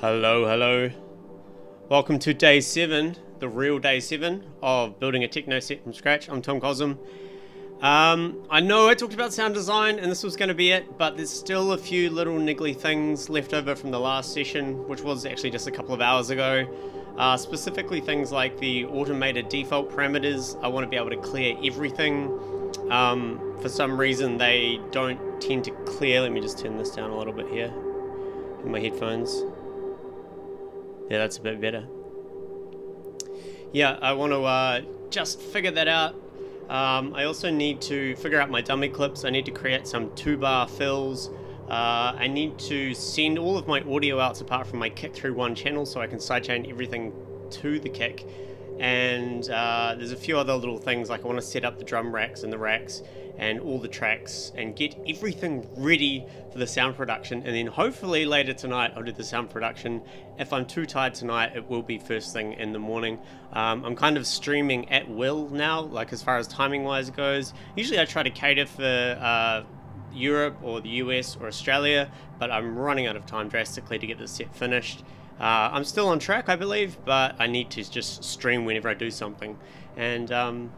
Hello, hello. Welcome to day 7, the real day 7 of building a Techno Set from scratch. I'm Tom Cosm. I know I talked about sound design and this was going to be it, but there's still a few little niggly things left over from the last session, which was actually just a couple of hours ago. Specifically things like the automated default parameters. I want to be able to clear everything. For some reason they don't tend to clear. Let me just turn this down a little bit here in my headphones. Yeah, that's a bit better. Yeah, I want to just figure that out. I also need to figure out my dummy clips. I need to create some 2-bar fills. I need to send all of my audio outs apart from my kick through one channel so I can sidechain everything to the kick. And there's a few other little things, like I want to set up the drum racks and the racks and all the tracks and get everything ready for the sound production, and then hopefully later tonight I'll do the sound production. If I'm too tired tonight, it will be first thing in the morning. I'm kind of streaming at will now, like as far as timing wise goes. Usually I try to cater for Europe or the US or Australia, but I'm running out of time drastically to get this set finished. I'm still on track, I believe, but I need to just stream whenever I do something. And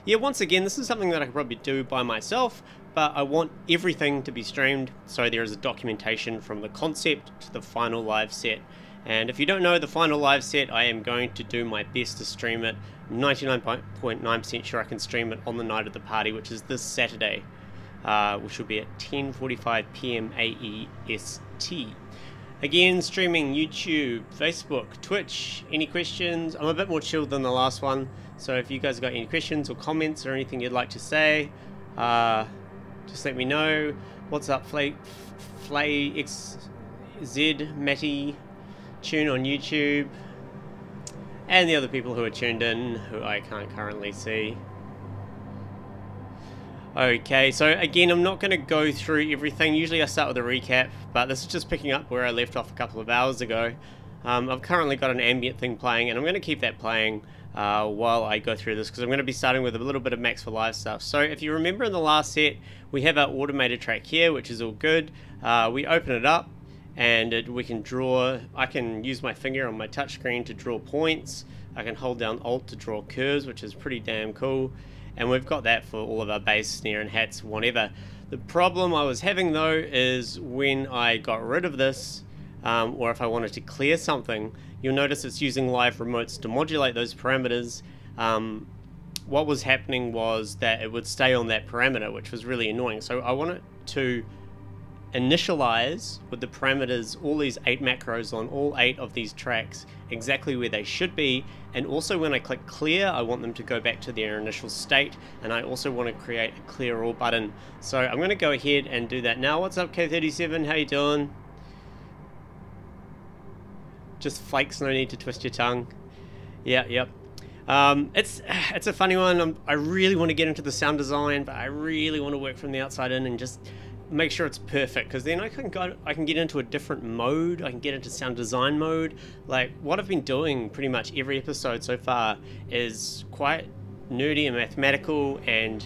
yeah, once again, this is something that I could probably do by myself, but I want everything to be streamed, so there is a documentation from the concept to the final live set. And if you don't know the final live set, I am going to do my best to stream it. 99.9% sure I can stream it on the night of the party, which is this Saturday, which will be at 10:45 PM AEST. Again, streaming YouTube, Facebook, Twitch. Any questions? I'm a bit more chilled than the last one, so if you guys have got any questions or comments or anything you'd like to say, just let me know. What's up, Flay XZ, Matty, Tune on YouTube, and the other people who are tuned in, who I can't currently see. Okay, so again, I'm not going to go through everything. Usually I start with a recap, but this is just picking up where I left off a couple of hours ago. I've currently got an ambient thing playing, and I'm going to keep that playing while I go through this, because I'm going to be starting with a little bit of Max for Live stuff. So if you remember in the last set, we have our automated track here, which is all good. We open it up, and we can draw. I can use my finger on my touchscreen to draw points. I can hold down Alt to draw curves, which is pretty damn cool. And we've got that for all of our bass, snare and hats, whatever. The problem I was having though is when I got rid of this, or if I wanted to clear something, you'll notice it's using live remotes to modulate those parameters. What was happening was that it would stay on that parameter, which was really annoying. So I wanted to initialize with the parameters all these 8 macros on all 8 of these tracks exactly where they should be, and also when I click clear I want them to go back to their initial state, and I also want to create a clear all button. So I'm going to go ahead and do that now. What's up, K37? How you doing? Just flakes, no need to twist your tongue. Yeah, yep. It's a funny one. I really want to get into the sound design, but I really want to work from the outside in and just make sure it's perfect, because then I can get into a different mode. I can get into sound design mode. Like what I've been doing pretty much every episode so far is quite nerdy and mathematical and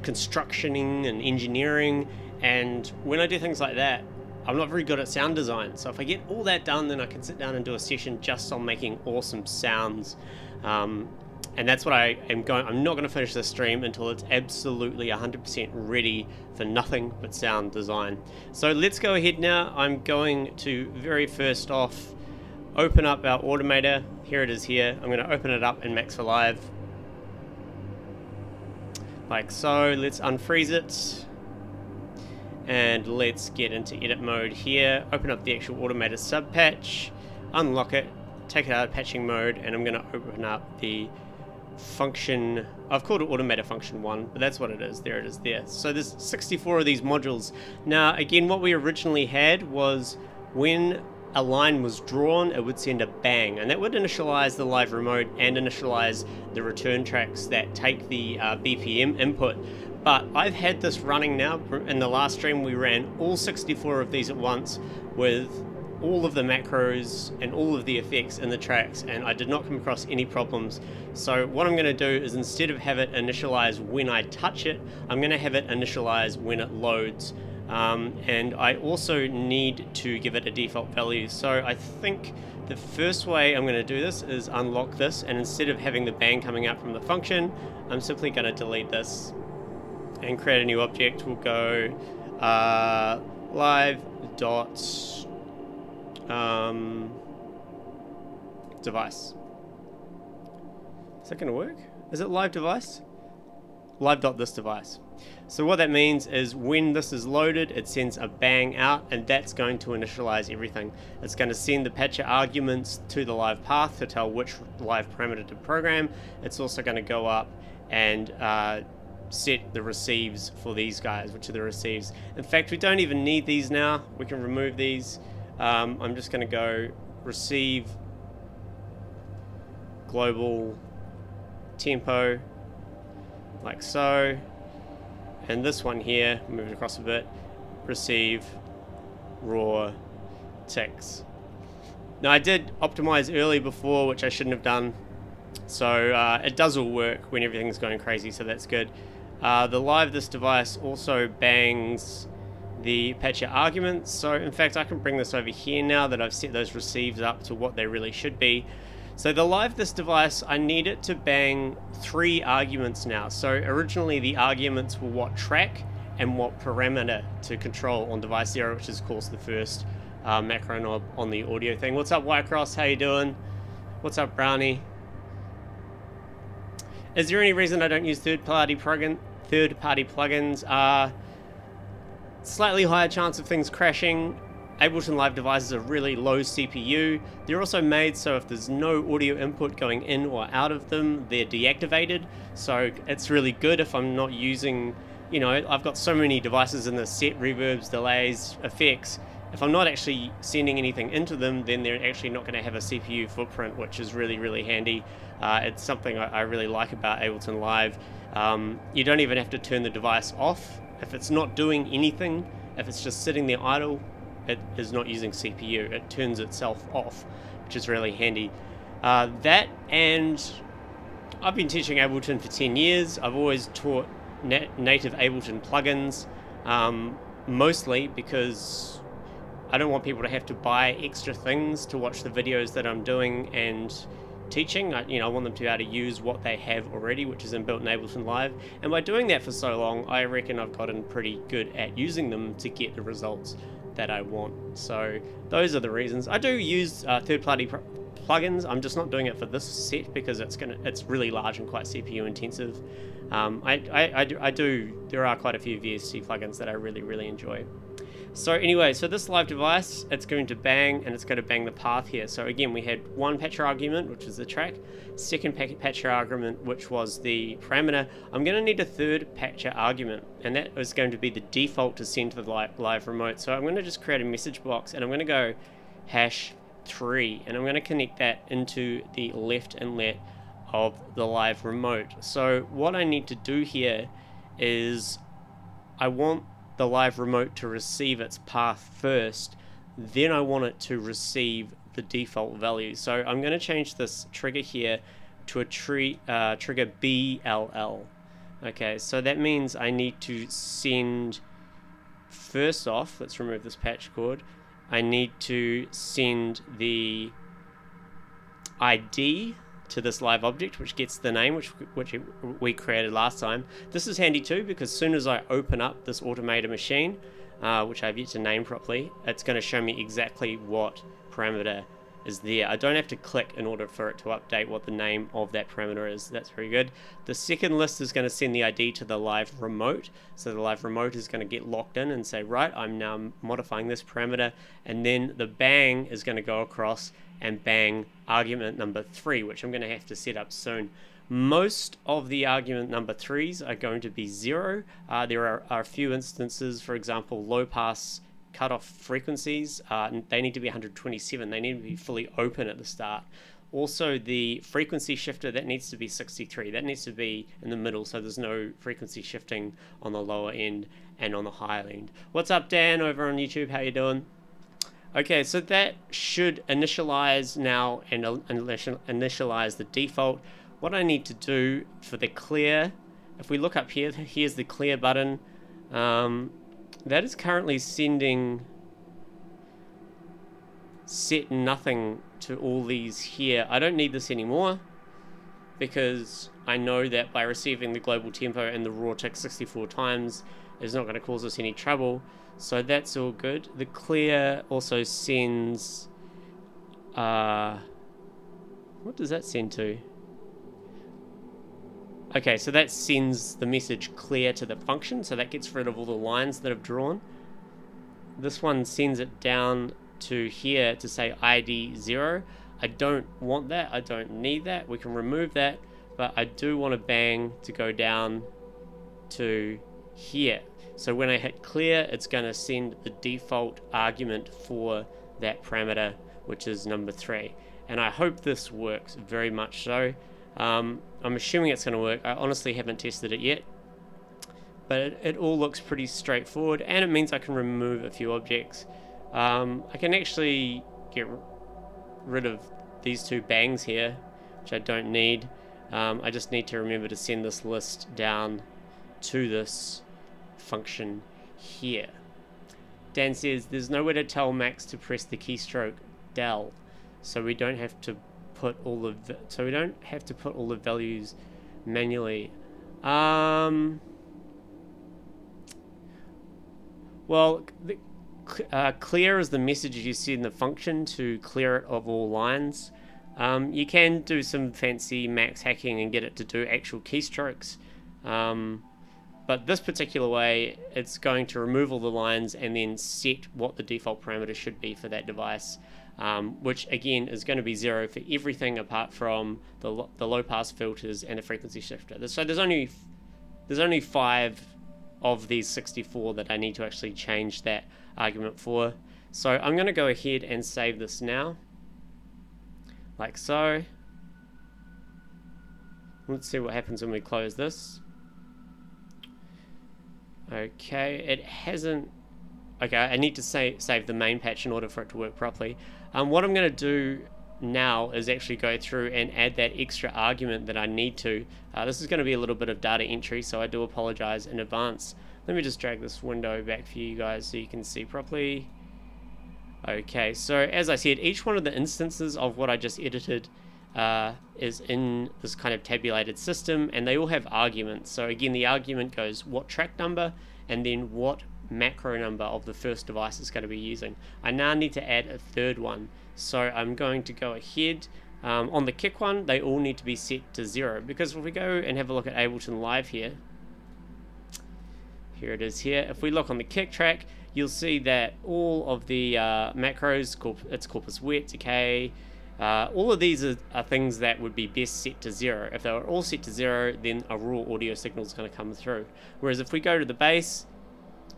constructioning and engineering, and when I do things like that I'm not very good at sound design. So if I get all that done, then I can sit down and do a session just on making awesome sounds. And that's what I am going. I'm not going to finish this stream until it's absolutely 100% ready for nothing but sound design. So let's go ahead now. I'm going to very first off open up our automator. Here it is here. I'm going to open it up in Max for Live. Like so. Let's unfreeze it. And let's get into edit mode here. Open up the actual automator sub patch. Unlock it. Take it out of patching mode. And I'm going to open up the function. I've called it automator function 1, but that's what it is. There it is there. So there's 64 of these modules. Now again, what we originally had was when a line was drawn it would send a bang, and that would initialize the live remote and initialize the return tracks that take the BPM input. But I've had this running now. In the last stream we ran all 64 of these at once with all of the macros and all of the effects in the tracks, and I did not come across any problems. So what I'm going to do is, instead of have it initialize when I touch it, I'm going to have it initialize when it loads. and I also need to give it a default value. So I think the first way I'm going to do this is unlock this, and instead of having the bang coming out from the function, I'm simply going to delete this and create a new object. We'll go live dot device. Is that going to work? Is it live device? Live dot this device. So what that means is when this is loaded, it sends a bang out, and that's going to initialize everything. It's going to send the patcher arguments to the live path to tell which live parameter to program. It's also going to go up and set the receives for these guys, which are the receives. In fact, we don't even need these now. We can remove these. I'm just going to go receive global tempo, like so, and this one here, move it across a bit, receive raw ticks. Now I did optimize early before, which I shouldn't have done, so it does all work when everything's going crazy, so that's good. The live this device also bangs the patcher arguments, so in fact I can bring this over here now that I've set those receives up to what they really should be. So the live this device, I need it to bang 3 arguments now. So originally the arguments were what track and what parameter to control on device 0, which is of course the first macro knob on the audio thing. What's up Whitecross, how you doing? What's up Brownie? Is there any reason I don't use third-party plugins? Slightly higher chance of things crashing. Ableton Live devices are really low CPU. They're also made so if there's no audio input going in or out of them, they're deactivated. So it's really good if I'm not using, you know, I've got so many devices in the set, reverbs, delays, effects. If I'm not actually sending anything into them, then they're actually not going to have a CPU footprint, which is really, really handy. It's something I really like about Ableton Live. You don't even have to turn the device off. If it's not doing anything, if it's just sitting there idle, it is not using CPU. It turns itself off, which is really handy. That, and I've been teaching Ableton for 10 years. I've always taught native Ableton plugins, mostly because I don't want people to have to buy extra things to watch the videos that I'm doing and teaching. I want them to be able to use what they have already, which is inbuilt in Ableton Live. And by doing that for so long, I reckon I've gotten pretty good at using them to get the results that I want. So those are the reasons. I do use third-party plugins. I'm just not doing it for this set because it's really large and quite CPU intensive. There are quite a few VST plugins that I really enjoy. So anyway, so this live device, it's going to bang, and it's going to bang the path here. So again, we had one patcher argument, which is the track, second patcher argument, which was the parameter. I'm going to need a third patcher argument, and that is going to be the default to send to the live remote. So I'm going to just create a message box, and I'm going to go #3, and I'm going to connect that into the left inlet of the live remote. So what I need to do here is I want the live remote to receive its path first, then I want it to receive the default value. So I'm going to change this trigger here to a trigger BLL. Okay, so that means I need to send, first off, let's remove this patch cord, I need to send the ID to this live object, which gets the name which we created last time. This is handy too because as soon as I open up this automated machine, which I've yet to name properly, it's going to show me exactly what parameter is there. I don't have to click in order for it to update what the name of that parameter is. That's very good. The second list is going to send the ID to the live remote. So the live remote is going to get locked in and say, right, I'm now modifying this parameter. And then the bang is going to go across and bang argument number 3, which I'm going to have to set up soon. Most of the argument number 3s are going to be 0. There are a few instances, for example, low pass cutoff frequencies, they need to be 127. They need to be fully open at the start. Also, the frequency shifter, that needs to be 63. That needs to be in the middle, so there's no frequency shifting on the lower end and on the higher end. What's up, Dan, over on YouTube? How you doing? Okay, so that should initialize now and initialize the default. What I need to do for the clear, if we look up here, here's the clear button. that is currently sending set nothing to all these here. I don't need this anymore because I know that by receiving the global tempo and the raw tick 64 times is not going to cause us any trouble. So that's all good. The clear also sends... what does that send to? Okay, so that sends the message clear to the function, so that gets rid of all the lines that I've drawn. This one sends it down to here to say ID 0. I don't want that, I don't need that, we can remove that, but I do want a bang to go down to here. So when I hit clear, it's going to send the default argument for that parameter, which is number 3. And I hope this works very much so. I'm assuming it's going to work. I honestly haven't tested it yet, but it all looks pretty straightforward, and it means I can remove a few objects. I can actually get rid of these 2 bangs here, which I don't need. I just need to remember to send this list down to this function here. Dan says there's no way to tell Max to press the keystroke del, so we don't have to put all the values manually. Well, clear is the message you see in the function to clear it of all lines. You can do some fancy Max hacking and get it to do actual keystrokes, but this particular way it's going to remove all the lines and then set what the default parameter should be for that device, which again is going to be 0 for everything apart from the low pass filters and the frequency shifter. So there's only 5 of these 64 that I need to actually change that argument for. So I'm going to go ahead and save this now, like so. Let's see what happens when we close this. Okay, it hasn't... Okay, I need to save the main patch in order for it to work properly. What I'm going to do now is actually go through and add that extra argument that I need to. This is going to be a little bit of data entry, so I do apologize in advance. Let me just drag this window back for you guys so you can see properly. Okay, so as I said, each one of the instances of what I just edited is in this kind of tabulated system, and they all have arguments. So again, the argument goes what track number and then what macro number of the first device is going to be using. I now need to add a third one, so I'm going to go ahead. On the kick one, they all need to be set to 0, because if we go and have a look at Ableton Live here it is here. If we look on the kick track, you'll see that all of the macros, it's corpus wet, okay, all of these are things that would be best set to 0. If they were all set to 0, then a raw audio signal is going to come through. Whereas if we go to the bass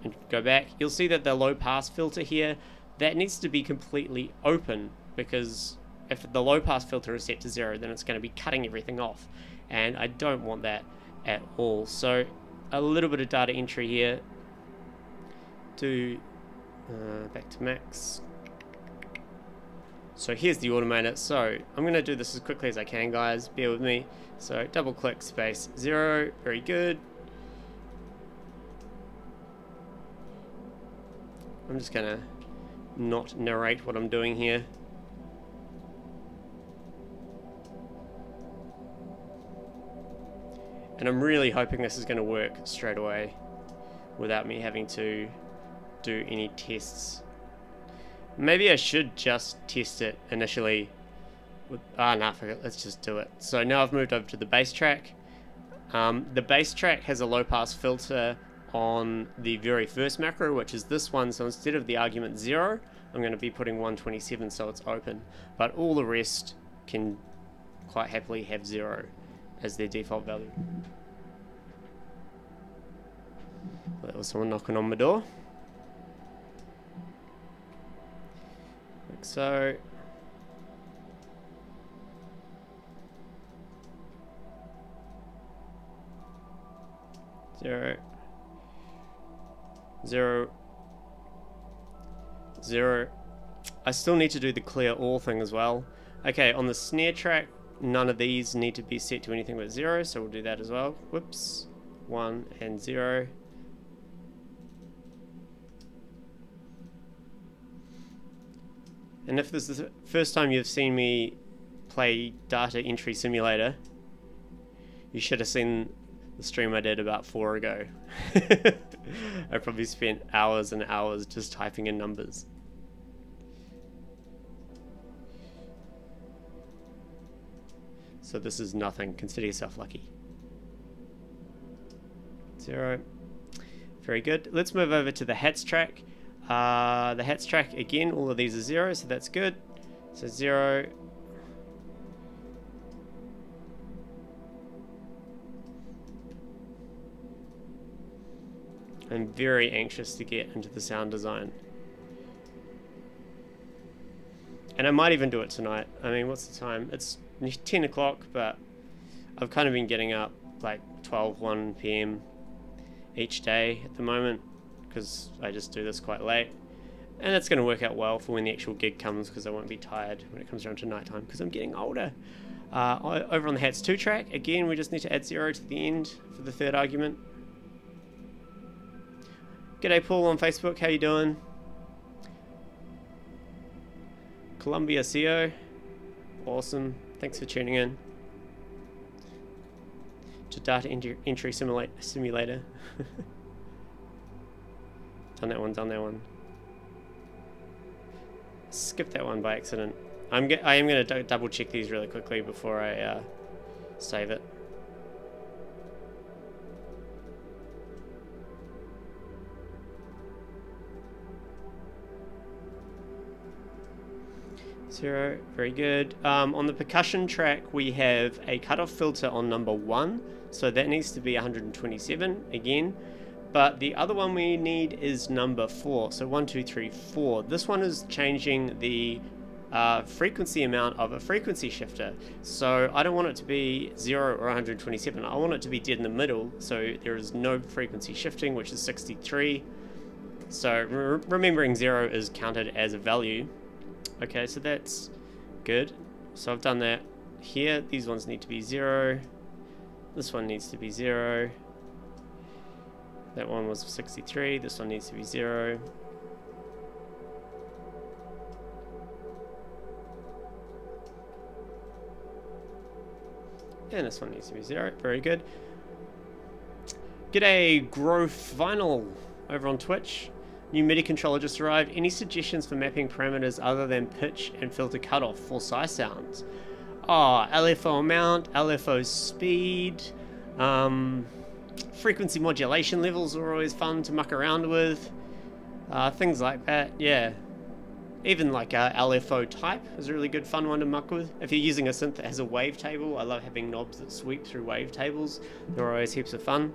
and go back, you'll see that the low pass filter here, that needs to be completely open, because if the low pass filter is set to 0, then it's going to be cutting everything off, and I don't want that at all. So a little bit of data entry here to back to Max. So here's the automator. So I'm going to do this as quickly as I can, guys, bear with me. So double click space 0, very good. I'm just going to not narrate what I'm doing here. And I'm really hoping this is going to work straight away without me having to do any tests. Maybe I should just test it initially. Nah, forget it. Let's just do it. So now I've moved over to the bass track. The bass track has a low pass filter on the very first macro, which is this one. So instead of the argument 0, I'm going to be putting 127 so it's open. But all the rest can quite happily have 0 as their default value. That was someone knocking on my door. Like so. Zero. 0. I still need to do the clear all thing as well. Okay, on the snare track, none of these need to be set to anything but 0, so we'll do that as well. Whoops. 1 and 0. And if this is the first time you've seen me play Data Entry Simulator, you should have seen the stream I did about 4 ago. I probably spent hours and hours just typing in numbers. So this is nothing. Consider yourself lucky. 0. Very good. Let's move over to the hats track. The hats track, again, all of these are 0, so that's good. So 0. I'm very anxious to get into the sound design. And I might even do it tonight. I mean, what's the time? It's 10 o'clock, but I've kind of been getting up like 12, 1 p.m. each day at the moment, because I just do this quite late. And that's going to work out well for when the actual gig comes, because I won't be tired when it comes around to nighttime, because I'm getting older. Over on the Hats 2 track, again, we just need to add 0 to the end for the third argument. G'day Paul on Facebook, how you doing? Columbia CO, awesome, thanks for tuning in to Data Entry Simulator. Done that one. Skip that one by accident. I am going to double check these really quickly before I save it. Zero, very good. On the percussion track, we have a cutoff filter on number 1, so that needs to be 127 again. But the other one we need is number 4, so 1, 2, 3, 4. This one is changing the frequency amount of a frequency shifter. So I don't want it to be 0 or 127. I want it to be dead in the middle, so there is no frequency shifting, which is 63. So remembering 0 is counted as a value. Okay, so that's good. So I've done that here. These ones need to be 0. This one needs to be 0. That one was 63. This one needs to be 0. And this one needs to be 0. Very good. G'day, Growth Vinyl over on Twitch. New MIDI controller just arrived. Any suggestions for mapping parameters other than pitch and filter cutoff for size sounds? Oh, LFO amount, LFO speed, frequency modulation levels are always fun to muck around with. Things like that, yeah. Even like LFO type is a really good fun one to muck with. If you're using a synth that has a wavetable, I love having knobs that sweep through wavetables. They're always heaps of fun.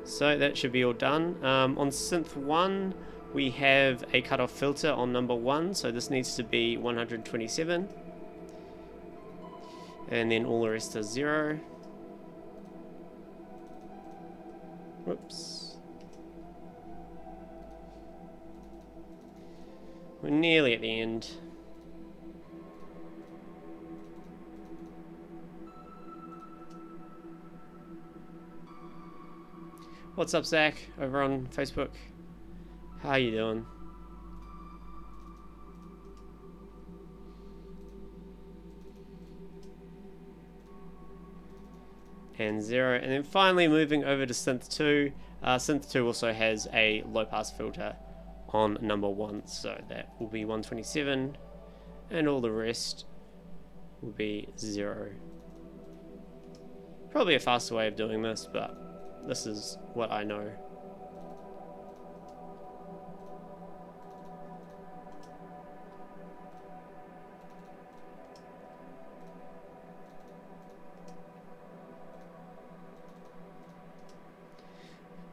So that should be all done. On synth 1, we have a cutoff filter on number 1, so this needs to be 127. And then all the rest is 0. Whoops. We're nearly at the end. What's up, Zach, over on Facebook? How you doing? And 0, and then finally moving over to synth 2. Synth 2 also has a low pass filter on number 1, so that will be 127, and all the rest will be 0. Probably a faster way of doing this, but this is what I know.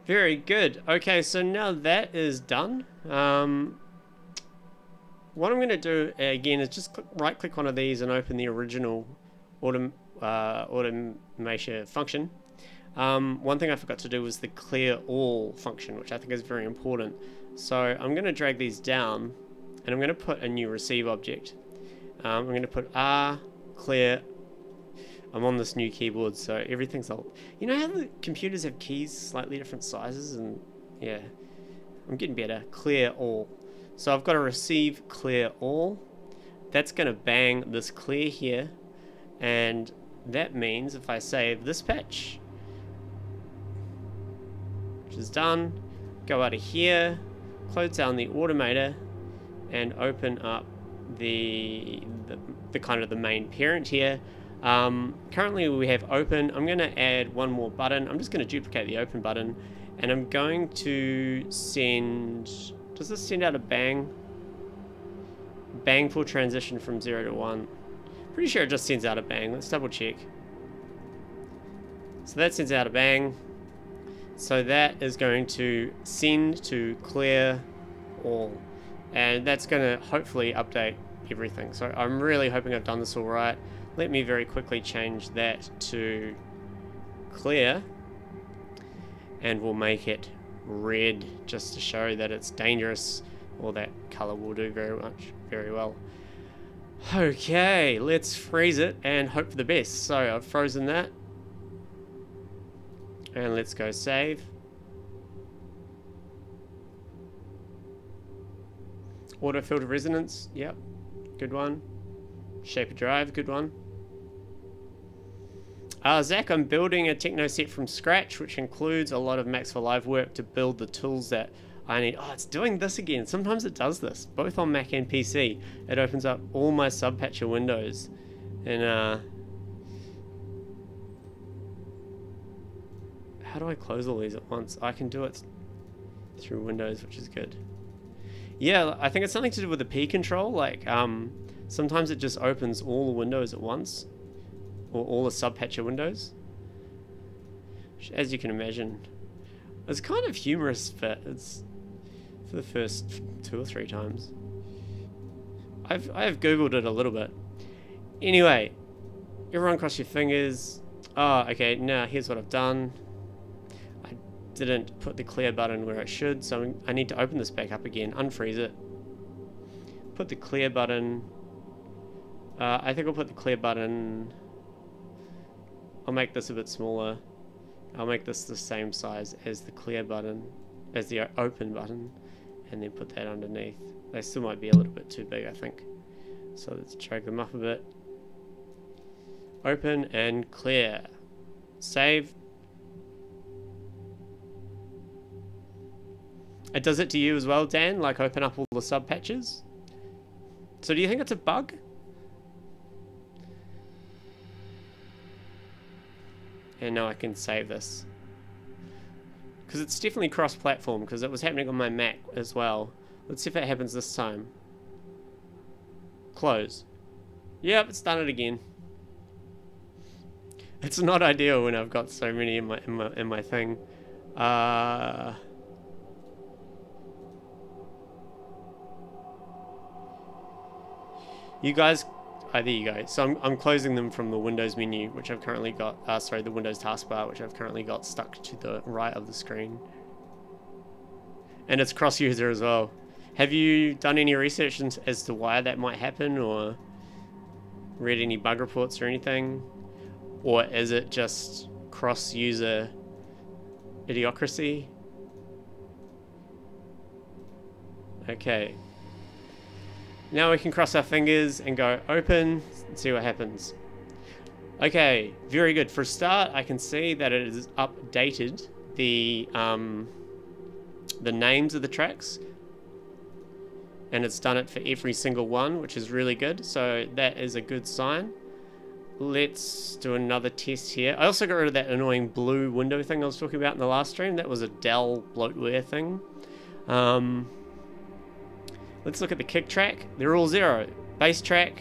Very good. Okay, so now that is done. What I'm going to do again is just right click one of these and open the original automation function. One thing I forgot to do was the clear all function, which I think is very important. So I'm going to drag these down and I'm going to put a new receive object. I'm going to put R clear. I'm on this new keyboard, so everything's all... You know how the computers have keys slightly different sizes? And yeah, I'm getting better. Clear all. So I've got to receive clear all. That's going to bang this clear here. And that means if I save this patch, which is done, go out of here, close down the automator, and open up the kind of the main parent here. Currently we have open. I'm going to add one more button. I'm just going to duplicate the open button, and I'm going to send, does this send out a bang? Bang for transition from 0 to 1. Pretty sure it just sends out a bang. Let's double check. So that sends out a bang. So that is going to send to clear all. And that's going to hopefully update everything. So I'm really hoping I've done this all right. Let me very quickly change that to clear. And we'll make it red just to show that it's dangerous. Or that color will do very well. Okay, let's freeze it and hope for the best. So I've frozen that. And let's go save. Auto filter resonance, yep, good one. Shaper drive, good one. Zach, I'm building a Techno Set from scratch, which includes a lot of Max for Live work to build the tools that I need. Oh, it's doing this again. Sometimes it does this, both on Mac and PC. It opens up all my subpatcher windows. And how do I close all these at once? I can do it through Windows, which is good. Yeah, I think it's something to do with the P control. Like, sometimes it just opens all the windows at once, or all the subpatcher windows. Which, as you can imagine, it's kind of humorous, but it's for the first 2 or 3 times. I've googled it a little bit. Anyway, everyone cross your fingers. Oh, okay. Now here's what I've done. I didn't put the clear button where it should, so I need to open this back up again, unfreeze it, put the clear button. I think I'll put the clear button. I'll make this a bit smaller. I'll make this the same size as the clear button, as the open button, and then put that underneath. They still might be a little bit too big, I think. So let's drag them up a bit. Open and clear. Save. It does it to you as well, Dan? Like open up all the sub patches? So do you think it's a bug? And now I can save this. Because it's definitely cross-platform, because it was happening on my Mac as well. Let's see if it happens this time. Close. Yep, it's done it again. It's not ideal when I've got so many in my thing. You guys, there you go. So I'm closing them from the Windows menu, which I've currently got, sorry, the Windows taskbar, which I've currently got stuck to the right of the screen. And it's cross-user as well. Have you done any research as to why that might happen, or read any bug reports or anything? Or is it just cross-user idiocracy? Okay. Now we can cross our fingers and go open and see what happens. Okay, very good. For a start, I can see that it has updated the names of the tracks, and it's done it for every single one, which is really good. So that is a good sign. Let's do another test here. I also got rid of that annoying blue window thing I was talking about in the last stream. That was a Dell bloatware thing. Let's look at the kick track. They're all 0. Bass track.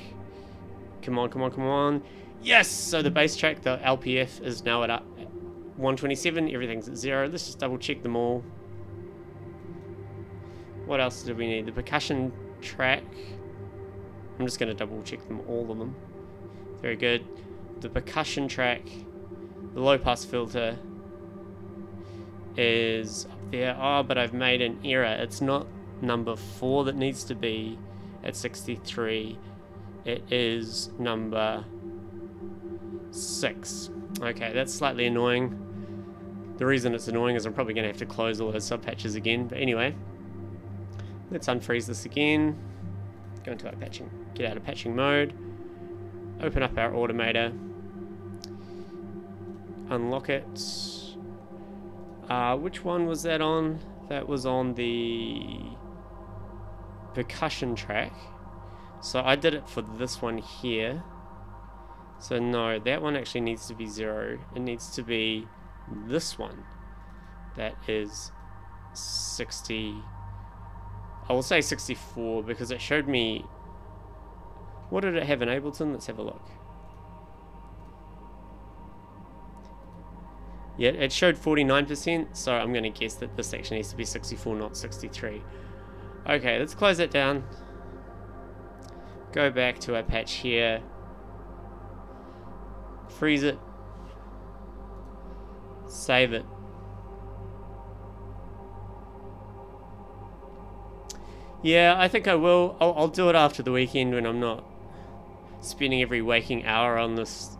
Come on, come on, come on. Yes! So the bass track, the LPF, is now at 127. Everything's at 0. Let's just double check them all. What else do we need? The percussion track. I'm just going to double check them, all of them. Very good. The percussion track, the low pass filter is up there. Oh, but I've made an error. It's not number 4 that needs to be at 63. It is number 6. Okay, that's slightly annoying. The reason it's annoying is I'm probably going to have to close all those subpatches again. But anyway, Let's unfreeze this again. Go into our patching, get out of patching mode. Open up our automator. Unlock it. Which one was that on? That was on the percussion track. So I did it for this one here. So no, that one actually needs to be 0. It needs to be this one. That is 60. I will say 64 because it showed me... What did it have in Ableton? Let's have a look. Yeah, it showed 49%, so I'm going to guess that this actually needs to be 64, not 63. Okay, let's close it down. Go back to our patch here. Freeze it. Save it. Yeah, I think I will. I'll do it after the weekend when I'm not spending every waking hour on this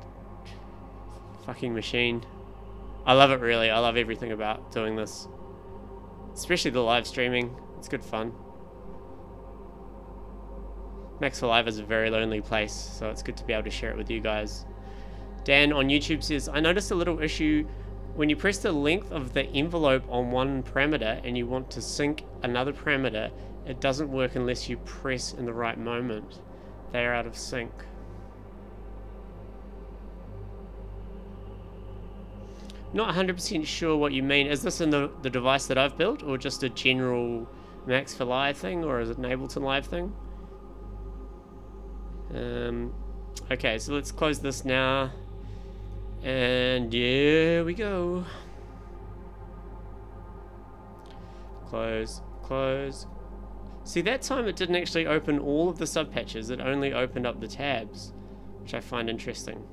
fucking machine. I love it, really. I love everything about doing this. Especially the live streaming. It's good fun. Max for Live is a very lonely place, so it's good to be able to share it with you guys. Dan on YouTube says, I noticed a little issue when you press the length of the envelope on one parameter and you want to sync another parameter, it doesn't work unless you press in the right moment. They are out of sync. Not 100% sure what you mean. Is this in the device that I've built, or just a general Max for Live thing, or is it an Ableton Live thing? Okay, so let's close this now. And here we go. Close, close. See, that time it didn't actually open all of the subpatches, it only opened up the tabs, which I find interesting.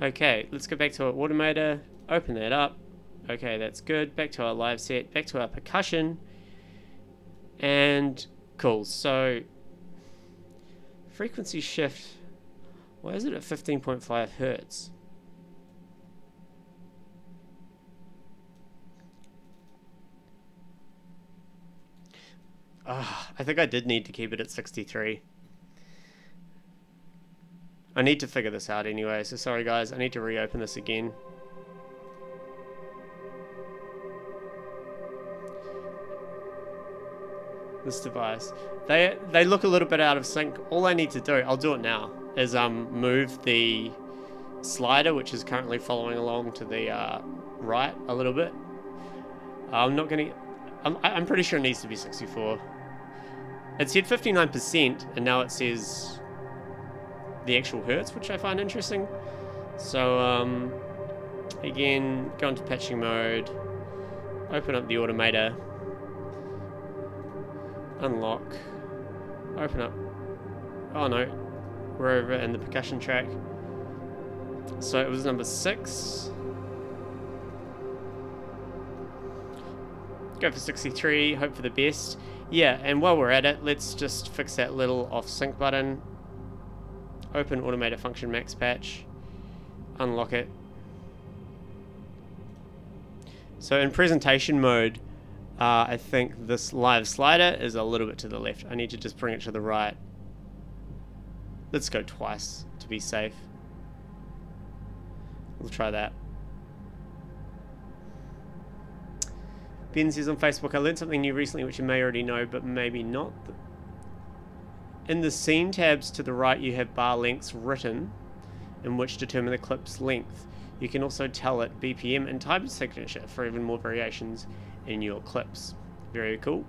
Okay, let's go back to our automator, open that up. Okay, that's good. Back to our live set, back to our percussion. And cool, so frequency shift, why is it at 15.5 hertz? I think I did need to keep it at 63. I need to figure this out anyway, so sorry guys, I need to reopen this again. This device. They look a little bit out of sync. All I need to do, I'll do it now, is move the slider, which is currently following along to the right a little bit. I'm pretty sure it needs to be 64. It said 59%, and now it says the actual hertz, which I find interesting. So again, go into patching mode, open up the automator, unlock, open up, oh no, we're over in the percussion track. So it was number 6. Go for 63, hope for the best. Yeah, and while we're at it, let's just fix that little off sync button. Open automator function max patch, unlock it. So in presentation mode, I think this live slider is a little bit to the left. I need to just bring it to the right. Let's go twice to be safe. We'll try that. Ben says on Facebook, I learned something new recently which you may already know, but maybe not. In the scene tabs to the right, you have bar lengths written, in which determine the clip's length. You can also tell it BPM and time signature for even more variations in your clips. Very cool.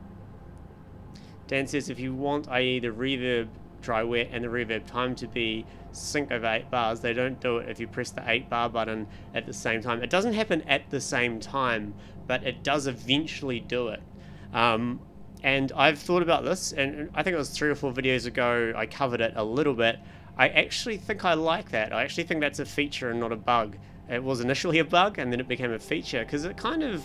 Dan says if you want, i.e. the reverb dry wet and the reverb time to be sync over 8 bars, they don't do it if you press the 8 bar button at the same time. It doesn't happen at the same time, but it does eventually do it. And I've thought about this, and I think it was 3 or 4 videos ago I covered it a little bit. I actually think I like that. I actually think that's a feature and not a bug. It was initially a bug and then it became a feature, because it kind of...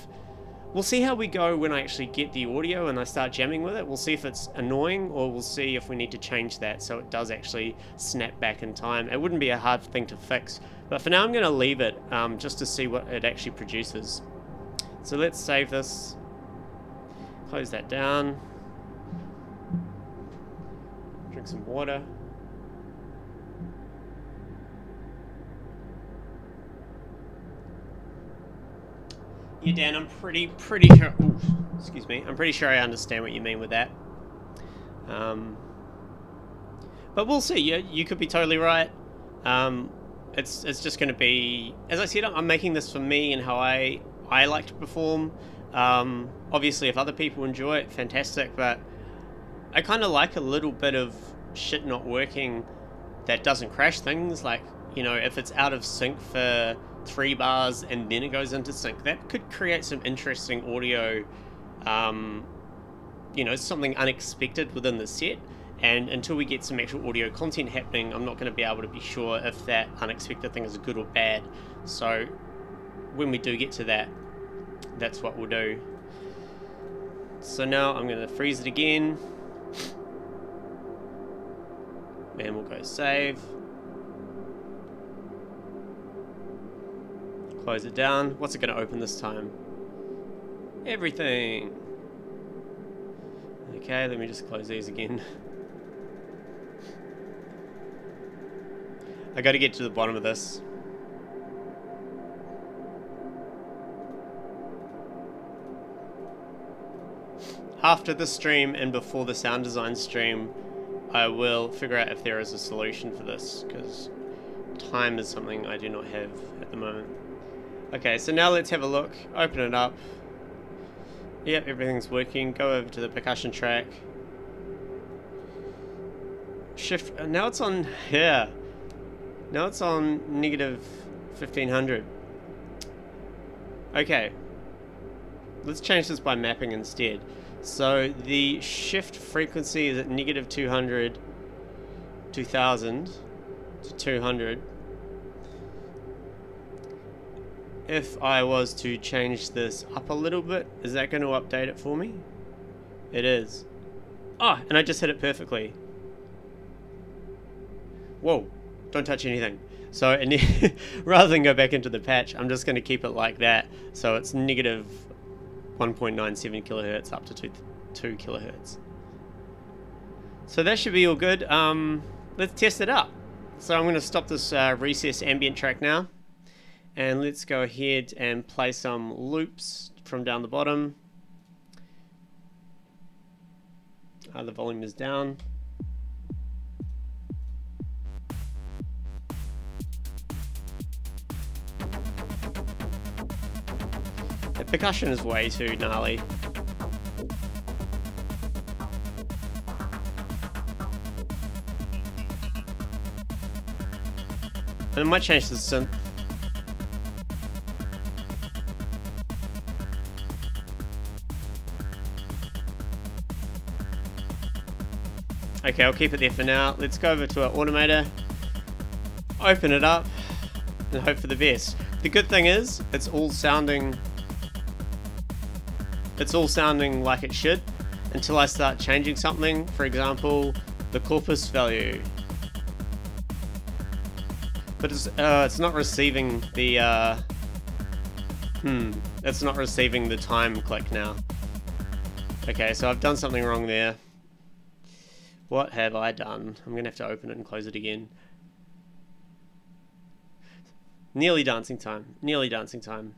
We'll see how we go when I actually get the audio and I start jamming with it. We'll see if it's annoying, or we'll see if we need to change that so it does actually snap back in time. It wouldn't be a hard thing to fix, but for now I'm going to leave it just to see what it actually produces. So let's save this. Close that down. Drink some water. Yeah, Dan, I'm pretty sure. Ooh, excuse me. I'm pretty sure I understand what you mean with that. But we'll see. You could be totally right. It's just going to be, as I said, I'm making this for me and how I like to perform. Obviously, if other people enjoy it, fantastic. But I kind of like a little bit of shit not working that doesn't crash things. Like, you know, if it's out of sync for 3 bars and then it goes into sync, that could create some interesting audio. You know, something unexpected within the set. And until we get some actual audio content happening, I'm not going to be able to be sure if that unexpected thing is good or bad. So when we do get to that, that's what we'll do. So now I'm going to freeze it again. And we'll go save. Close it down. What's it going to open this time? Everything. Okay, let me just close these again. I got to get to the bottom of this. After the stream and before the sound design stream, I will figure out if there is a solution for this, because time is something I do not have at the moment. Okay, so now let's have a look. Open it up. Yep, everything's working. Go over to the percussion track. Shift. Now it's on. Yeah. Now it's on negative 1500. Okay. Let's change this by mapping instead. So the shift frequency is at negative 200, 2000 to 200. If I was to change this up a little bit, is that going to update it for me? It is. Oh, and I just hit it perfectly. Whoa, don't touch anything. So and rather than go back into the patch, I'm just going to keep it like that. So it's negative 1.97 kilohertz up to 2 kilohertz. So that should be all good. Let's test it out. So I'm going to stop this recess ambient track now. And let's go ahead and play some loops from down the bottom. The volume is down. The percussion is way too gnarly. And I might change the synth. Okay, I'll keep it there for now. Let's go over to our automator, open it up, and hope for the best. The good thing is, it's all sounding like it should, until I start changing something. For example, the corpus value. But it's not receiving the it's not receiving the time click now. Okay, so I've done something wrong there. What have I done? I'm going to have to open it and close it again. Nearly dancing time. Nearly dancing time.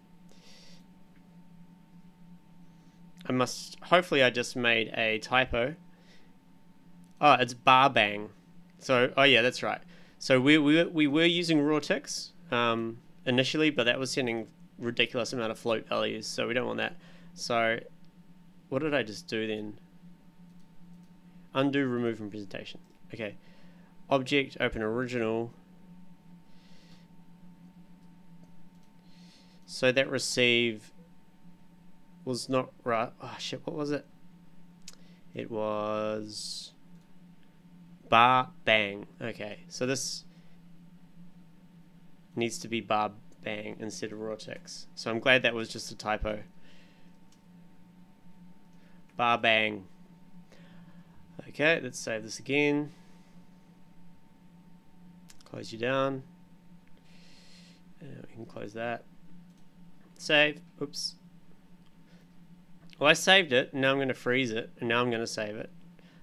Hopefully I just made a typo. Oh, it's bar bang. So, oh yeah, that's right. So we were using raw ticks initially, but that was sending ridiculous amount of float values, so we don't want that. So, what did I just do then? Undo, remove from presentation. Okay. Object, open original. So that receive was not right. Oh shit, what was it? It was bar bang. Okay, so this needs to be bar bang instead of raw ticks. So I'm glad that was just a typo. Bar bang. Okay, let's save this again. Close you down. And we can close that. Save. Oops. Well, I saved it, and now I'm going to freeze it, and now I'm going to save it.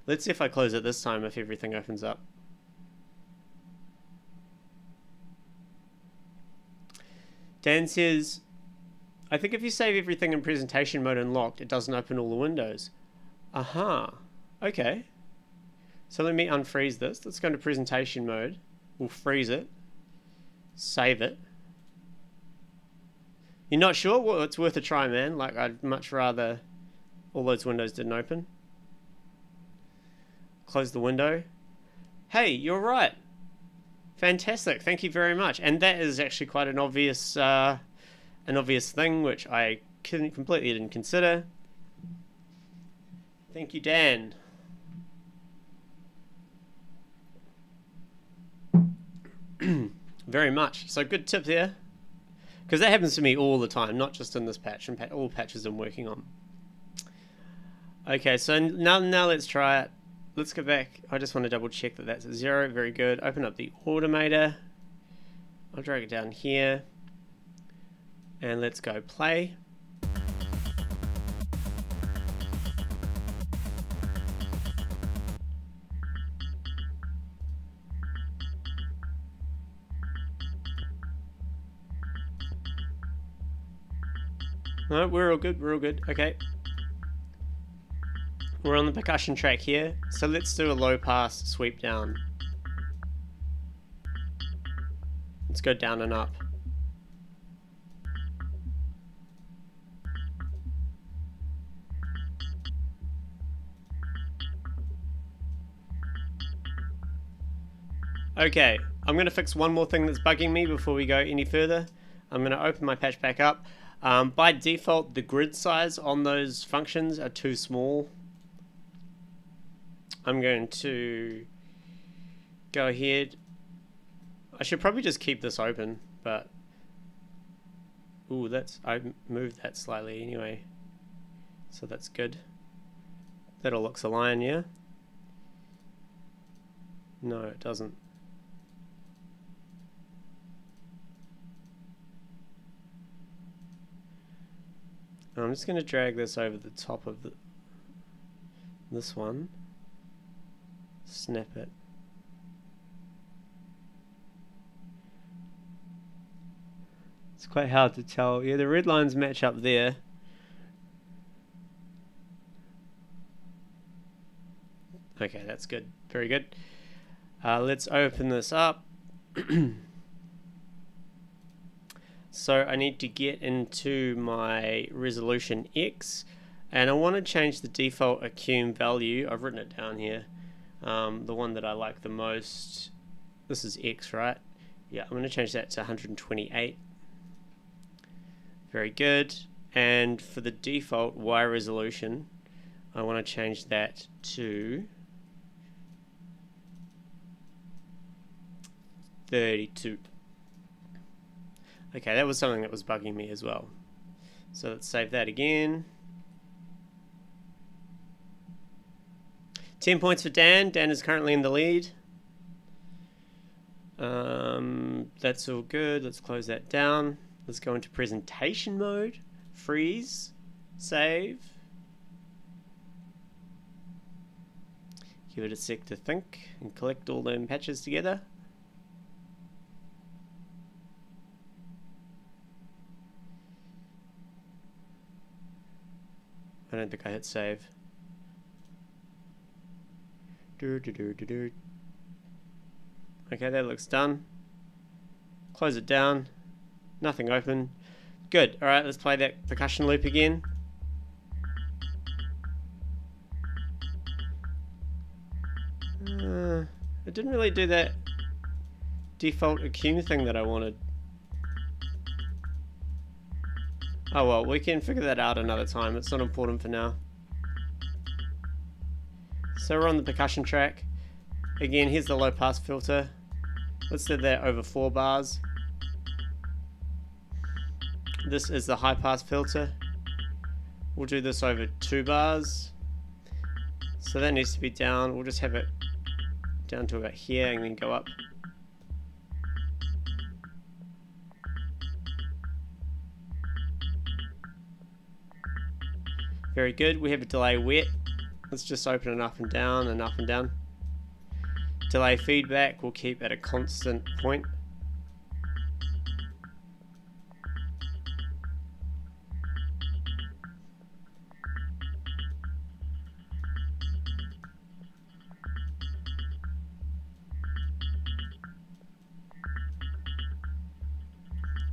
Let's see if I close it this time, if everything opens up. Dan says, I think if you save everything in presentation mode and locked, it doesn't open all the windows. Aha. Okay. So let me unfreeze this. Let's go into presentation mode. We'll freeze it. Save it. You're not sure? Well, it's worth a try, man. Like, I'd much rather all those windows didn't open. Close the window. Hey, you're right. Fantastic. Thank you very much. And that is actually quite an obvious thing, which I completely didn't consider. Thank you, Dan. Very much. So good tip there. Because that happens to me all the time, not just in this patch, and all patches I'm working on. Okay, so now let's try it. Let's go back. I just want to double check that that's at 0. Very good. Open up the automator. I'll drag it down here. And let's go play. No, we're all good, we're all good. Okay. We're on the percussion track here, so let's do a low pass sweep down. Let's go down and up. Okay, I'm going to fix one more thing that's bugging me before we go any further. I'm going to open my patch back up. By default, the grid size on those functions are too small. I'm going to go ahead. I should probably just keep this open, but ooh, I moved that slightly anyway, so that's good. That all looks aligned, yeah? No, it doesn't. I'm just going to drag this over the top of this one. Snap it. It's quite hard to tell. Yeah, the red lines match up there. Okay, that's good. Very good. Let's open this up. So I need to get into my resolution X, and I want to change the default accum value. I've written it down here. The one that I like the most. This is X, right? Yeah, I'm going to change that to 128. Very good. And for the default Y resolution, I want to change that to 32. Okay, that was something that was bugging me as well. So let's save that again. 10 points for Dan. Dan is currently in the lead. That's all good. Let's close that down. Let's go into presentation mode. Freeze. Save. Give it a sec to think and collect all them patches together. I don't think I hit save. Okay, that looks done. Close it down. Nothing open. Good. Alright, let's play that percussion loop again. It didn't really do that default accum thing that I wanted. Oh well, we can figure that out another time. It's not important for now. So we're on the percussion track. Again, here's the low pass filter. Let's do that over 4 bars. This is the high pass filter. We'll do this over 2 bars. So that needs to be down. We'll just have it down to about here and then go up. Very good. We have a delay wet. Let's just open it up and down and up and down. Delay feedback we'll keep at a constant point.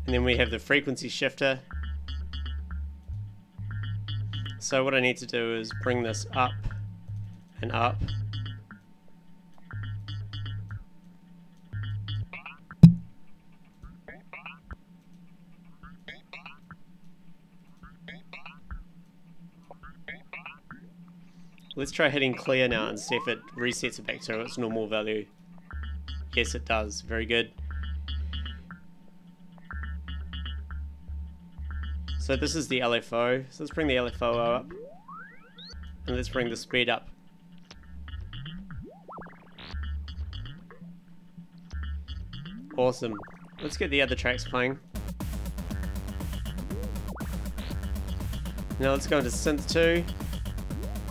And then we have the frequency shifter. So what I need to do is bring this up and up. Let's try hitting clear now and see if it resets it back to its normal value. Yes, it does. Very good. So this is the LFO. So let's bring the LFO up. And let's bring the speed up. Awesome. Let's get the other tracks playing. Now let's go into synth 2.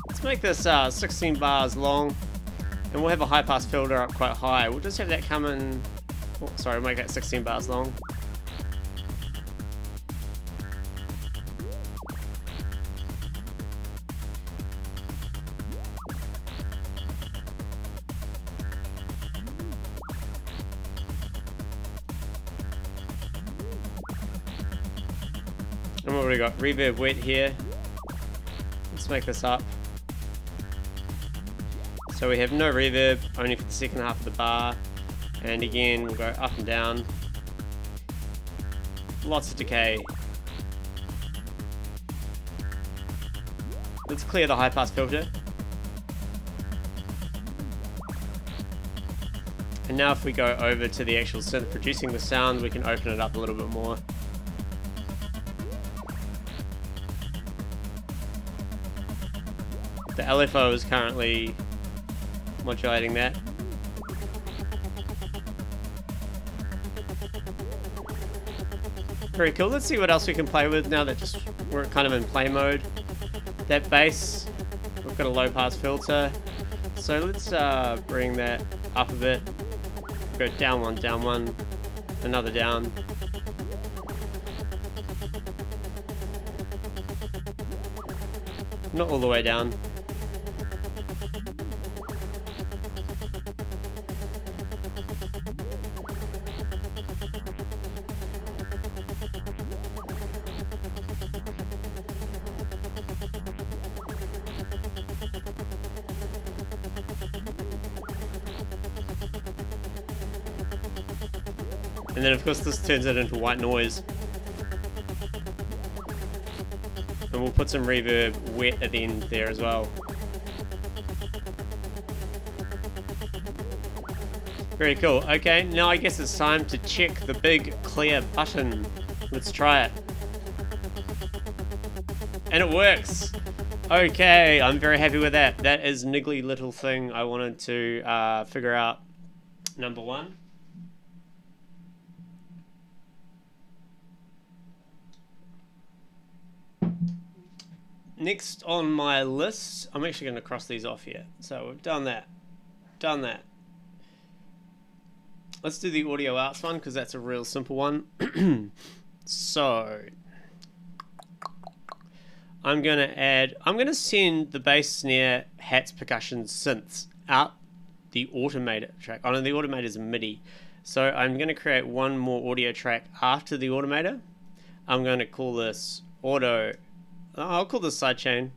Let's make this 16 bars long. And we'll have a high pass filter up quite high. We'll just have that come in... Oh, sorry, we'll make that 16 bars long. And what we got? Reverb wet here. Let's make this up. So we have no reverb, only for the second half of the bar. And again, we'll go up and down. Lots of decay. Let's clear the high pass filter. And now if we go over to the actual synth producing the sound, we can open it up a little bit more. The LFO is currently modulating that. Very cool. Let's see what else we can play with now that we're kind of in play mode. That bass, we've got a low pass filter. So let's bring that up a bit. Go down one, another down. Not all the way down. And then of course this turns it into white noise. And we'll put some reverb wet at the end there as well. Very cool. Okay, now I guess it's time to check the big clear button. Let's try it. And it works! Okay, I'm very happy with that. That is niggly little thing I wanted to figure out. Number one. Next on my list, I'm actually going to cross these off here. So we've done that. Done that. Let's do the audio outs one because that's a real simple one. So I'm going to send the bass, snare, hats, percussion, synths out the automator track. Oh no, the automator is MIDI. So I'm going to create one more audio track after the automator. I'm going to call this auto. I'll call this sidechain,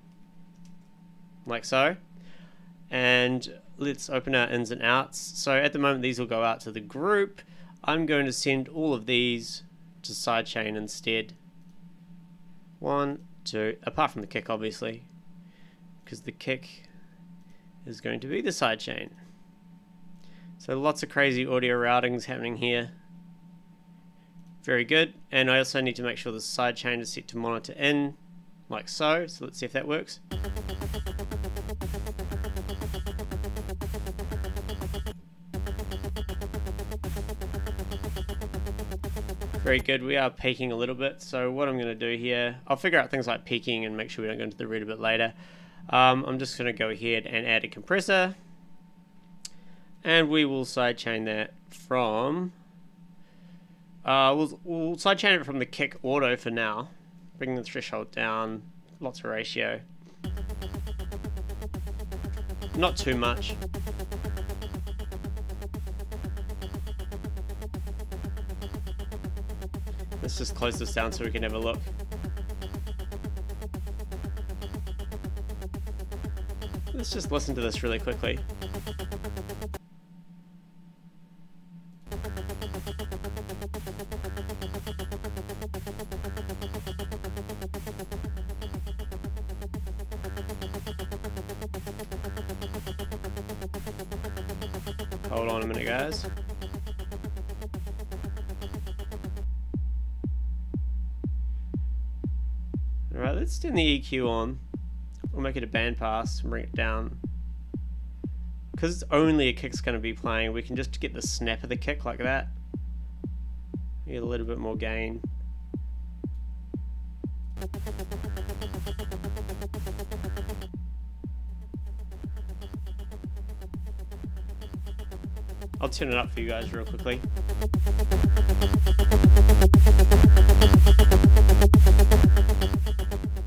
like so. And let's open our ins and outs. So at the moment these will go out to the group. I'm going to send all of these to sidechain instead. 1, 2, apart from the kick obviously, because the kick is going to be the sidechain. So lots of crazy audio routings happening here. Very good. And I also need to make sure the sidechain is set to monitor in, like so. So let's see if that works. Very good. We are peaking a little bit. So what I'm going to do here, I'll figure out things like peaking and make sure we don't go into the red a bit later. I'm just going to go ahead and add a compressor. And we will sidechain that from... we'll sidechain it from the kick auto for now. Bring the threshold down. Lots of ratio. Not too much. Let's just close this down so we can have a look. Let's just listen to this really quickly. Hold on a minute, guys. Alright, let's turn the EQ on. We'll make it a bandpass and bring it down. Because it's only a kick's going to be playing, we can just get the snap of the kick like that. Get a little bit more gain. I'll turn it up for you guys real quickly.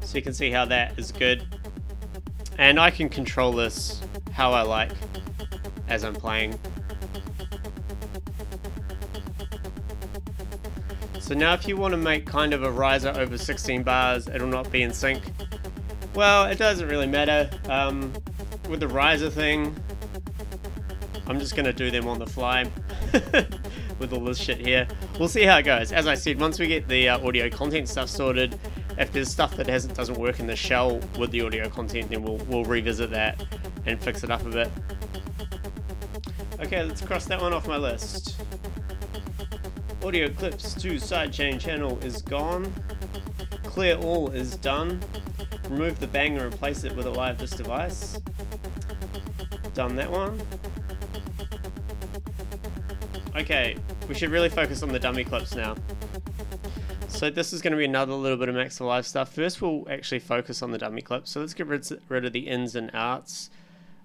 So you can see how that is good. And I can control this how I like as I'm playing. So now if you want to make kind of a riser over 16 bars, it'll not be in sync. Well, it doesn't really matter. With the riser thing, I'm just going to do them on the fly with all this shit here. We'll see how it goes. As I said, once we get the audio content stuff sorted, if there's stuff that doesn't work in the shell with the audio content, then we'll revisit that and fix it up a bit. Okay, let's cross that one off my list. Audio clips to sidechain channel is gone. Clear all is done. Remove the bang and replace it with a live disk device. Done that one. Okay, we should really focus on the dummy clips now. So this is going to be another little bit of Max for Live stuff. First we'll actually focus on the dummy clips. So let's get rid of the ins and outs.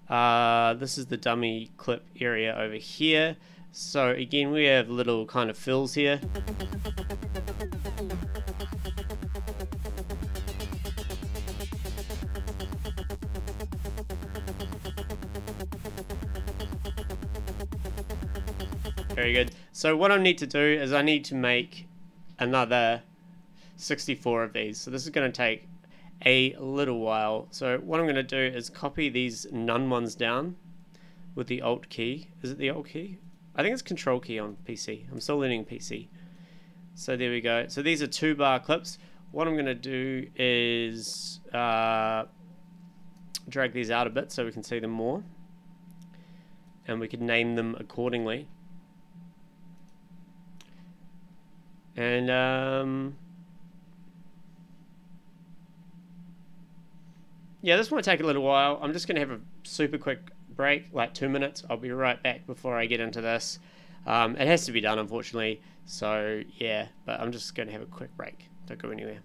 This is the dummy clip area over here. So again, we have little kind of fills here. Very good. So what I need to do is I need to make another 64 of these. So this is going to take a little while. So what I'm going to do is copy these none ones down with the Alt key. Is it the Alt key? I think it's Control key on PC. I'm still learning PC. So there we go. So these are 2-bar clips. What I'm going to do is drag these out a bit so we can see them more. And we can name them accordingly. And yeah, this might take a little while. I'm just going to have a super quick break, like 2 minutes. I'll be right back before I get into this. It has to be done, unfortunately. So yeah, but I'm just going to have a quick break. Don't go anywhere.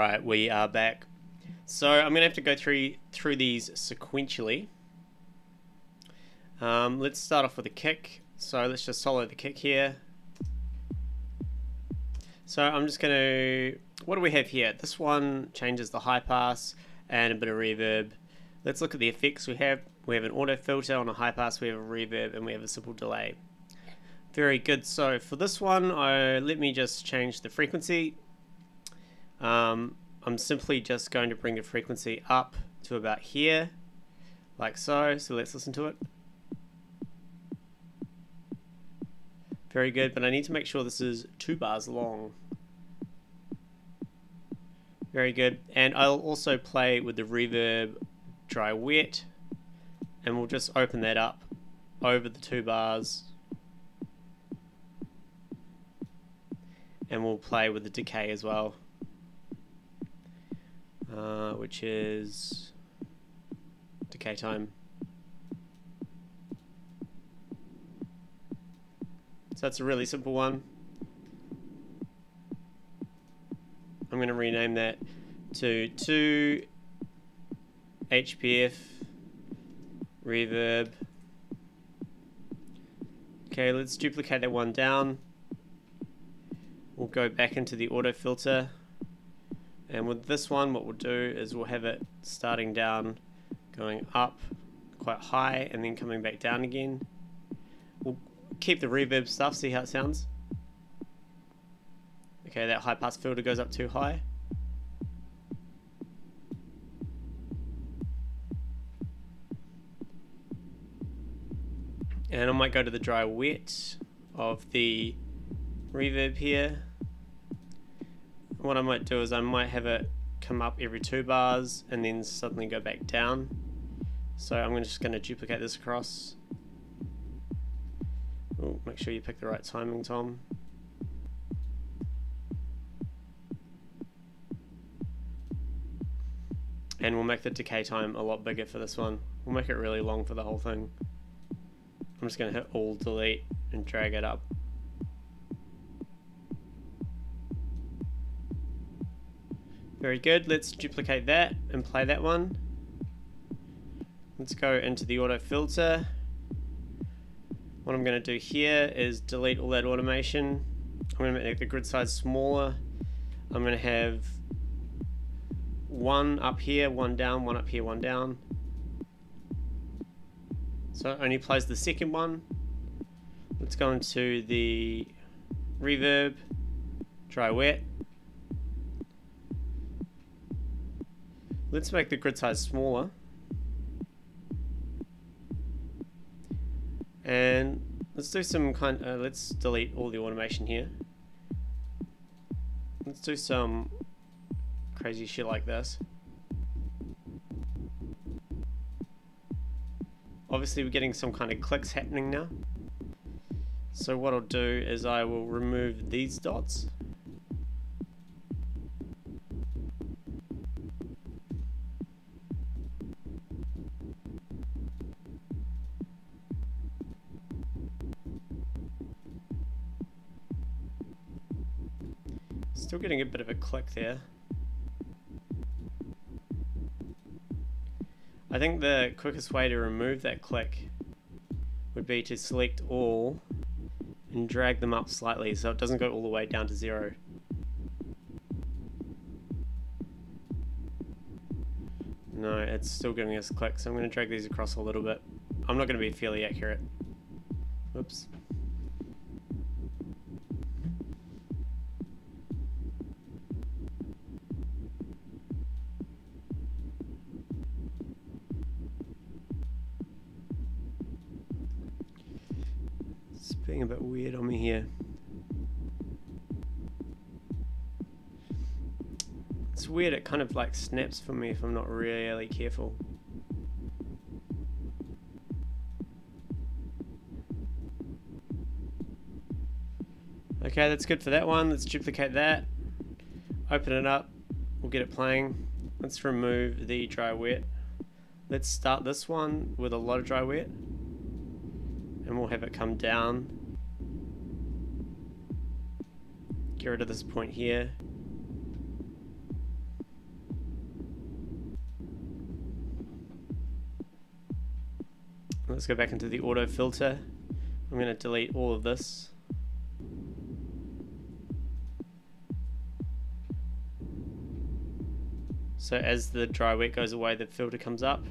Alright, we are back. So I'm going to have to go through these sequentially. Let's start off with a kick. So let's just solo the kick here. So I'm just going to... What do we have here? This one changes the high pass and a bit of reverb. Let's look at the effects we have. We have an auto filter on a high pass, we have a reverb, and we have a simple delay. Very good. So for this one, let me just change the frequency. I'm simply just going to bring the frequency up to about here, like so. So let's listen to it. Very good, but I need to make sure this is 2 bars long. Very good, and I'll also play with the reverb dry wet, and we'll just open that up over the 2 bars, and we'll play with the decay as well. Which is decay time. So that's a really simple one. I'm going to rename that to 2 HPF reverb. Okay, let's duplicate that one down. We'll go back into the auto filter. And with this one, what we'll do is we'll have it starting down, going up quite high, and then coming back down again. We'll keep the reverb stuff, see how it sounds. Okay, that high pass filter goes up too high. And I might go to the dry wet of the reverb here. What I might do is I might have it come up every 2 bars and then suddenly go back down. So I'm just going to duplicate this across. Ooh, make sure you pick the right timing, Tom. And we'll make the decay time a lot bigger for this one. We'll make it really long for the whole thing. I'm just going to hit Alt Delete and drag it up. Very good, let's duplicate that and play that one. Let's go into the auto filter. What I'm going to do here is delete all that automation. I'm going to make the grid size smaller. I'm going to have 1 up here, 1 down, 1 up here, 1 down. So it only plays the second one. Let's go into the reverb, dry wet. Let's make the grid size smaller. And let's do some let's delete all the automation here. Let's do some crazy shit like this. Obviously we're getting some kind of clicks happening now. So what I'll do is I will remove these dots. Still getting a bit of a click there. I think the quickest way to remove that click would be to select all and drag them up slightly so it doesn't go all the way down to 0. No, it's still giving us clicks, so I'm going to drag these across a little bit. I'm not going to be fairly accurate. Whoops. It's being a bit weird on me here. It's weird, it kind of like snaps for me if I'm not really careful. Okay, that's good for that one. Let's duplicate that. Open it up. We'll get it playing. Let's remove the dry wet. Let's start this one with a lot of dry wet. And we'll have it come down. Get rid of this point here. Let's go back into the auto filter. I'm going to delete all of this. So as the dry wet goes away, the filter comes up.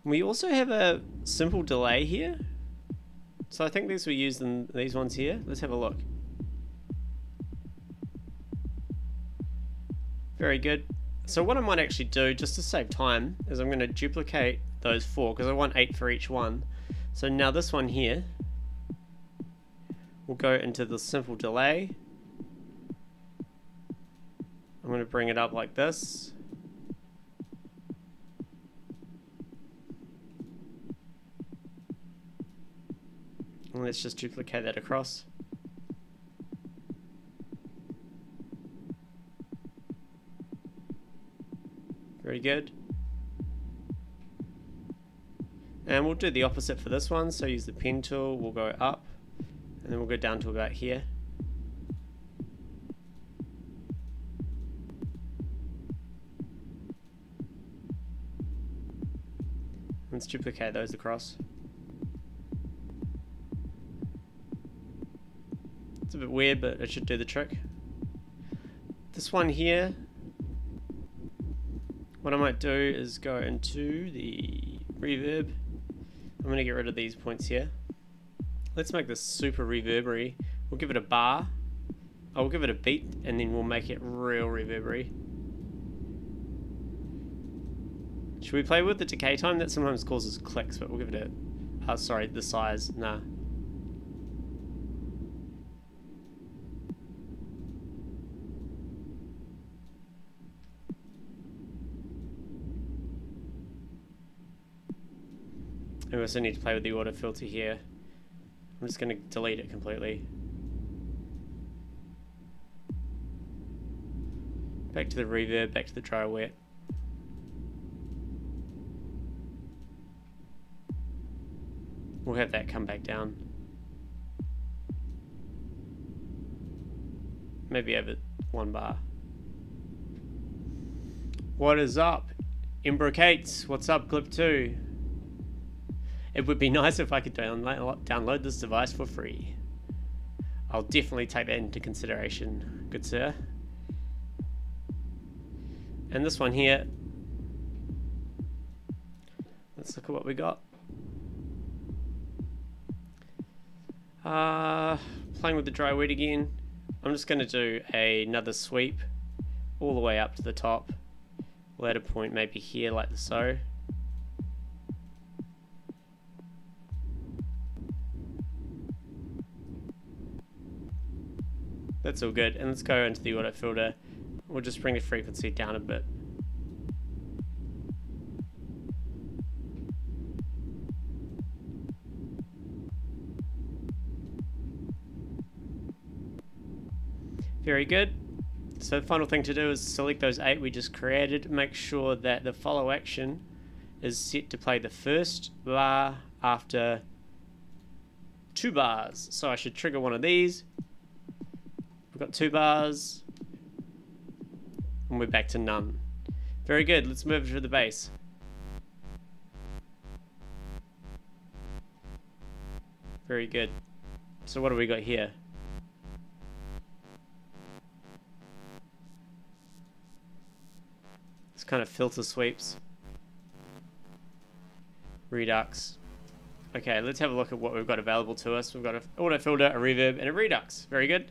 We also have a simple delay here. So I think these were used in these ones here. Let's have a look. Very good. So what I might actually do, just to save time, is I'm going to duplicate those 4 because I want 8 for each one. So now this one here will go into the simple delay. I'm going to bring it up like this. And let's just duplicate that across. Very good. And we'll do the opposite for this one. So use the pen tool, we'll go up, and then we'll go down to about here. Let's duplicate those across. It's a bit weird, but it should do the trick. This one here, what I might do is go into the reverb. I'm going to get rid of these points here. Let's make this super reverbery. We'll give it a bar. I'll give it a beat, and then we'll make it real reverbery. Should we play with the decay time? That sometimes causes clicks, but we'll give it a... sorry, the size. Nah. We also need to play with the auto filter here. I'm just going to delete it completely. Back to the reverb, back to the dry wet. We'll have that come back down. Maybe over 1 bar. What is up? Imbrocates, what's up, Clip 2? It would be nice if I could download this device for free. I'll definitely take that into consideration, good sir. And this one here, let's look at what we got. Playing with the dry wet again. I'm just going to do another sweep all the way up to the top. We'll add a point maybe here like so. That's all good, and let's go into the auto filter. We'll just bring the frequency down a bit. Very good. So the final thing to do is select those 8 we just created. Make sure that the follow action is set to play the first bar after 2 bars. So I should trigger one of these. We've got 2 bars, and we're back to none. Very good, let's move to the bass. Very good. So what do we got here? It's kind of filter sweeps. Redux. Okay, let's have a look at what we've got available to us. We've got an auto filter, a reverb, and a redux. Very good.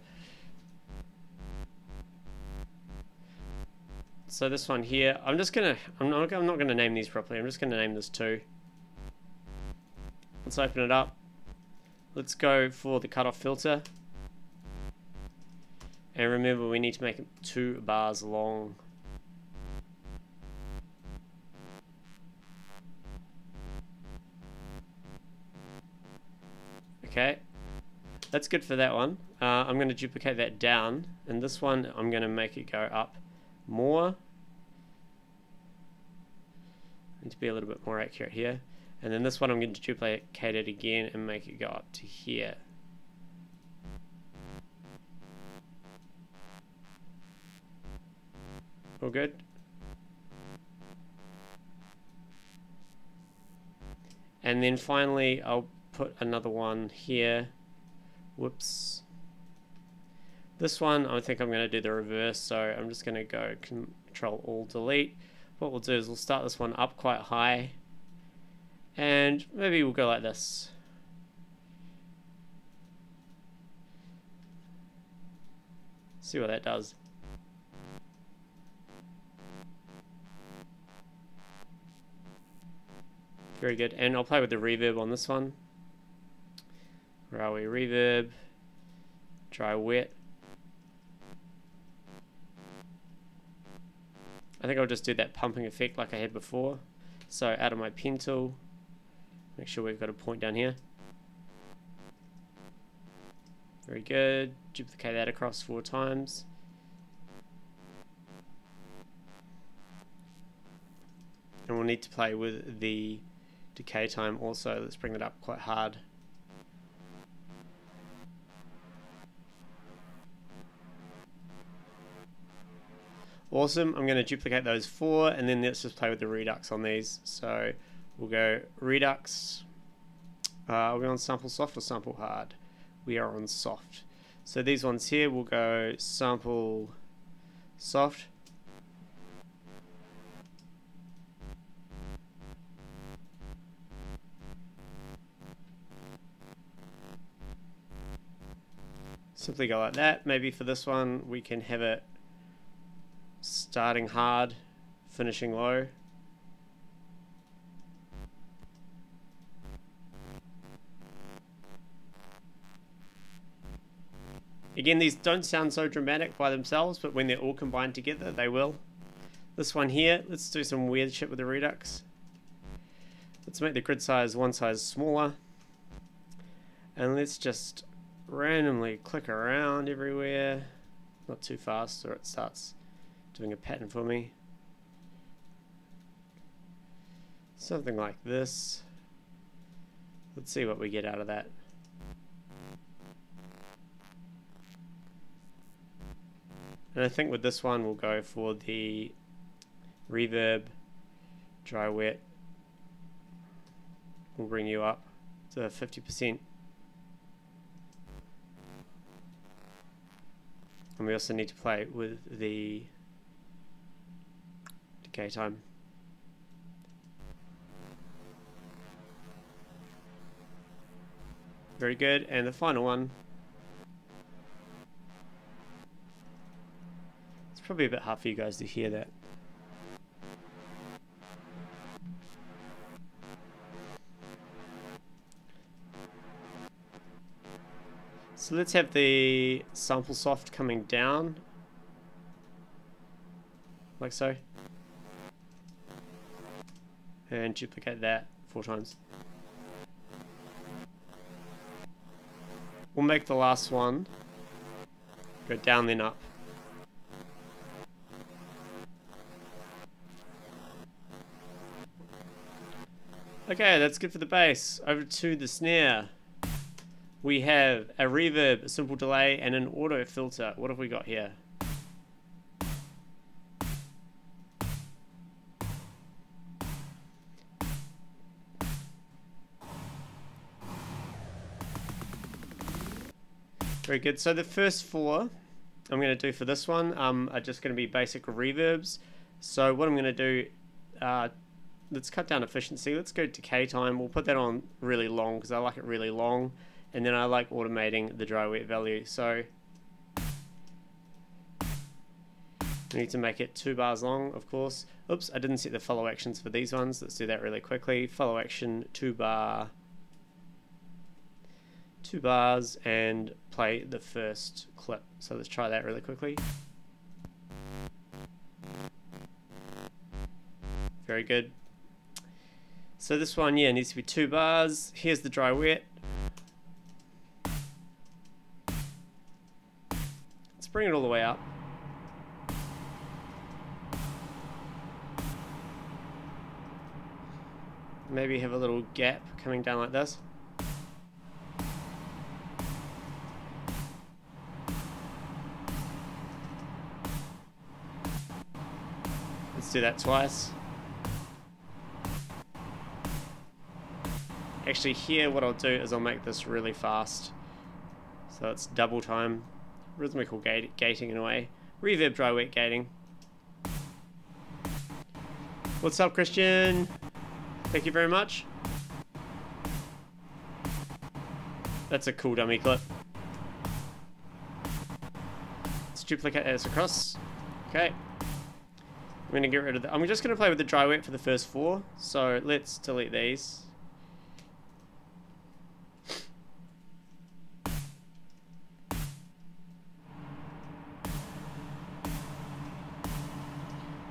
So this one here, I'm not gonna name these properly. I'm just gonna name this 2. Let's open it up. Let's go for the cutoff filter. And remember, we need to make it 2 bars long. Okay, that's good for that one. I'm going to duplicate that down, and this one I'm going to make it go up more. Need to be a little bit more accurate here. And then this one I'm going to duplicate it again and make it go up to here. All good. And then finally, I'll put another one here. Whoops. This one, I think I'm going to do the reverse, so I'm just going to go Control-Alt-Delete. What we'll do is we'll start this one up quite high, and maybe we'll go like this. See what that does. Very good, and I'll play with the reverb on this one. Where are we? Reverb, dry wet. I think I'll just do that pumping effect like I had before. So out of my pen tool, make sure we've got a point down here. Very good. Duplicate that across 4 times. And we'll need to play with the decay time also. Let's bring it up quite hard. Awesome. I'm going to duplicate those 4, and then let's just play with the redux on these. So we'll go redux. Are we on sample soft or sample hard? We are on soft. So these ones here will go sample soft. Simply go like that. Maybe for this one we can have it starting hard, finishing low. Again, these don't sound so dramatic by themselves, but when they're all combined together, they will. This one here, let's do some weird shit with the redux. Let's make the grid size 1 size smaller. And let's just randomly click around everywhere. Not too fast, or it starts doing a pattern for me. Something like this. Let's see what we get out of that. And I think with this one we'll go for the reverb, dry wet. We'll bring you up to 50%. And we also need to play with the decay time. Very good. And the final one. It's probably a bit hard for you guys to hear that. So let's have the sample soft coming down, like so, and duplicate that 4 times. We'll make the last one go down then up. Okay, that's good for the bass. Over to the snare. We have a reverb, a simple delay, and an auto filter. What have we got here? Very good. So the first 4 I'm going to do for this one are just going to be basic reverbs. So what I'm going to do, let's cut down efficiency. Let's go decay time. We'll put that on really long because I like it really long. And then I like automating the dry wet value. So we need to make it 2 bars long, of course. Oops, I didn't set the follow actions for these ones. Let's do that really quickly. Follow action 2 bar, 2 bars, and play the first clip. So let's try that really quickly. Very good. So this one, yeah, needs to be 2 bars. Here's the dry wet. Bring it all the way up. Maybe have a little gap coming down like this. do that twice. Actually here what I'll do is I'll make this really fast. So it's double time. Rhythmical gating in a way. Reverb dry wet gating. What's up, Christian? Thank you very much. That's a cool dummy clip. Let's duplicate this across. Okay. I'm gonna get rid of I'm just gonna play with the dry wet for the first 4. So let's delete these.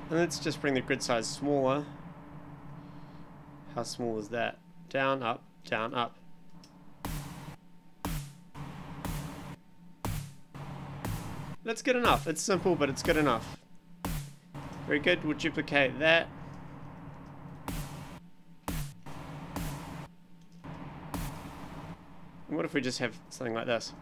And let's just bring the grid size smaller. How small is that? Down, up, down, up. That's good enough. It's simple, but it's good enough. Very good. We'll duplicate that. And what if we just have something like this?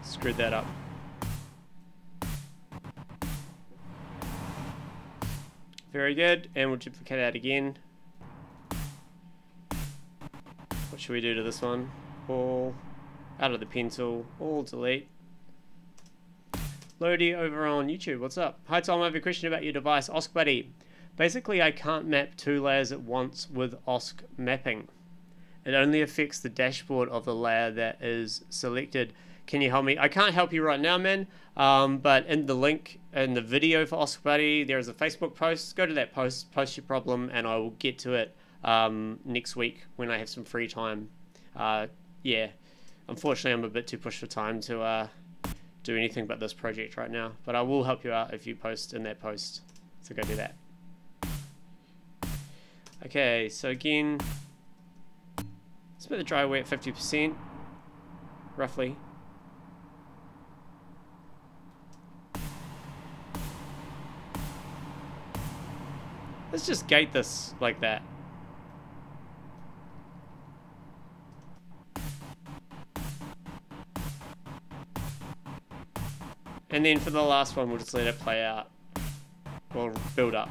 Screwed that up. Very good, and we'll duplicate that again. What should we do to this one? All out of the pen tool, all delete. Lodi over on YouTube, what's up? Hi Tom, I have a question about your device, OSC Buddy. Basically, I can't map 2 layers at once with OSC mapping. It only affects the dashboard of the layer that is selected. Can you help me? I can't help you right now, man. But in the link in the video for OSC Buddy, there is a Facebook post. Go to that post, post your problem, and I will get to it next week when I have some free time. Yeah, unfortunately, I'm a bit too pushed for time to do anything but this project right now. But I will help you out if you post in that post. So go do that. Okay, so again, let's put the dry wet 50%, roughly. Let's just gate this like that. And then for the last one, we'll just let it play out. Or build up.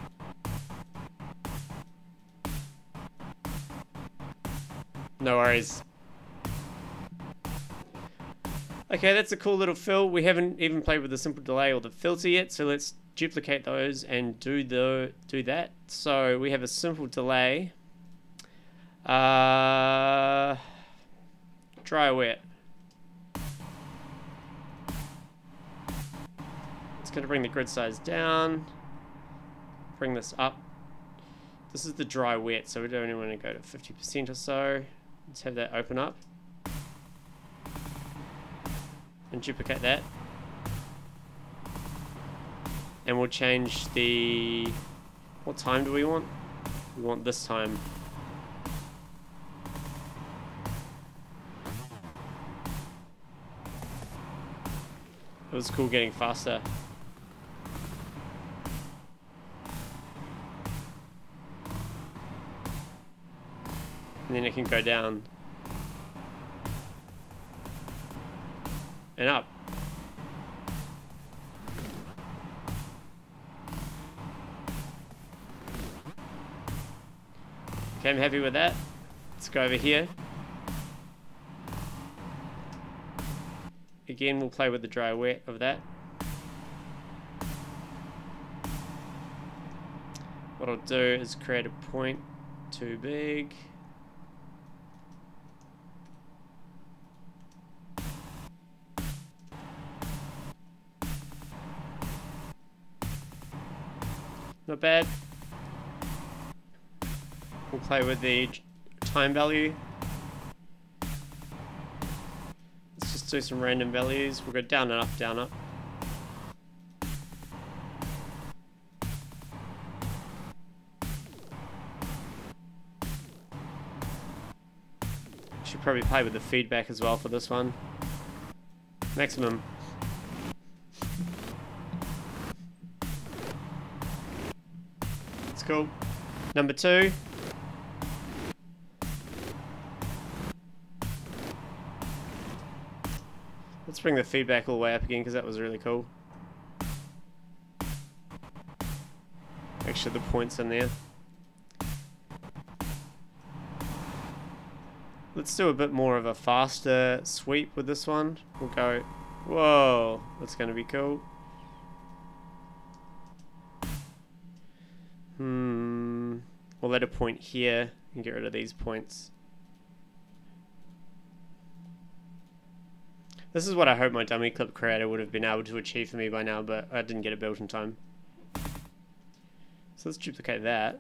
No worries. Okay, that's a cool little fill. We haven't even played with the simple delay or the filter yet, so let's duplicate those and do that. So we have a simple delay. Dry wet. It's going to bring the grid size down. Bring this up. This is the dry wet, so we don't even want to go to 50% or so. Let's have that open up. And duplicate that. And we'll change the... What time do we want? We want this time. It was cool getting faster. And then it can go down. And up. Okay, I'm happy with that. Let's go over here. Again, we'll play with the dry wet of that. What I'll do is create a point too big. Not bad. We'll play with the time value. Let's just do some random values. We'll go down and up, down, up. Should probably play with the feedback as well for this one. Maximum. That's cool. Number 2. Let's bring the feedback all the way up again because that was really cool. Make sure the point's in there. Let's do a bit more of a faster sweep with this one. We'll go, whoa, that's going to be cool. We'll let a point here and get rid of these points. This is what I hope my dummy clip creator would have been able to achieve for me by now, but I didn't get it built in time. So let's duplicate that.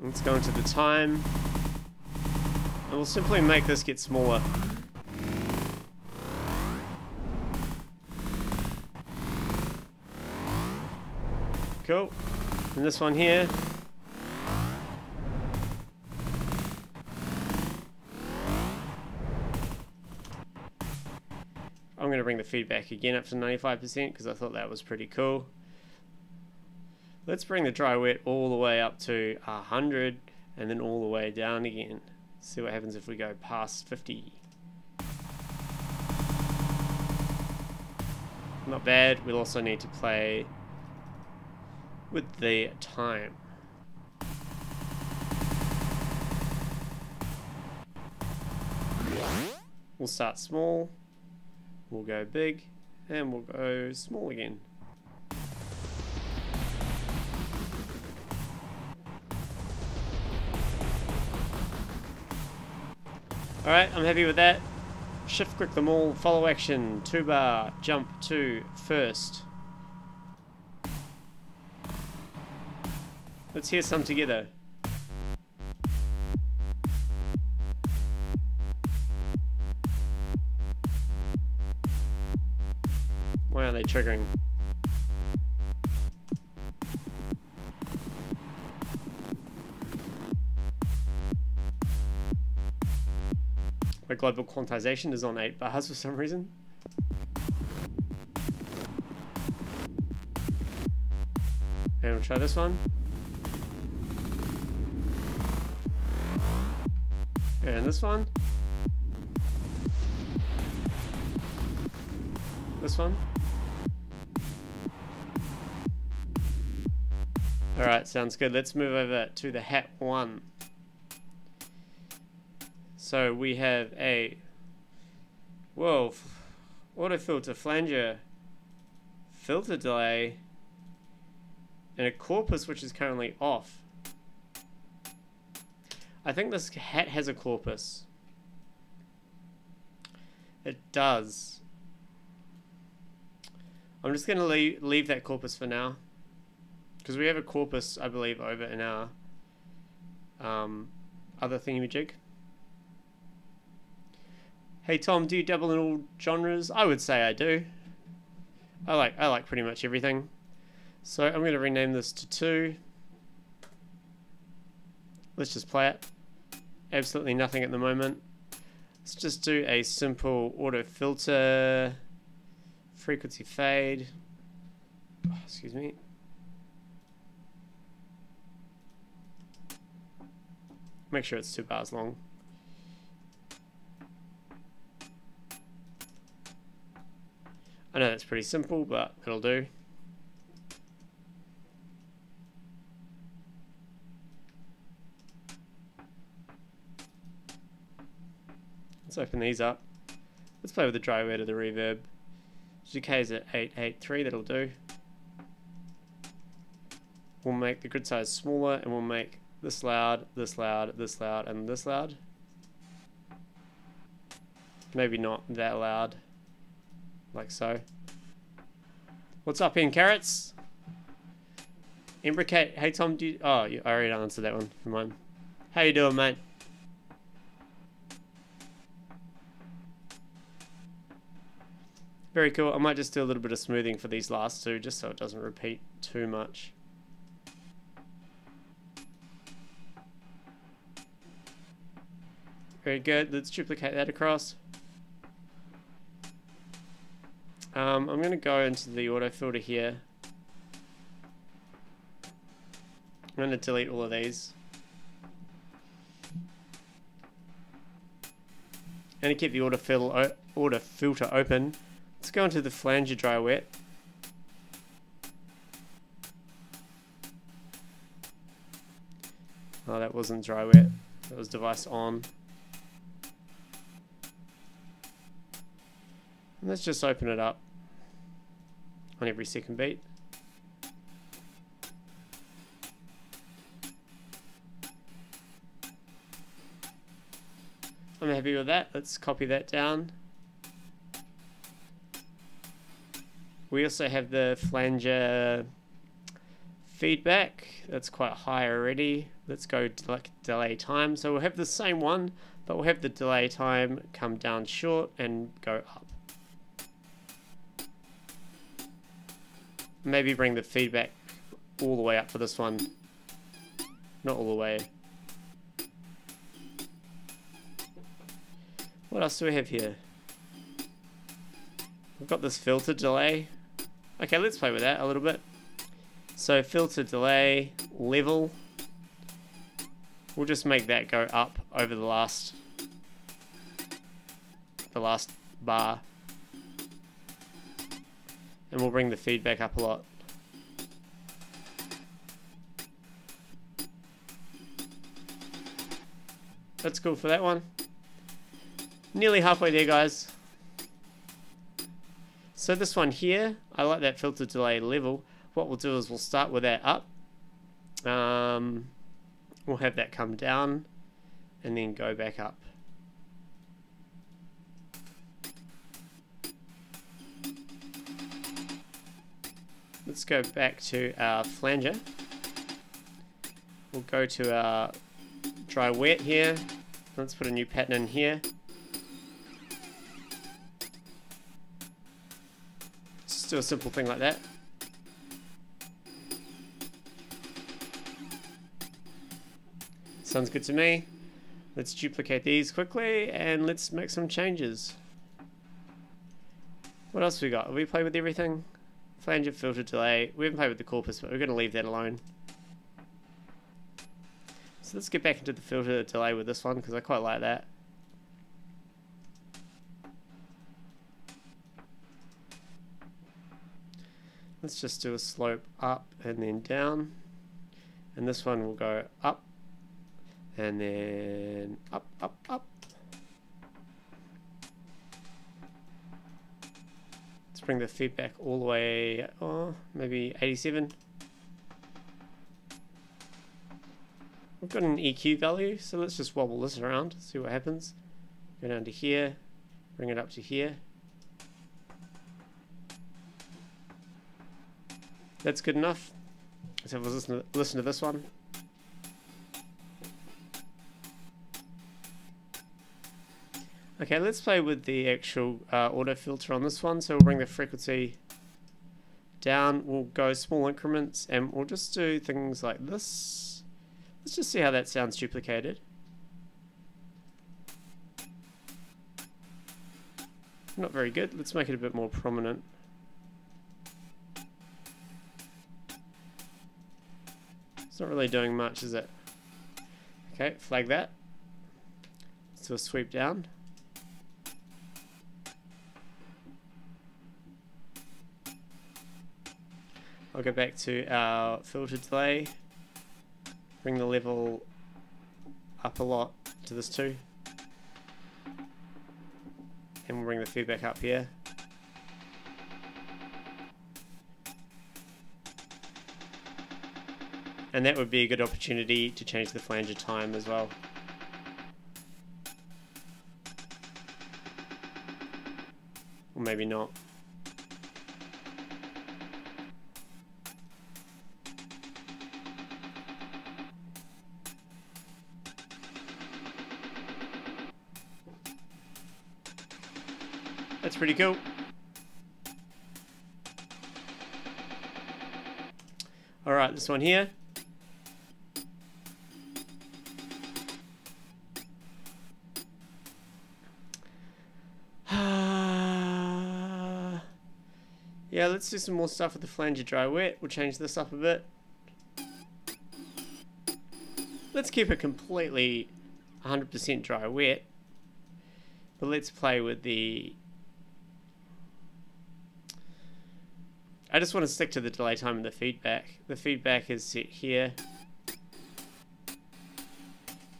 Let's go into the time. And we'll simply make this get smaller. Cool. And this one here. I'm going to bring the feedback again up to 95% because I thought that was pretty cool. Let's bring the dry wet all the way up to 100 and then all the way down again. See what happens if we go past 50. Not bad. We'll also need to play with the time. We'll start small. We'll go big, and we'll go small again. Alright, I'm happy with that. Shift click them all, follow action, 2-bar, jump to first. Let's hear some together. Why are they triggering? My global quantization is on 8 bars for some reason. And we'll try this one. And this one. This one. Alright, sounds good. Let's move over to the hat 1. So we have a auto filter flanger, filter delay, and a corpus which is currently off. I think this hat has a corpus. It does. I'm just going to leave that corpus for now, because we have a corpus, I believe, over in our other thingamajig. Hey Tom, do you dabble in all genres? I would say I do. I like pretty much everything. So I'm going to rename this to 2. Let's just play it. Absolutely nothing at the moment. Let's just do a simple auto filter, frequency fade. Oh, excuse me. Make sure it's 2 bars long. I know that's pretty simple, but it'll do. Let's open these up. Let's play with the dry wet of the reverb. Decay's at 883, that'll do. We'll make the grid size smaller, and we'll make this loud, this loud, this loud, and this loud. Maybe not that loud. Like so. What's up, in carrots? Imbricate. Hey Tom, do you... Oh, I already answered that one. Never mind. How you doing, mate? Very cool. I might just do a little bit of smoothing for these last 2, just so it doesn't repeat too much. Very good. Let's duplicate that across. I'm going to go into the auto filter here. I'm going to delete all of these. And to keep the auto filter open, let's go into the flanger dry wet. Oh, that wasn't dry wet. That was device on. And let's just open it up on every second beat. I'm happy with that. Let's copy that down. We also have the flanger feedback. That's quite high already. Let's go to like delay time. So we'll have the same one, but we'll have the delay time come down short and go up. Maybe bring the feedback all the way up for this one. Not all the way. What else do we have here? We've got this filter delay. Okay, let's play with that a little bit. So filter delay, level. We'll just make that go up over the last bar. And we'll bring the feedback up a lot. That's cool for that one. Nearly halfway there, guys. So this one here, I like that filter delay level. What we'll do is we'll start with that up. We'll have that come down and then go back up. Let's go back to our flanger. We'll go to our dry wet here. Let's put a new pattern in here. Just do a simple thing like that. Sounds good to me. Let's duplicate these quickly and let's make some changes. What else we got? Have we played with everything? Flanger, filter, delay. We haven't played with the corpus, but we're going to leave that alone. So let's get back into the filter delay with this one because I quite like that. Let's just do a slope up and then down. And this one will go up and then up, up, up. Let's bring the feedback all the way, oh, maybe 87. We've got an EQ value, so let's just wobble this around, see what happens. Go down to here, bring it up to here. That's good enough. Let's have a listen to this one. Okay, let's play with the actual auto filter on this one. So we'll bring the frequency down. We'll go small increments and we'll just do things like this. Let's just see how that sounds duplicated. Not very good. Let's make it a bit more prominent. It's not really doing much, is it? Okay, flag that. Let's do a sweep down. I'll go back to our filter delay, bring the level up a lot to this too, and we'll bring the feedback up here. And that would be a good opportunity to change the flanger time as well. Or maybe not. That's pretty cool. Alright, this one here. Yeah, let's do some more stuff with the flanger dry wet. We'll change this up a bit. Let's keep it completely 100% dry wet. But let's play with the... I just want to stick to the delay time and the feedback. The feedback is set here.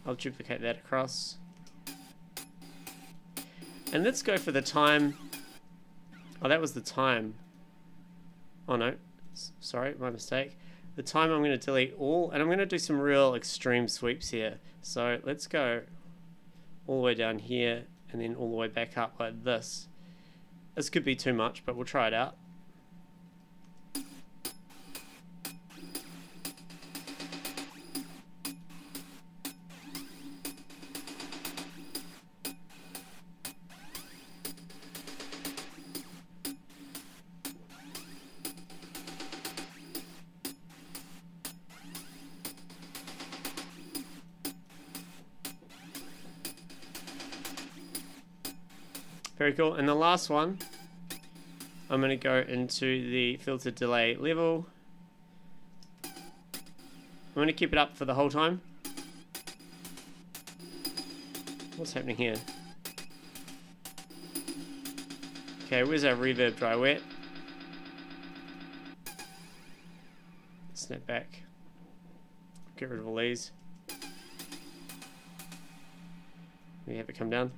I'll duplicate that across. And let's go for the time. Oh, that was the time. Oh no, sorry, my mistake. The time I'm going to delete all, and I'm going to do some real extreme sweeps here. So let's go all the way down here and then all the way back up like this. This could be too much, but we'll try it out. Very cool. And the last one, I'm going to go into the filter delay level. I'm going to keep it up for the whole time. What's happening here? Okay, where's our reverb dry wet? Snap back. Get rid of all these. We have it come down.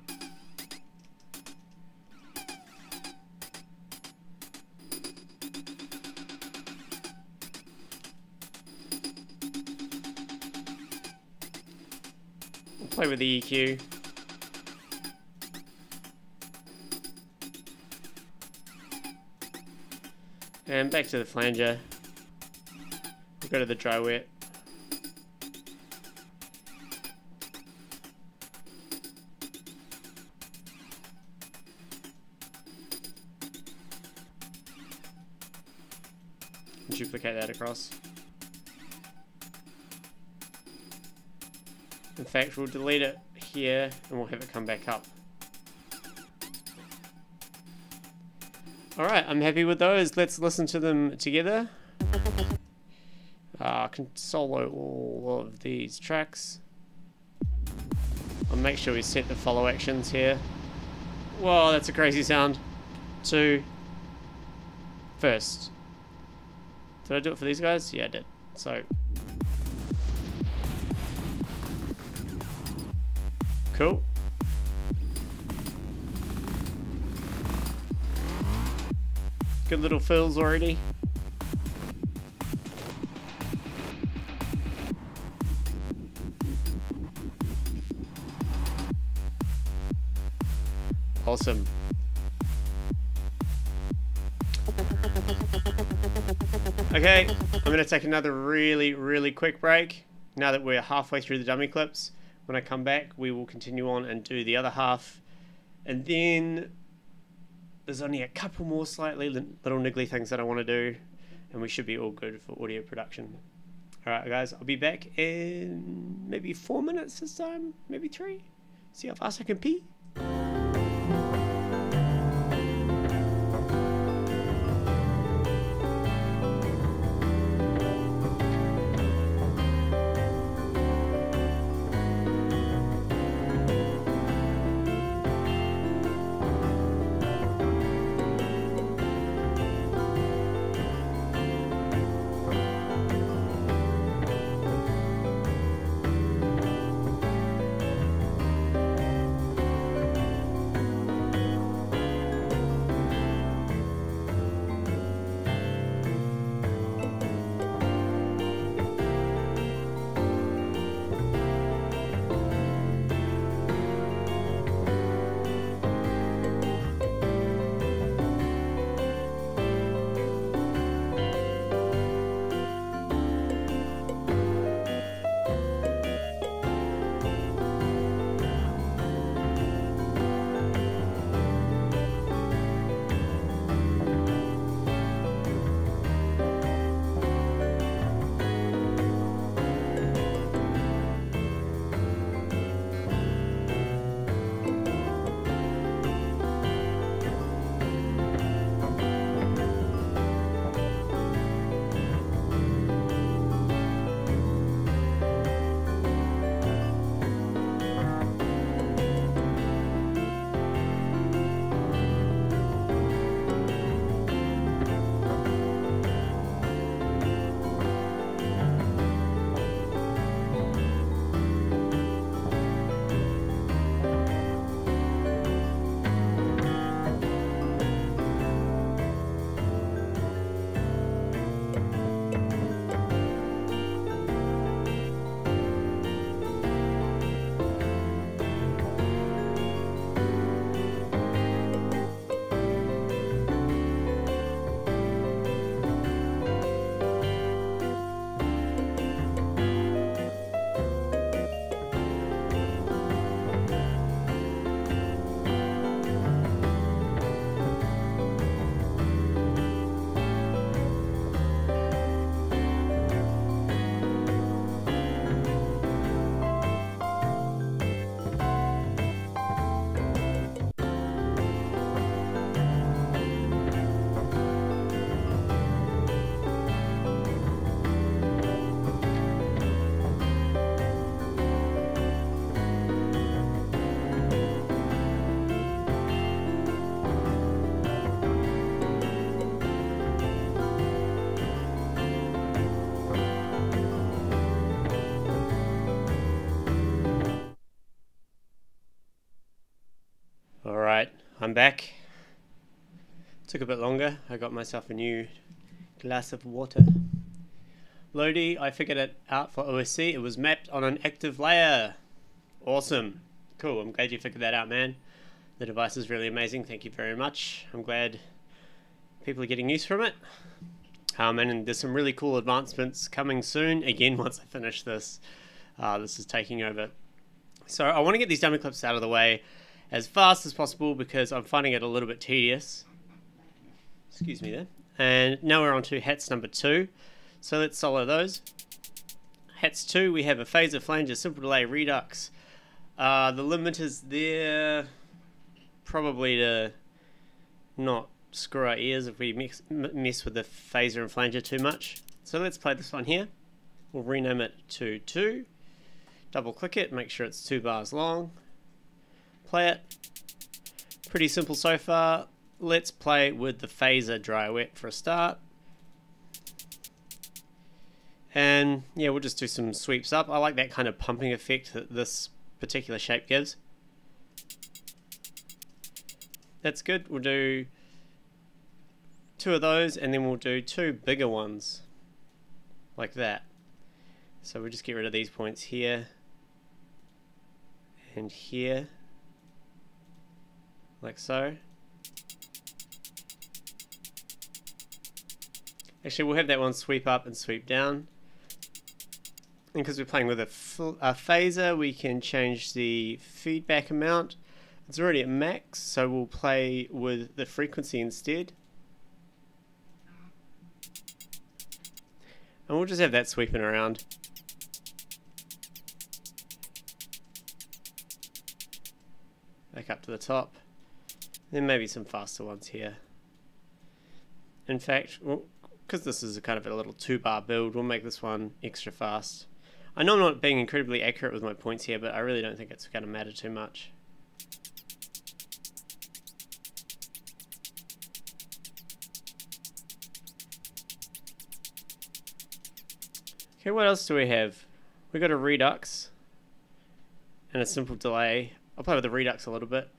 Play with the EQ. And back to the flanger. We'll go to the dry wet. Duplicate that across. In fact, we'll delete it here and we'll have it come back up. Alright, I'm happy with those. Let's listen to them together. I can solo all of these tracks. I'll make sure we set the follow actions here. Whoa, that's a crazy sound. 2. First. Did I do it for these guys? Yeah, I did. So... cool. Good little fills already. Awesome. Okay, I'm going to take another really quick break now that we're halfway through the dummy clips. When I come back, we will continue on and do the other half. And then there's only a couple more slightly little niggly things that I want to do. And we should be all good for audio production. Alright guys, I'll be back in maybe 4 minutes this time. Maybe 3. See how fast I can pee. I'm back. Took a bit longer. I got myself a new glass of water. Lodi, I figured it out for OSC. It was mapped on an active layer. Awesome. Cool, I'm glad you figured that out, man. The device is really amazing. Thank you very much. I'm glad people are getting use from it. And there's some really cool advancements coming soon. Again, once I finish this, this is taking over. So I want to get these dummy clips out of the way as fast as possible because I'm finding it a little bit tedious. Excuse me there. And now we're on to hats number 2. So let's solo those. Hats 2, we have a phaser, flanger, simple delay, redux. The limiters there, probably to not screw our ears if we mess with the phaser and flanger too much. So let's play this one here. We'll rename it to 2. Double click it, make sure it's 2 bars long. Play it. Pretty simple so far. Let's play with the phaser dry wet for a start. And yeah, we'll just do some sweeps up. I like that kind of pumping effect that this particular shape gives. That's good. We'll do 2 of those and then we'll do 2 bigger ones like that. So we'll just get rid of these points here and here, like so. Actually, we'll have that one sweep up and sweep down. And because we're playing with a phaser, we can change the feedback amount. It's already at max, so we'll play with the frequency instead. And we'll just have that sweeping around. Back up to the top. Then maybe some faster ones here. In fact, because this is a kind of a little 2-bar build, we'll make this one extra fast. I know I'm not being incredibly accurate with my points here, but I really don't think it's going to matter too much. Okay, what else do we have? We got a redux and a simple delay. I'll play with the redux a little bit.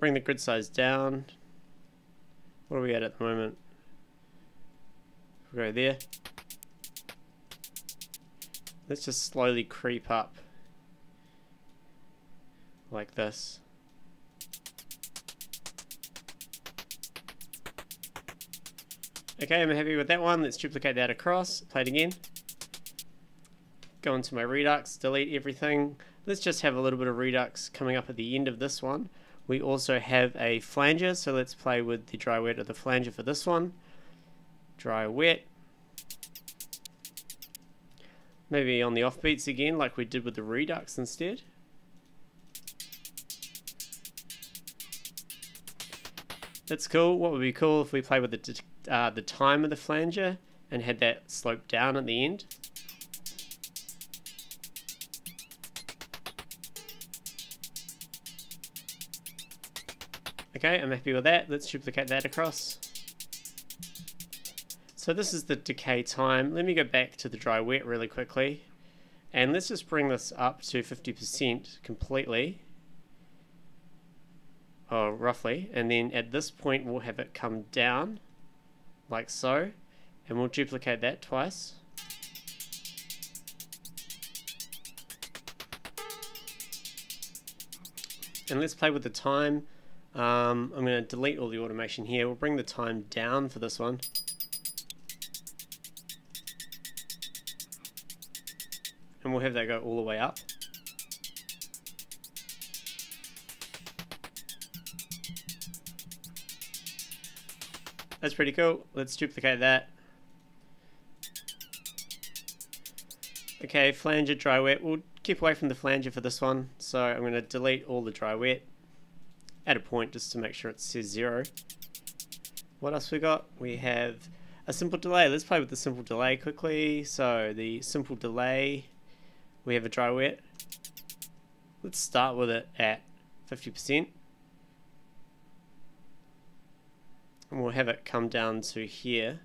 Bring the grid size down. What are we at the moment? We'll go there. Let's just slowly creep up like this. Okay, I'm happy with that one. Let's duplicate that across. Play it again. Go into my redux, delete everything. Let's just have a little bit of redux coming up at the end of this one. We also have a flanger, so let's play with the dry wet of the flanger for this one. Dry wet. Maybe on the offbeats again, like we did with the redux instead. That's cool. What would be cool if we play with the time of the flanger and had that slope down at the end. Okay, I'm happy with that. Let's duplicate that across. So this is the decay time. Let me go back to the dry wet really quickly. And let's just bring this up to 50% completely. Oh, roughly. And then at this point we'll have it come down like so. And we'll duplicate that twice. And let's play with the time. I'm going to delete all the automation here. We'll bring the time down for this one. And we'll have that go all the way up. That's pretty cool. Let's duplicate that. Okay, flanger, dry wet. We'll keep away from the flanger for this one. So I'm going to delete all the dry wet. Add a point just to make sure it says 0. What else we got? We have a simple delay. Let's play with the simple delay quickly. So the simple delay, we have a dry wet. Let's start with it at 50%. And we'll have it come down to here.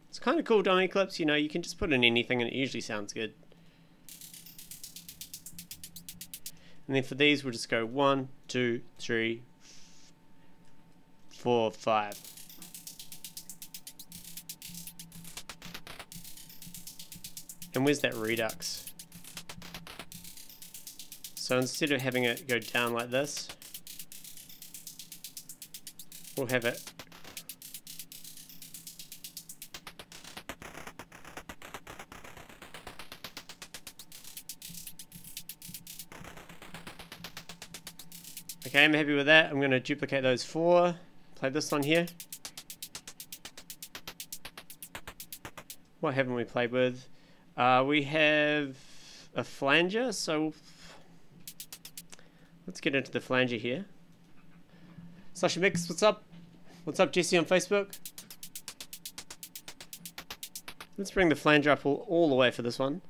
It's kind of cool dummy clips, you know, you can just put in anything and it usually sounds good. And then for these, we'll just go 1, 2, 3, 4, 5. And where's that redux? So instead of having it go down like this, we'll have it okay, I'm happy with that. I'm going to duplicate those 4. Play this one here. What haven't we played with? We have a flanger, so let's get into the flanger here. Sasha Mix, what's up? What's up, Jesse on Facebook? Let's bring the flanger up all the way for this one.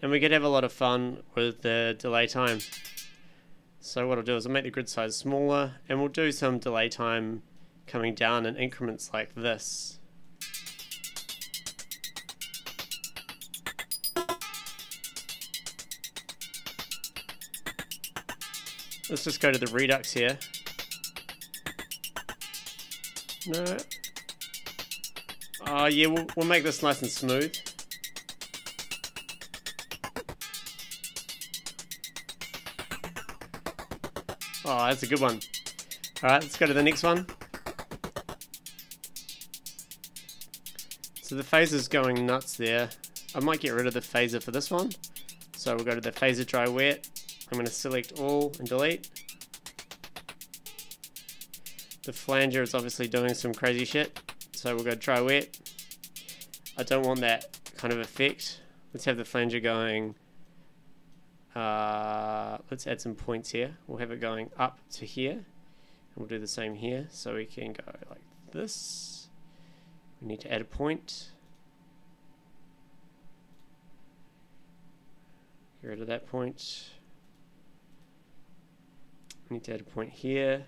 And we could have a lot of fun with the delay time. So what I'll do is I'll make the grid size smaller, and we'll do some delay time coming down in increments like this. Let's just go to the redux here. No. Oh yeah, we'll make this nice and smooth. Oh, that's a good one. Alright, let's go to the next one. So the phaser's going nuts there. I might get rid of the phaser for this one. So we'll go to the phaser dry wet. I'm going to select all and delete. The flanger is obviously doing some crazy shit. So we'll go dry wet. I don't want that kind of effect. Let's have the flanger going. Let's add some points here. We'll have it going up to here. And we'll do the same here. So we can go like this. We need to add a point. Get rid of that point. We need to add a point here.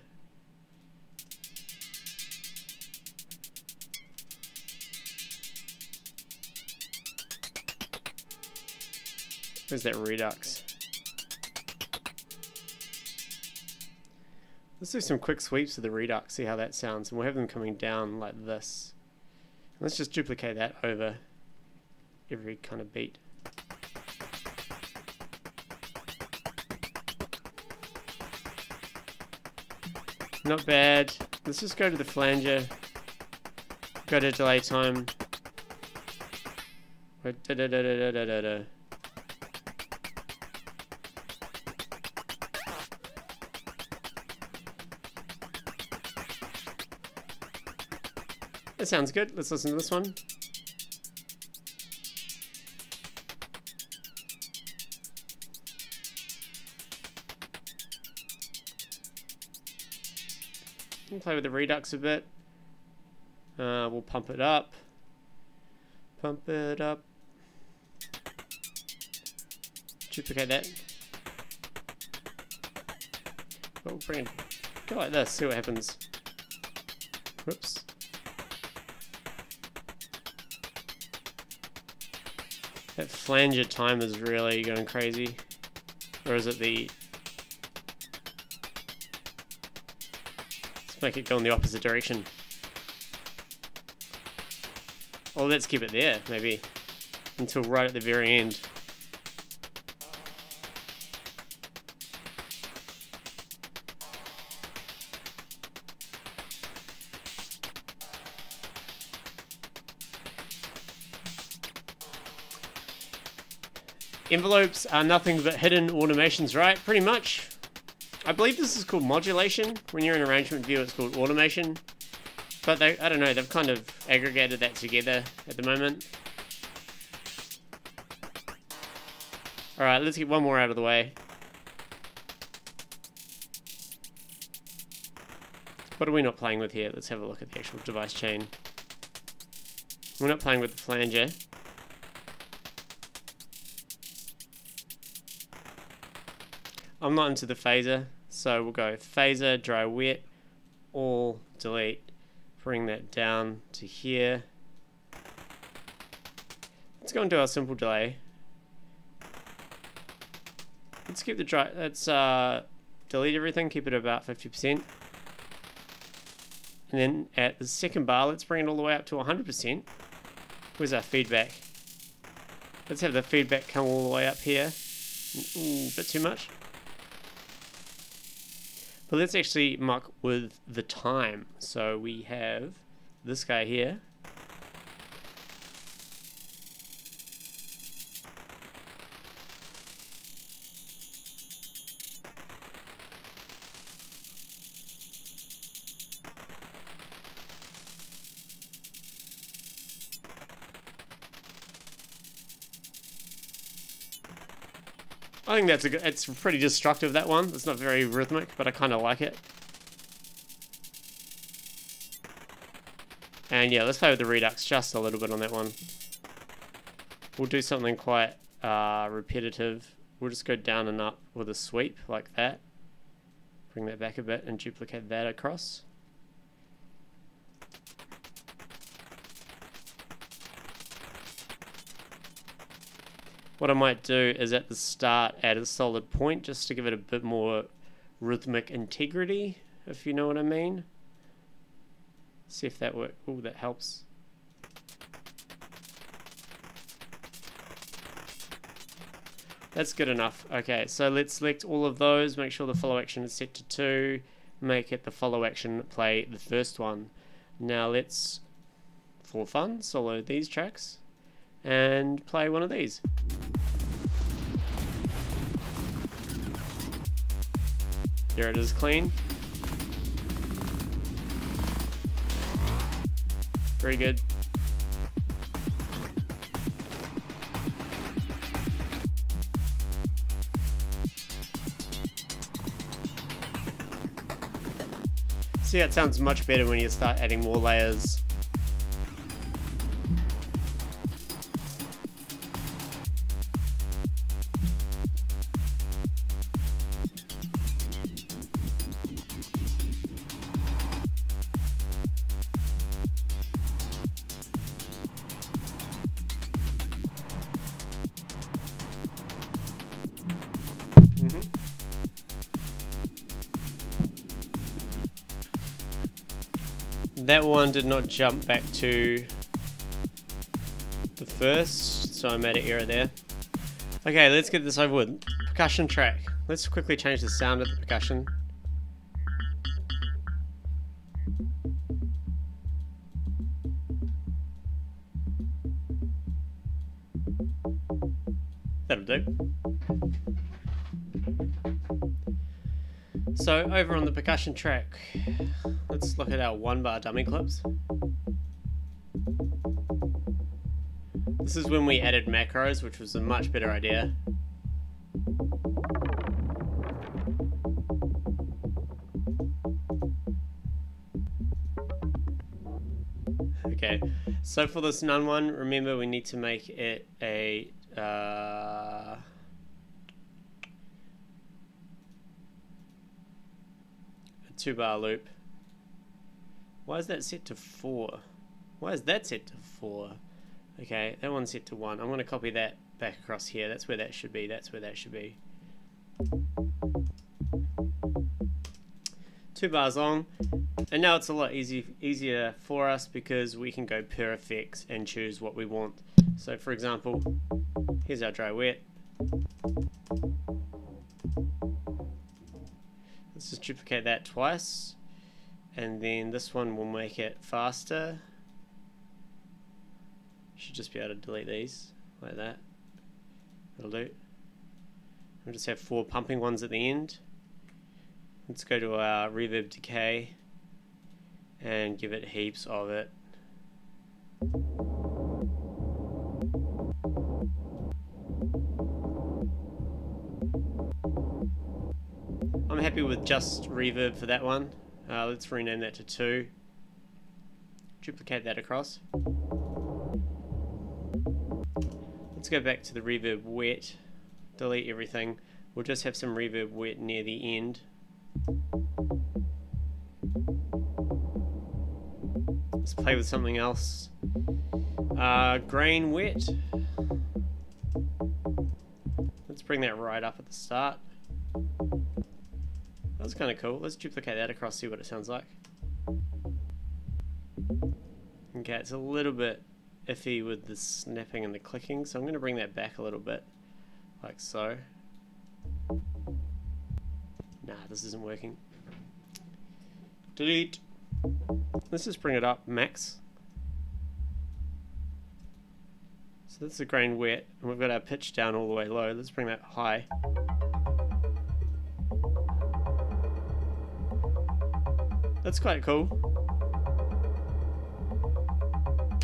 Where's that redux? Let's do some quick sweeps of the redux, see how that sounds. And we'll have them coming down like this. Let's just duplicate that over every kind of beat. Not bad. Let's just go to the flanger. Go to delay time. That sounds good. Let's listen to this one. We'll play with the redux a bit. We'll pump it up. Pump it up. Duplicate that. Oh, bring it. Go like this, see what happens. Whoops. That flanger time is really going crazy. Or is it the... Let's make it go in the opposite direction. Or let's keep it there, maybe. Until right at the very end. Envelopes are nothing but hidden automations, right? Pretty much. I believe this is called modulation. When you're in arrangement view, it's called automation. But they, I don't know, they've kind of aggregated that together at the moment. Alright, let's get one more out of the way. What are we not playing with here? Let's have a look at the actual device chain. We're not playing with the flanger. I'm not into the phaser, so we'll go phaser, dry wet, all delete. Bring that down to here. Let's go and do our simple delay. Let's keep the dry. Let's delete everything. Keep it about 50%. And then at the second bar, let's bring it all the way up to 100%. Where's our feedback? Let's have the feedback come all the way up here. Ooh, a bit too much. But let's actually muck with the time. So we have this guy here. I think that's it's pretty destructive, that one. It's not very rhythmic, but I kind of like it. And yeah, let's play with the redux just a little bit on that one. We'll do something quite repetitive. We'll just go down and up with a sweep like that. Bring that back a bit and duplicate that across. What I might do is at the start add a solid point just to give it a bit more rhythmic integrity, if you know what I mean. See if that works. Oh, that helps. That's good enough. Okay, so let's select all of those, make sure the follow action is set to 2, make it the follow action play the first one. Now let's, for fun, solo these tracks and play one of these. There it is, clean. Very good. See, it sounds much better when you start adding more layers. That one did not jump back to the first, so I'm at an error there. Okay, let's get this over with. Percussion track. Let's quickly change the sound of the percussion. That'll do. So over on the percussion track, let's look at our 1-bar dummy clips. This is when we added macros, which was a much better idea. Okay, so for this none one, remember we need to make it a 2-bar loop. Why is that set to 4? Why is that set to 4? Okay, that one's set to 1. I'm going to copy that back across here. That's where that should be. That's where that should be. 2 bars long. And now it's a lot easier for us because we can go per effects and choose what we want. So for example, here's our dry wet. Let's just duplicate that twice, and then this one will make it faster. Should just be able to delete these like that. That'll do. We'll just have 4 pumping ones at the end. Let's go to our reverb decay and give it heaps of it. I'm happy with just reverb for that one. Let's rename that to 2. Duplicate that across. Let's go back to the reverb wet. Delete everything. We'll just have some reverb wet near the end. Let's play with something else. Grain wet. Let's bring that right up at the start. That was kind of cool. Let's duplicate that across, see what it sounds like. Okay, it's a little bit iffy with the snapping and the clicking, so I'm going to bring that back a little bit, like so. Nah, this isn't working. Delete. Let's just bring it up max. So that's the grain wet, and we've got our pitch down all the way low. Let's bring that high. That's quite cool.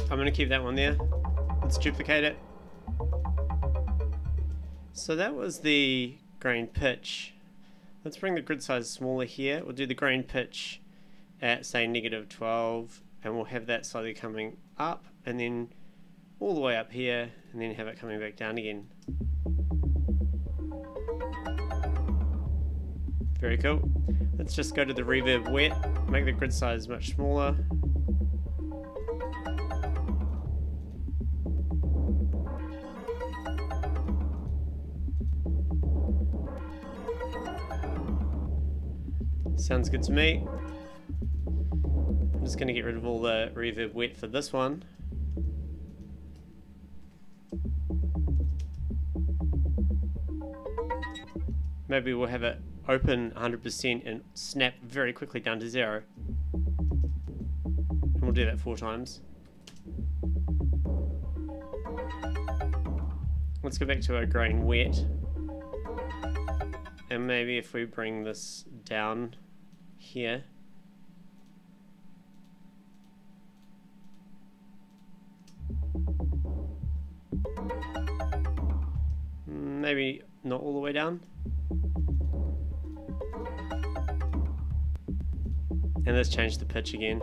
I'm going to keep that one there. Let's duplicate it. So that was the grain pitch. Let's bring the grid size smaller here. We'll do the grain pitch at say -12, and we'll have that slightly coming up and then all the way up here, and then have it coming back down again. Very cool. Let's just go to the reverb wet, make the grid size much smaller. Sounds good to me. I'm just going to get rid of all the reverb wet for this one. Maybe we'll have it open 100% and snap very quickly down to 0. And we'll do that 4 times. Let's go back to our grain wet. And maybe if we bring this down here. Maybe not all the way down. And let's change the pitch again.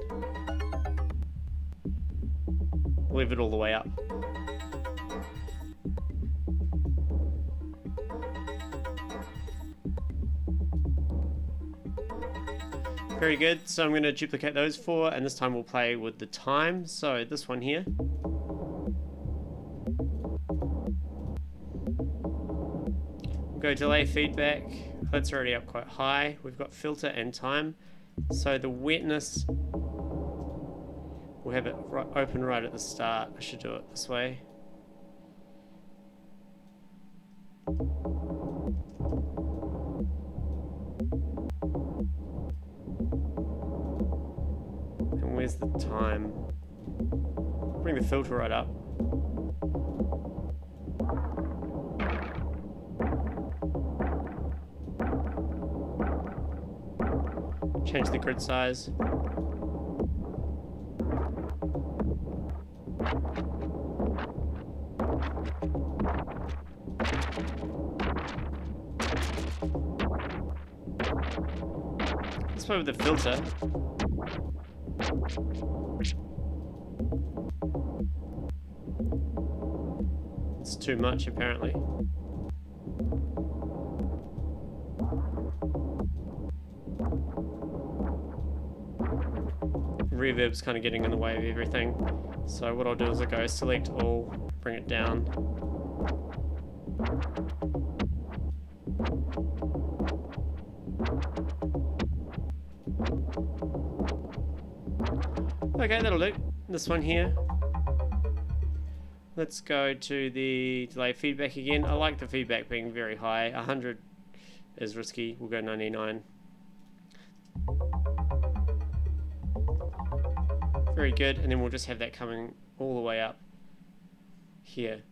Leave it all the way up. Very good, so I'm going to duplicate those 4, and this time we'll play with the time. So this one here. Go delay feedback, that's already up quite high. We've got filter and time. So the wetness, we'll have it open right at the start. I should do it this way. And where's the time? Bring the filter right up. Change the grid size. Let's play with the filter. It's too much apparently. Reverb's kind of getting in the way of everything. So what I'll do is I'll go select all, bring it down. Okay, that'll do. This one here. Let's go to the delay feedback again. I like the feedback being very high. 100 is risky. We'll go 99. Very good, and then we'll just have that coming all the way up here.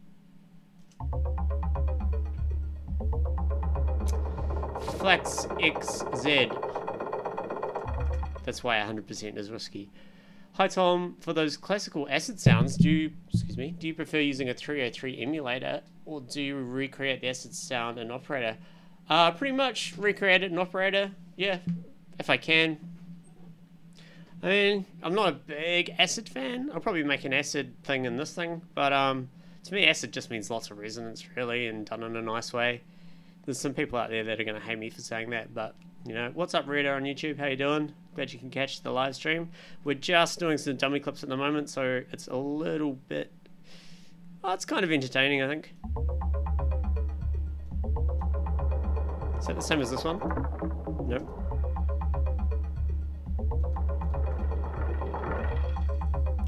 Flex XZ. That's why 100% is risky. Hi Tom, for those classical acid sounds, do you prefer using a 303 emulator, or do you recreate the acid sound in Operator? Pretty much recreate it in Operator, yeah, if I can. I mean, I'm not a big acid fan. I'll probably make an acid thing in this thing, but to me acid just means lots of resonance really, and done in a nice way. There's some people out there that are going to hate me for saying that, but you know, what's up Rita on YouTube, how you doing? Glad you can catch the live stream. We're just doing some dummy clips at the moment, so it's a little bit, oh, it's kind of entertaining I think. Is that the same as this one? Nope.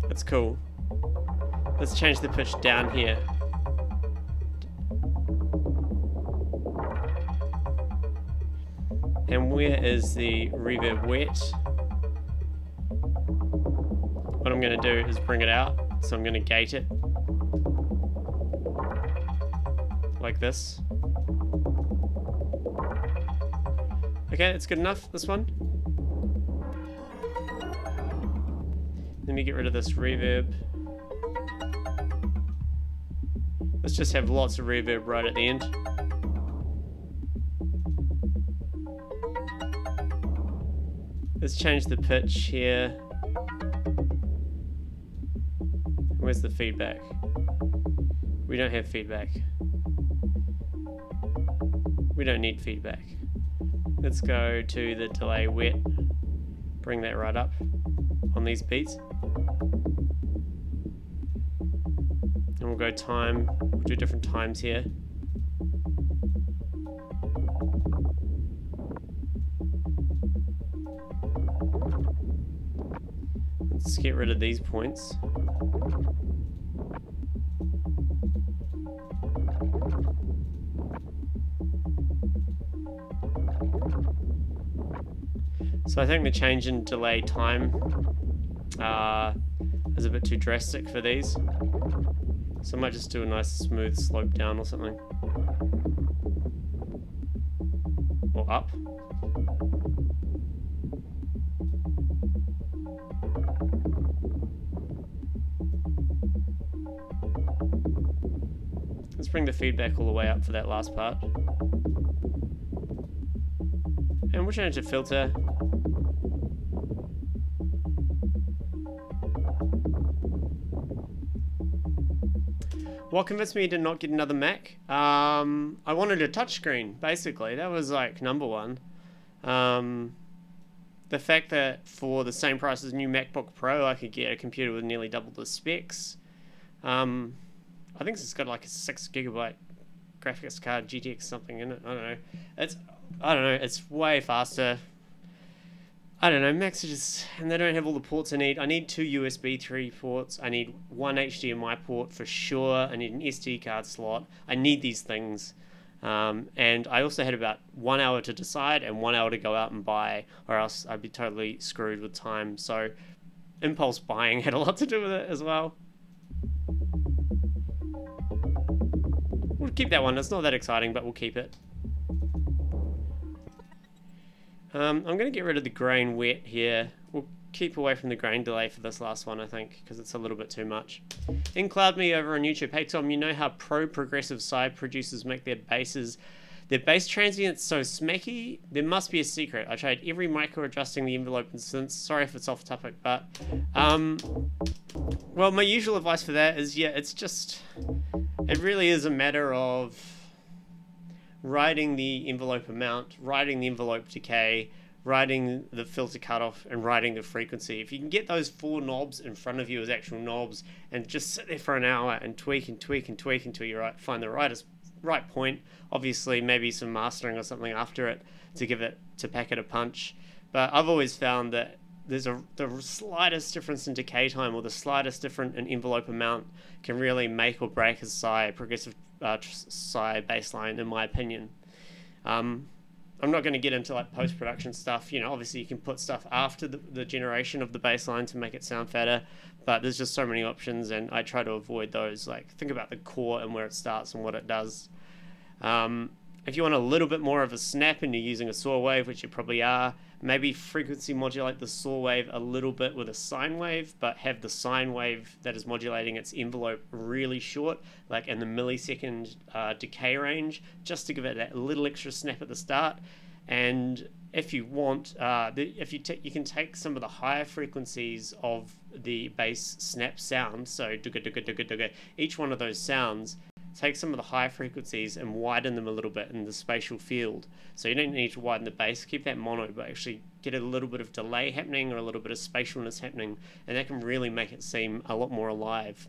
That's cool. Let's change the pitch down here. And where is the reverb wet? What I'm going to do is bring it out. So I'm going to gate it. Like this. Okay, that's good enough, this one. Let me get rid of this reverb. Let's just have lots of reverb right at the end. Let's change the pitch here. Where's the feedback? We don't have feedback. We don't need feedback. Let's go to the delay wet. Bring that right up on these beats. And we'll go time. We'll do different times here. Let's get rid of these points. So I think the change in delay time is a bit too drastic for these. So I might just do a nice smooth slope down or something. Or up. Let's bring the feedback all the way up for that last part. And we'll change the filter. What convinced me to not get another Mac? I wanted a touchscreen, basically. That was like number one. The fact that for the same price as a new MacBook Pro, I could get a computer with nearly double the specs. I think it's got like a 6GB graphics card, GTX something in it. I don't know. It's way faster. I don't know, Macs are just, and they don't have all the ports I need. I need 2 USB 3 ports. I need 1 HDMI port for sure. I need an SD card slot. I need these things. And I also had about 1 hour to decide and 1 hour to go out and buy, or else I'd be totally screwed with time. So impulse buying had a lot to do with it as well. We'll keep that one. It's not that exciting, but we'll keep it. I'm going to get rid of the grain wet here. We'll keep away from the grain delay for this last one, I think, because it's a little bit too much. In Cloud Me over on YouTube, hey Tom, you know how progressive side producers make their bass transients so smacky? There must be a secret. I tried every micro adjusting the envelope instance. Sorry if it's off topic, but well, my usual advice for that is, yeah, it really is a matter of writing the envelope amount, writing the envelope decay, writing the filter cutoff, and writing the frequency. If you can get those 4 knobs in front of you as actual knobs and just sit there for an hour and tweak and tweak and tweak until you find the right point, obviously maybe some mastering or something after it to pack it a punch. But I've always found that the slightest difference in decay time or the slightest difference in envelope amount can really make or break a progressive side baseline, in my opinion. I'm not going to get into like post-production stuff. You know, obviously you can put stuff after the generation of the baseline to make it sound fatter, but there's just so many options, and I try to avoid those. Like, think about the core and where it starts and what it does. If you want a little bit more of a snap and you're using a saw wave, which you probably are, maybe frequency modulate the saw wave a little bit with a sine wave, but have the sine wave that is modulating its envelope really short, like in the millisecond decay range, just to give it that little extra snap at the start. And if you want, you can take some of the higher frequencies of the bass snap sound, so dugga dugga dugga dugga, each one of those sounds, take some of the high frequencies and widen them a little bit in the spatial field. So you don't need to widen the bass, keep that mono, but actually get a little bit of delay happening or a little bit of spatialness happening, and that can really make it seem a lot more alive.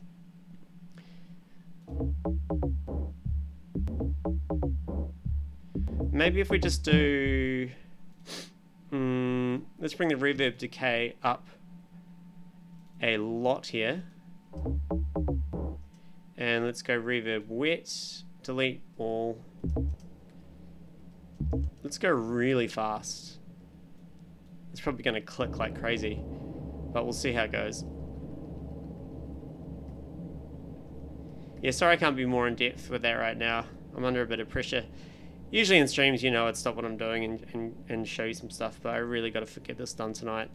Maybe if we just do... let's bring the reverb decay up a lot here. And let's go reverb wet, delete all. Let's go really fast. It's probably going to click like crazy, but we'll see how it goes. Yeah, sorry I can't be more in depth with that right now. I'm under a bit of pressure. Usually in streams, you know, I'd stop what I'm doing and show you some stuff, but I really got to get this done tonight.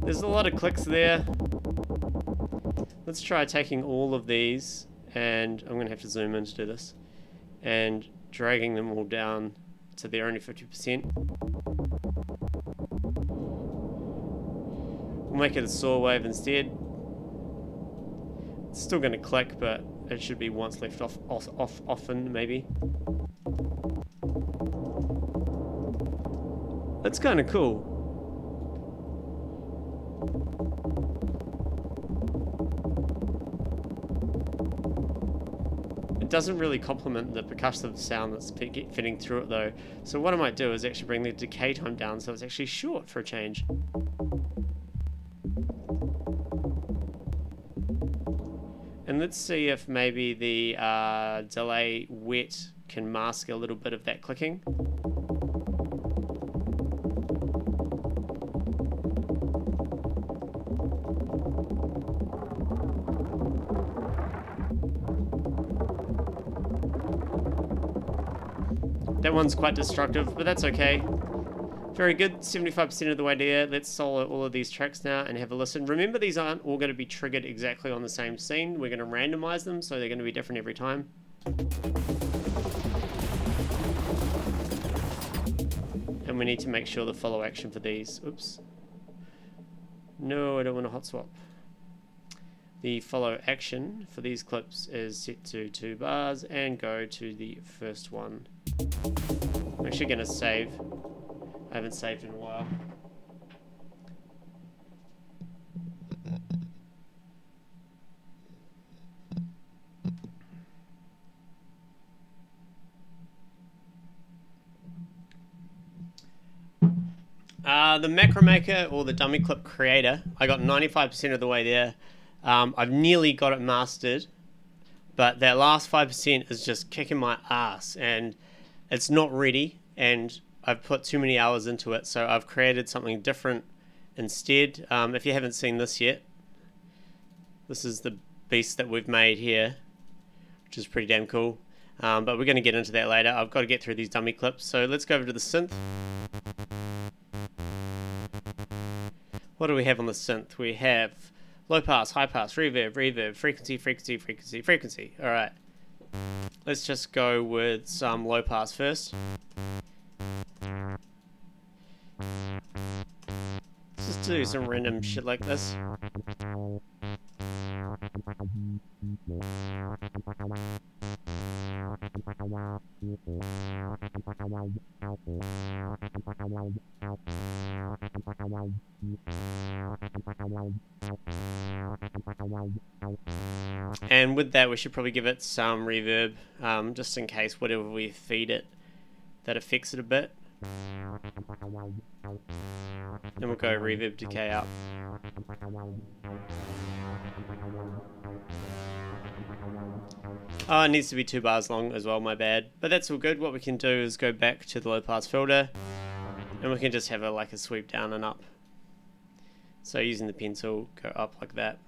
There's a lot of clicks there. Let's try taking all of these, and I'm going to have to zoom in to do this, and dragging them all down to they're only 50%. We'll make it a saw wave instead. It's still going to click, but it should be once left off often, maybe. That's kind of cool. It doesn't really complement the percussive sound that's fitting through it though. So what I might do is actually bring the decay time down so it's actually short for a change. And let's see if maybe the delay wet can mask a little bit of that clicking. That one's quite destructive, but that's okay. Very good, 75% of the way there. Let's solo all of these tracks now and have a listen. Remember, these aren't all going to be triggered exactly on the same scene. We're going to randomize them, so they're going to be different every time. And we need to make sure the follow action for these. Oops. No, I don't want a hot swap. The follow action for these clips is set to 2 bars and go to the first one. I'm actually going to save. I haven't saved in a while. The macro maker or the dummy clip creator, I got 95% of the way there. I've nearly got it mastered, but that last 5% is just kicking my ass and it's not ready, and I've put too many hours into it, so I've created something different instead. If you haven't seen this yet, this is the beast that we've made here, which is pretty damn cool. But we're going to get into that later. I've got to get through these dummy clips, so let's go over to the synth. What do we have on the synth? We have low pass, high pass, reverb, reverb, frequency, frequency, frequency, frequency. Alright. Let's just go with some low pass first. Let's just do some random shit like this. And with that, we should probably give it some reverb, just in case whatever we feed it, that affects it a bit. Then we'll go reverb decay up. Oh, it needs to be 2 bars long as well, my bad. But that's all good. What we can do is go back to the low pass filter, and we can just have a sweep down and up. So using the pencil, go up like that.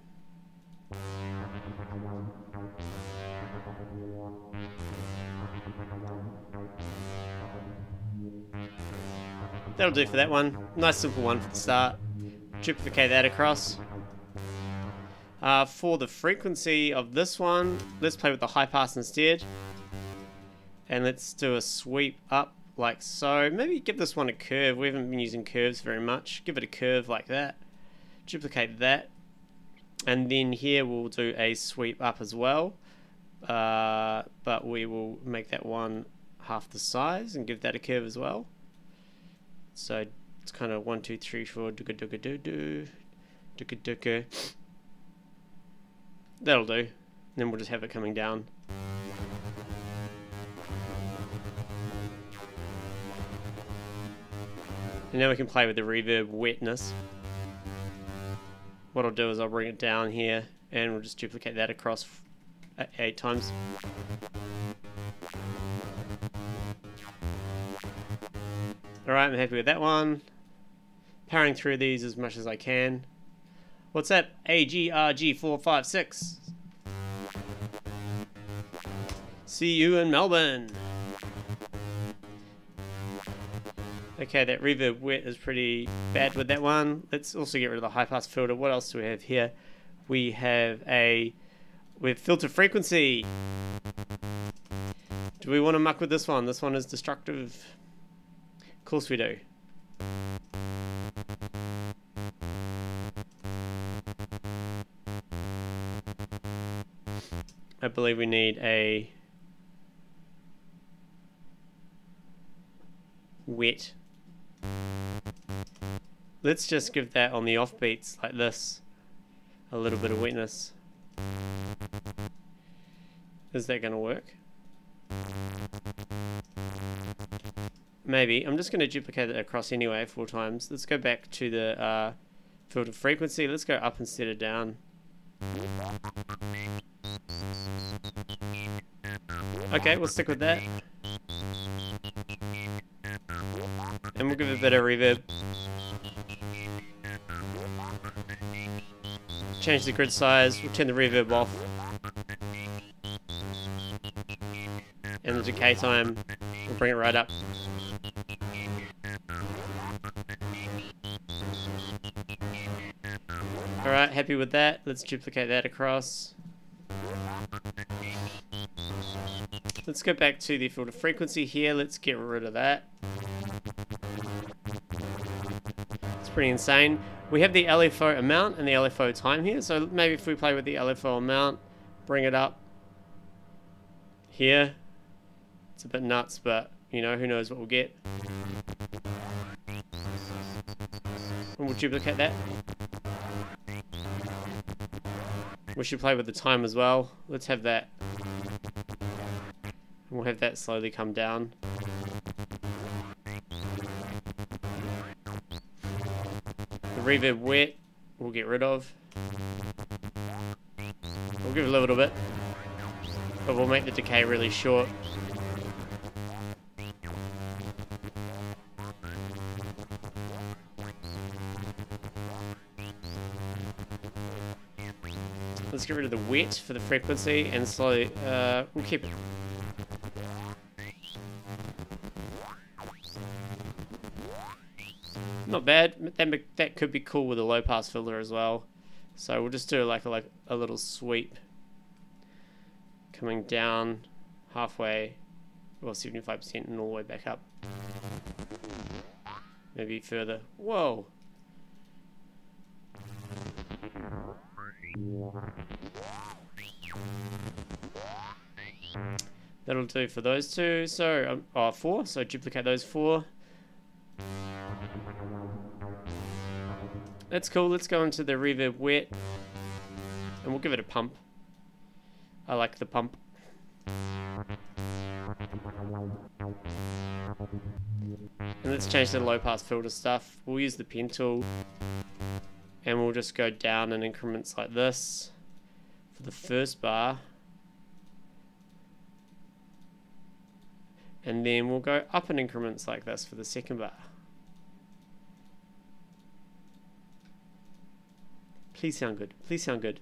That'll do for that one. Nice simple one for the start. Duplicate that across. For the frequency of this one, let's play with the high pass instead. And let's do a sweep up like so. Maybe give this one a curve. We haven't been using curves very much. Give it a curve like that. Duplicate that. And then here we'll do a sweep up as well. But we will make that one half the size and give that a curve as well. So it's kind of 1, 2, 3, 4, dooka dooka doo doo, dooka dooka. That'll do. then we'll just have it coming down. And now we can play with the reverb wetness. What I'll do is I'll bring it down here and we'll just duplicate that across 8 times. Alright, I'm happy with that one. Powering through these as much as I can. What's that? AGRG456. See you in Melbourne. Okay, that reverb wet is pretty bad with that one. Let's also get rid of the high pass filter. What else do we have here? We have filter frequency. Do we want to muck with this one? This one is destructive. Of course we do. I believe we need a wet. Let's just give that on the offbeats like this a little bit of wetness. Is that going to work? Maybe. I'm just going to duplicate it across anyway 4 times. Let's go back to the filter frequency. Let's go up instead of down. Okay, we'll stick with that. And we'll give it a bit of reverb. Change the grid size, we'll turn the reverb off. And the decay time, we'll bring it right up. Alright, happy with that. Let's duplicate that across. Let's go back to the filter frequency here. Let's get rid of that. It's pretty insane. We have the LFO amount and the LFO time here. So maybe if we play with the LFO amount, bring it up here. It's a bit nuts, but you know, who knows what we'll get. And we'll duplicate that. We should play with the time as well. Let's have that. And we'll have that slowly come down. The reverb wet, we'll get rid of. We'll give it a little bit, but we'll make the decay really short. Let's get rid of the wet for the frequency and slowly, we'll keep it. Not bad. That could be cool with a low pass filter as well. So we'll just do like a little sweep coming down halfway, well 75% and all the way back up. Maybe further. Whoa. That'll do for those two. So 4. So duplicate those 4. That's cool. Let's go into the reverb wet and we'll give it a pump. I like the pump. And let's change the low pass filter stuff. We'll use the pen tool and we'll just go down in increments like this for the first bar. And then we'll go up in increments like this for the second bar. Please sound good. Please sound good.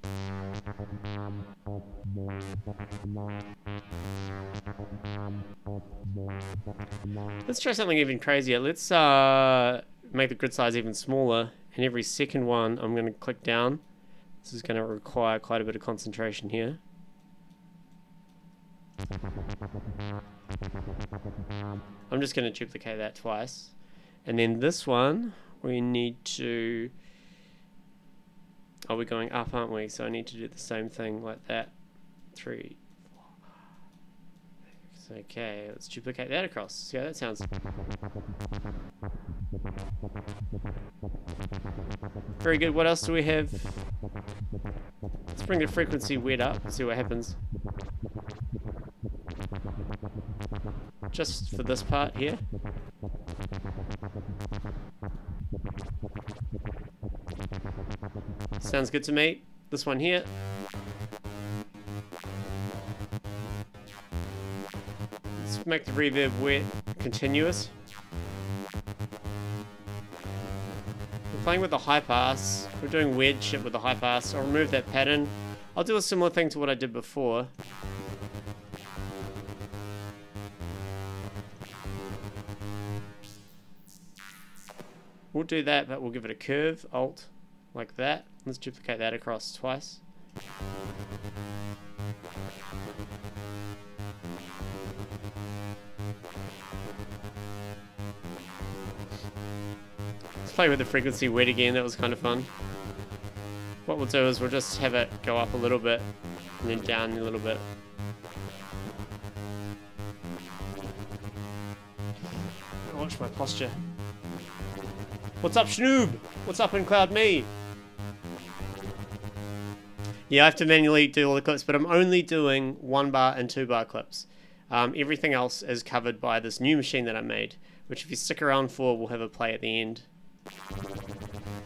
Let's try something even crazier. Let's make the grid size even smaller. And every second one, I'm going to click down. This is going to require quite a bit of concentration here. I'm just going to duplicate that twice. And then this one, we need to... Oh, we're going up, aren't we? So I need to do the same thing like that. 3, 4, 5, 6. Okay, let's duplicate that across. See how that sounds. Very good. What else do we have? Let's bring the frequency wet up and see what happens. Just for this part here. Sounds good to me. This one here. Let's make the reverb wet continuous. We're playing with the high pass. We're doing weird shit with the high pass. I'll remove that pattern. I'll do a similar thing to what I did before. We'll do that, but we'll give it a curve, Alt, like that. Let's duplicate that across twice. Let's play with the frequency wet again, that was kind of fun. What we'll do is we'll just have it go up a little bit, and then down a little bit. Watch my posture. What's up, Schnoob? What's up in Cloud Me? Yeah, I have to manually do all the clips, but I'm only doing 1 bar and 2 bar clips. Everything else is covered by this new machine that I made, which if you stick around for, we'll have a play at the end.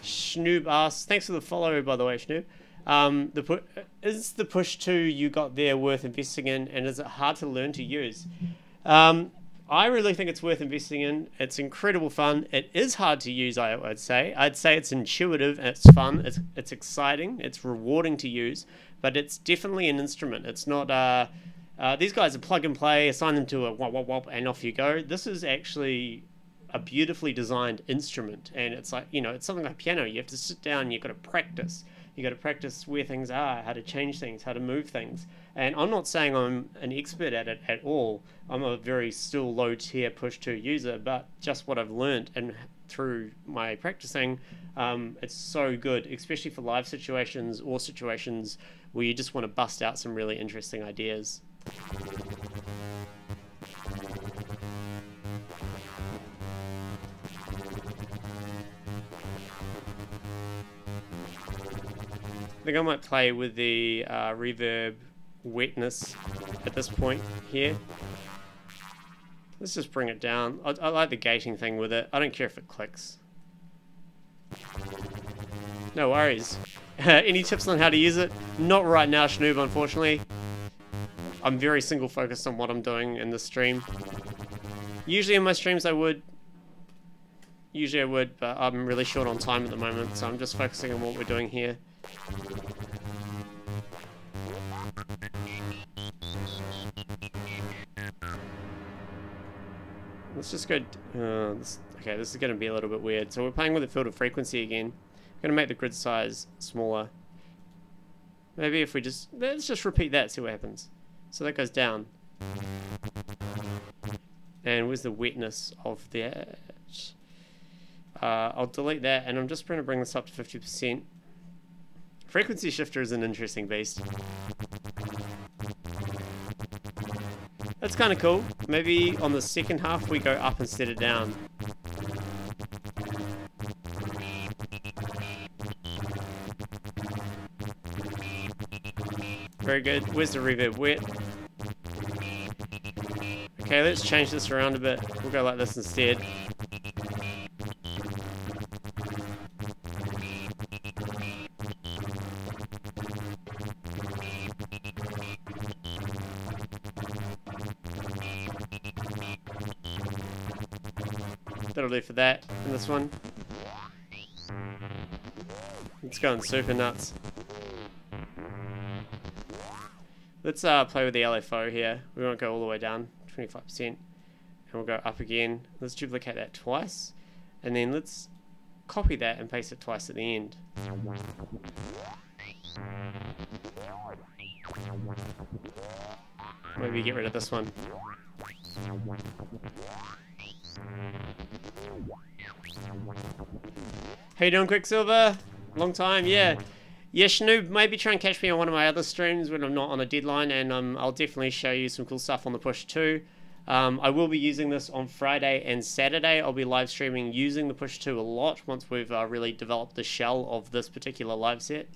Schnoob asks, thanks for the follow, by the way, Schnoob. Is the push 2 you got there worth investing in, and is it hard to learn to use? I really think it's worth investing in. It's incredible fun. It is hard to use, I would say. I'd say it's intuitive, it's fun, it's exciting, it's rewarding to use, but it's definitely an instrument. It's not, these guys are plug and play, assign them to a wop wop wop and off you go. This is actually a beautifully designed instrument, and it's like, you know, it's something like piano. You have to sit down, you've got to practice. You got to practice where things are, how to change things, how to move things. And I'm not saying I'm an expert at it at all. I'm a very still low tier push 2 user, but just what I've learned and through my practicing, it's so good, especially for live situations or situations where you just want to bust out some really interesting ideas. I think I might play with the reverb wetness at this point here. Let's just bring it down. I like the gating thing with it. I don't care if it clicks. No worries. Any tips on how to use it? Not right now, Schnoob, unfortunately. I'm very single focused on what I'm doing in this stream. Usually in my streams I would. But I'm really short on time at the moment, so I'm just focusing on what we're doing here. Let's just go. Okay, this is going to be a little bit weird. So we're playing with the field of frequency again. I'm going to make the grid size smaller. Maybe if we let's just repeat that, see what happens. So that goes down. And where's the wetness of the edge? I'll delete that, and I'm just going to bring this up to 50%. Frequency shifter is an interesting beast. That's kind of cool. Maybe on the second half we go up instead of down. Very good. Where's the reverb wet? Okay, let's change this around a bit. We'll go like this instead. That'll do for that. And this one. It's going super nuts. Let's play with the LFO here. We won't go all the way down, 25%. And we'll go up again. Let's duplicate that twice. And then let's copy that and paste it twice at the end. Maybe get rid of this one. How you doing, Quicksilver? Long time, yeah. Yeah, Schnoob, maybe try and catch me on one of my other streams when I'm not on a deadline, and I'll definitely show you some cool stuff on the push too. I will be using this on Friday and Saturday. I'll be live streaming using the Push 2 a lot once we've really developed the shell of this particular live set.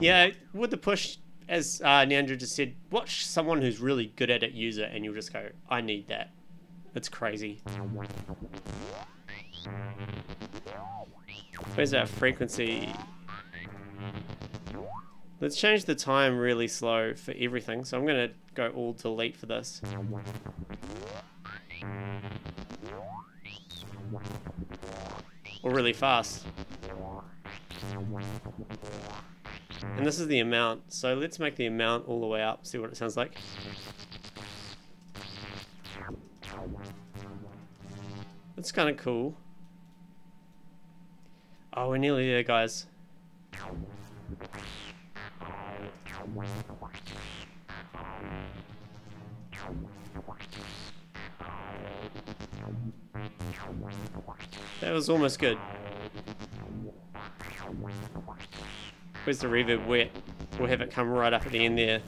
Yeah, with the Push, as Neandra just said, watch someone who's really good at it use it and you'll just go, I need that. It's crazy. Where's our frequency? Let's change the time really slow for everything. So I'm going to go all delete for this. Or really fast. And this is the amount. So let's make the amount all the way up. See what it sounds like. That's kind of cool. Oh, we're nearly there, guys. That was almost good. Where's the reverb wet? We'll have it come right up at the end there.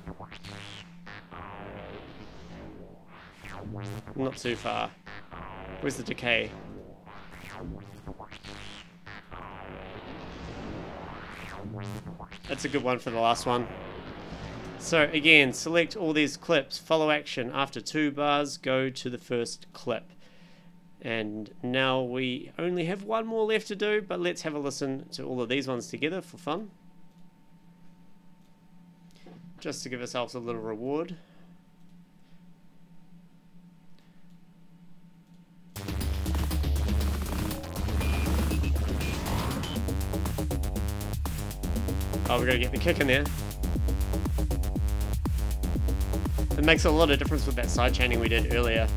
Not too far. Where's the decay? That's a good one for the last one. So again, select all these clips, follow action. After 2 bars, go to the first clip. And now we only have one more left to do, but let's have a listen to all of these ones together for fun. Just to give ourselves a little reward. Oh, we're going to get the kick in there. It makes a lot of difference with that sidechaining we did earlier.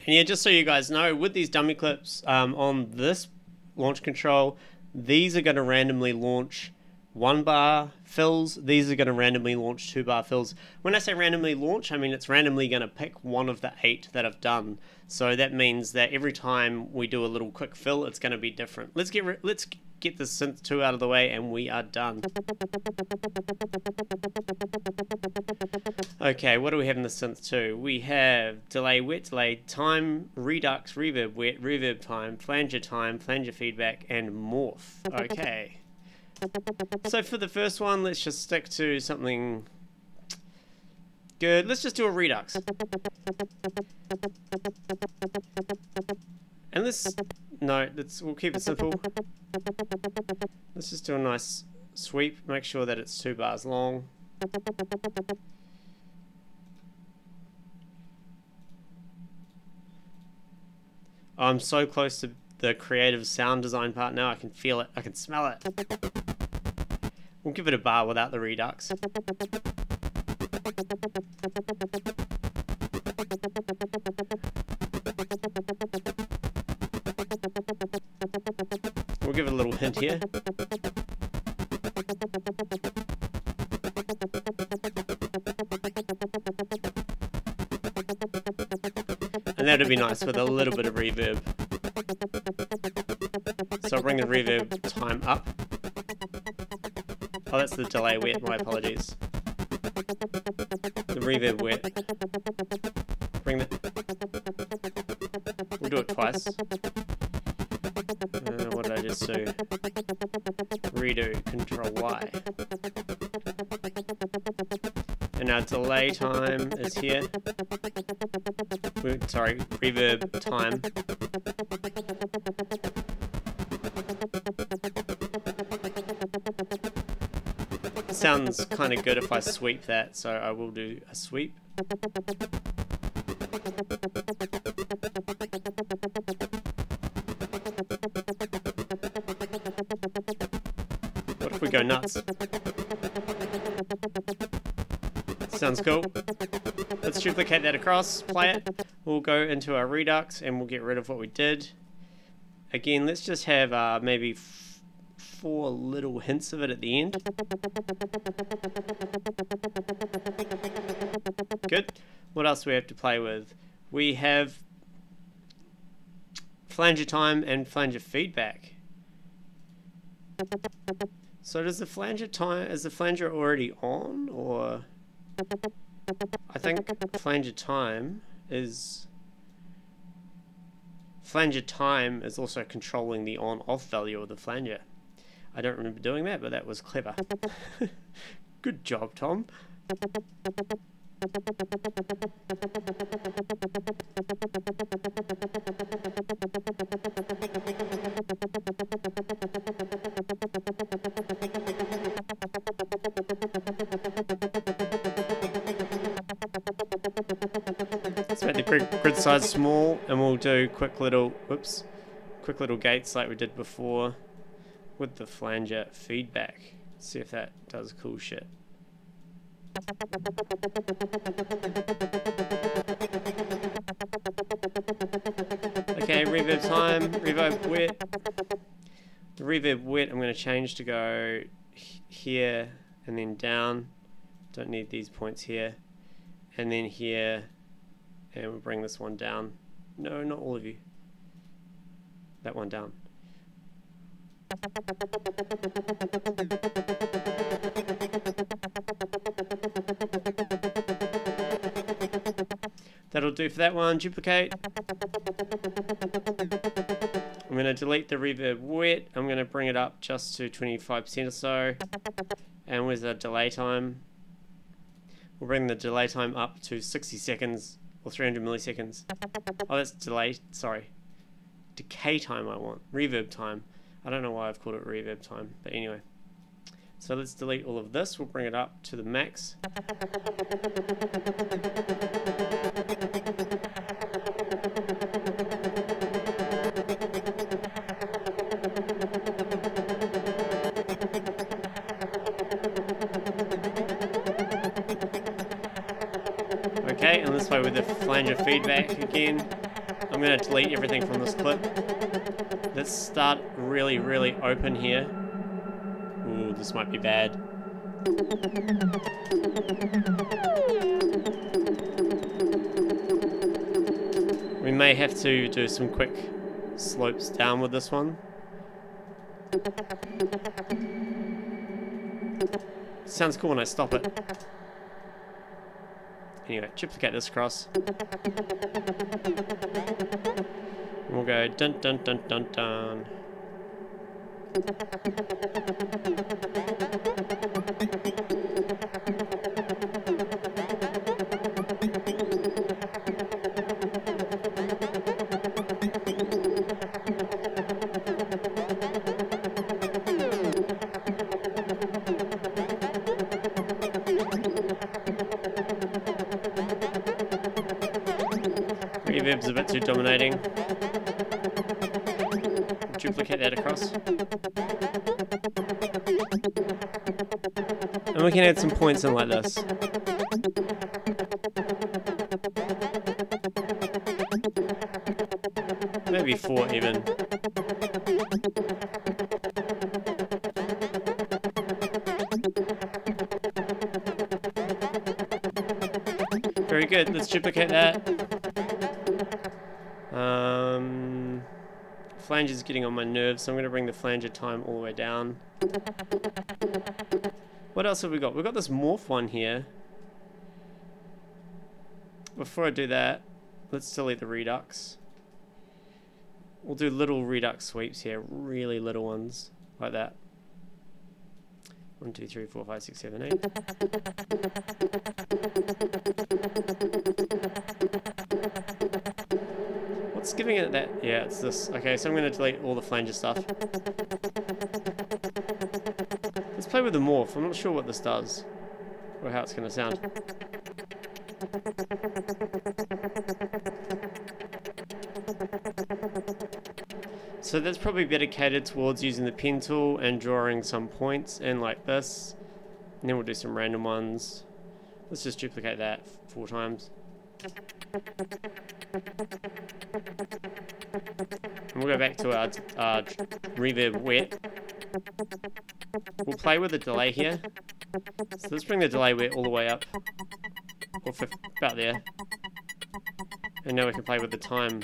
And yeah, just so you guys know, with these dummy clips on this launch control, these are going to randomly launch 1 bar fills. These are going to randomly launch 2 bar fills. When I say randomly launch, I mean it's randomly going to pick one of the 8 that I've done. So that means that every time we do a little quick fill, it's going to be different. Let's get the synth 2 out of the way and we are done. Okay, what do we have in the synth 2? We have delay, wet delay, time, redux, reverb, wet, reverb time, flanger feedback, and morph. Okay. So for the first one, let's just stick to something good. Let's just do a redux. And we'll keep it simple. Let's just do a nice sweep. Make sure that it's 2 bars long. I'm so close to the creative sound design part now. I can feel it. I can smell it. We'll give it a bar without the redux. We'll give it a little hint here. And that'd be nice with a little bit of reverb. So I'll bring the reverb time up. Oh, that's the delay wet, my apologies. The reverb wet. We'll do it twice. What did I just do? Redo, Control Y. And our delay time is here. Sorry, reverb time. Sounds kind of good if I sweep that, so I will do a sweep. What if we go nuts? Sounds cool. Let's duplicate that across, play it. We'll go into our redux and we'll get rid of what we did. Again, let's just have maybe 4 little hints of it at the end. Good. What else do we have to play with? We have flanger time and flanger feedback. So does the flanger time, is the flanger already on, or I think flanger time is also controlling the on-off value of the flanger. I don't remember doing that, but that was clever. Good job, Tom. Let's make the grid size small, and we'll do quick little gates like we did before with the flanger feedback. See if that does cool shit. Okay, reverb time, reverb wet. The reverb wet I'm going to change to go here and then down. Don't need these points here. And then here, and we'll bring this one down. No, not all of you. That one down. That'll do for that one. Duplicate. I'm going to delete the reverb wet. I'm going to bring it up just to 25% or so. And with the delay time, we'll bring the delay time up to 60 seconds or 300 milliseconds. Oh, that's delay. Sorry. Decay time I want. Reverb time. I don't know why I've called it reverb time, but anyway. So let's delete all of this. We'll bring it up to the max. Okay, and this way with the flanger feedback again. I'm going to delete everything from this clip. Let's start really, really open here. Ooh, this might be bad. We may have to do some quick slopes down with this one. Sounds cool when I stop it. Anyway, duplicate this across. And we'll go dun dun dun dun dun. Reverb's a bit too dominating. Duplicate that across. And we can add some points in like this. Maybe 4 even. Very good, let's duplicate that. Flanger's getting on my nerves, so I'm going to bring the flanger time all the way down. What else have we got? We've got this morph one here. Before I do that, let's delete the redux. We'll do little redux sweeps here, really little ones, like that. 1, 2, 3, 4, 5, 6, 7, 8. What's giving it that? Yeah, it's this. Okay, so I'm going to delete all the flanger stuff. Let's play with the morph. I'm not sure what this does, or how it's going to sound. So that's probably better catered towards using the pen tool and drawing some points in like this. And then we'll do some random ones. Let's just duplicate that 4 times. And we'll go back to our reverb wet. We'll play with the delay here. So let's bring the delay wet all the way up. Or about there. And now we can play with the time.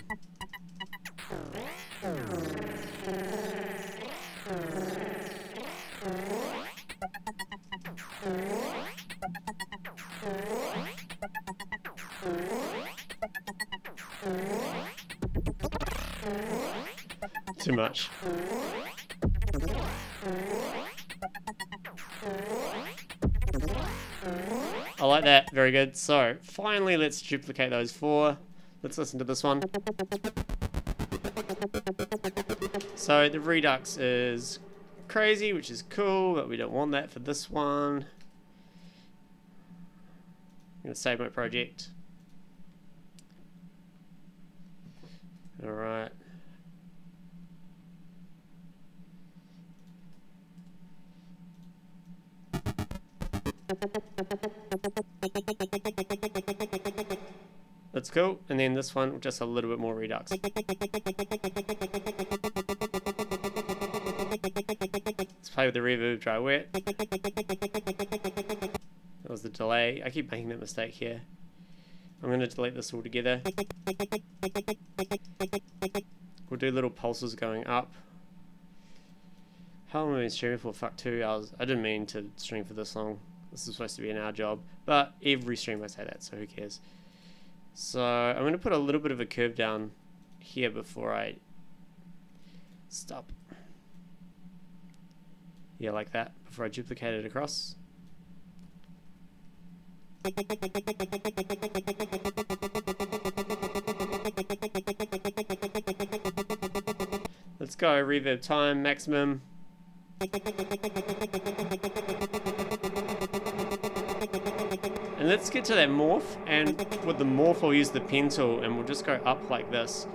Too much. I like that, very good. So, finally let's duplicate those four. Let's listen to this one. So, the Redux is crazy, which is cool, but we don't want that for this one. I'm going to save my project. Alright. That's cool. And then this one, just a little bit more Redux. Let's play with the reverb, dry wet. That was the delay. I keep making that mistake here. I'm going to delete this altogether. We'll do little pulses going up. How long have I been streaming for? Fuck, 2 hours. I didn't mean to stream for this long. This is supposed to be an hour job. But every stream I say that, so who cares? So I'm going to put a little bit of a curve down here before I stop. Yeah, like that. Before I duplicate it across. Let's go, reverb time, maximum. And let's get to that morph, and with the morph I'll use the pen tool and we'll just go up like this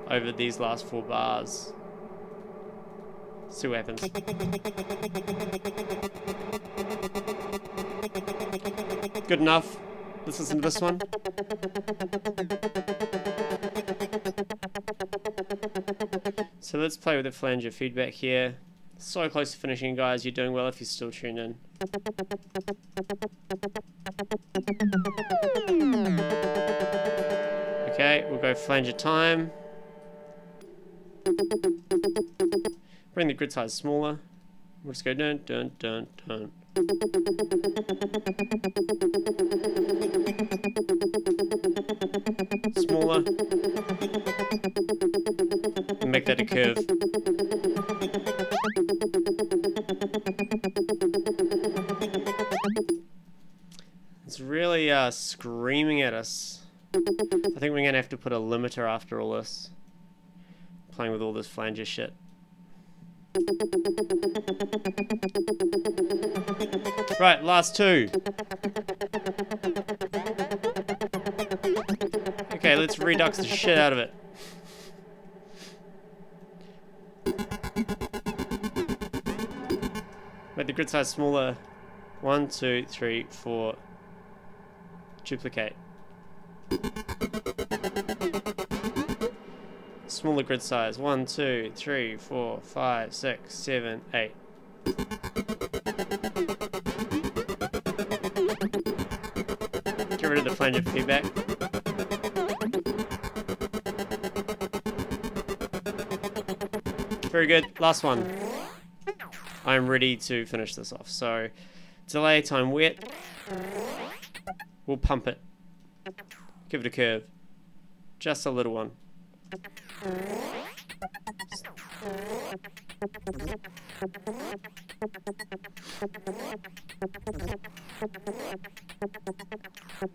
over these last 4 bars. See what happens. Good enough. Let's listen to this one. So let's play with the flanger feedback here. So close to finishing, guys. You're doing well if you're still tuned in. Okay, we'll go flanger time. Bring the grid size smaller. We'll just go dun dun dun dun. Smaller. And make that a curve. It's really screaming at us. I think we're going to have to put a limiter after all this. Playing with all this flanger shit. Right, last 2. Okay, let's redux the shit out of it. Make the grid size smaller. 1, 2, 3, 4. Duplicate. Smaller grid size. 1, 2, 3, 4, 5, 6, 7, 8. Get rid of the flanger feedback. Very good. Last one. I'm ready to finish this off. So, delay time wet. We'll pump it. Give it a curve. Just a little one.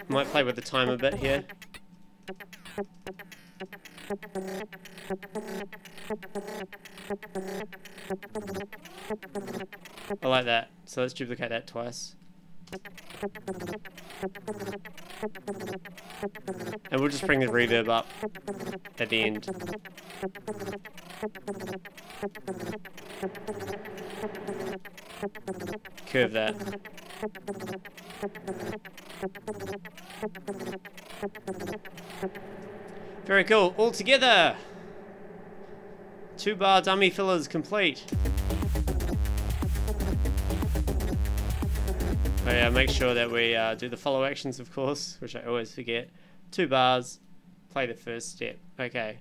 Might play with the time a bit here. I like that. So let's duplicate that twice. And we'll just bring the reverb up at the end. Curve that. Very cool. All together. 2-bar dummy fillers complete. Oh yeah, make sure that we do the follow actions, of course, which I always forget. 2 bars, play the first step. Okay.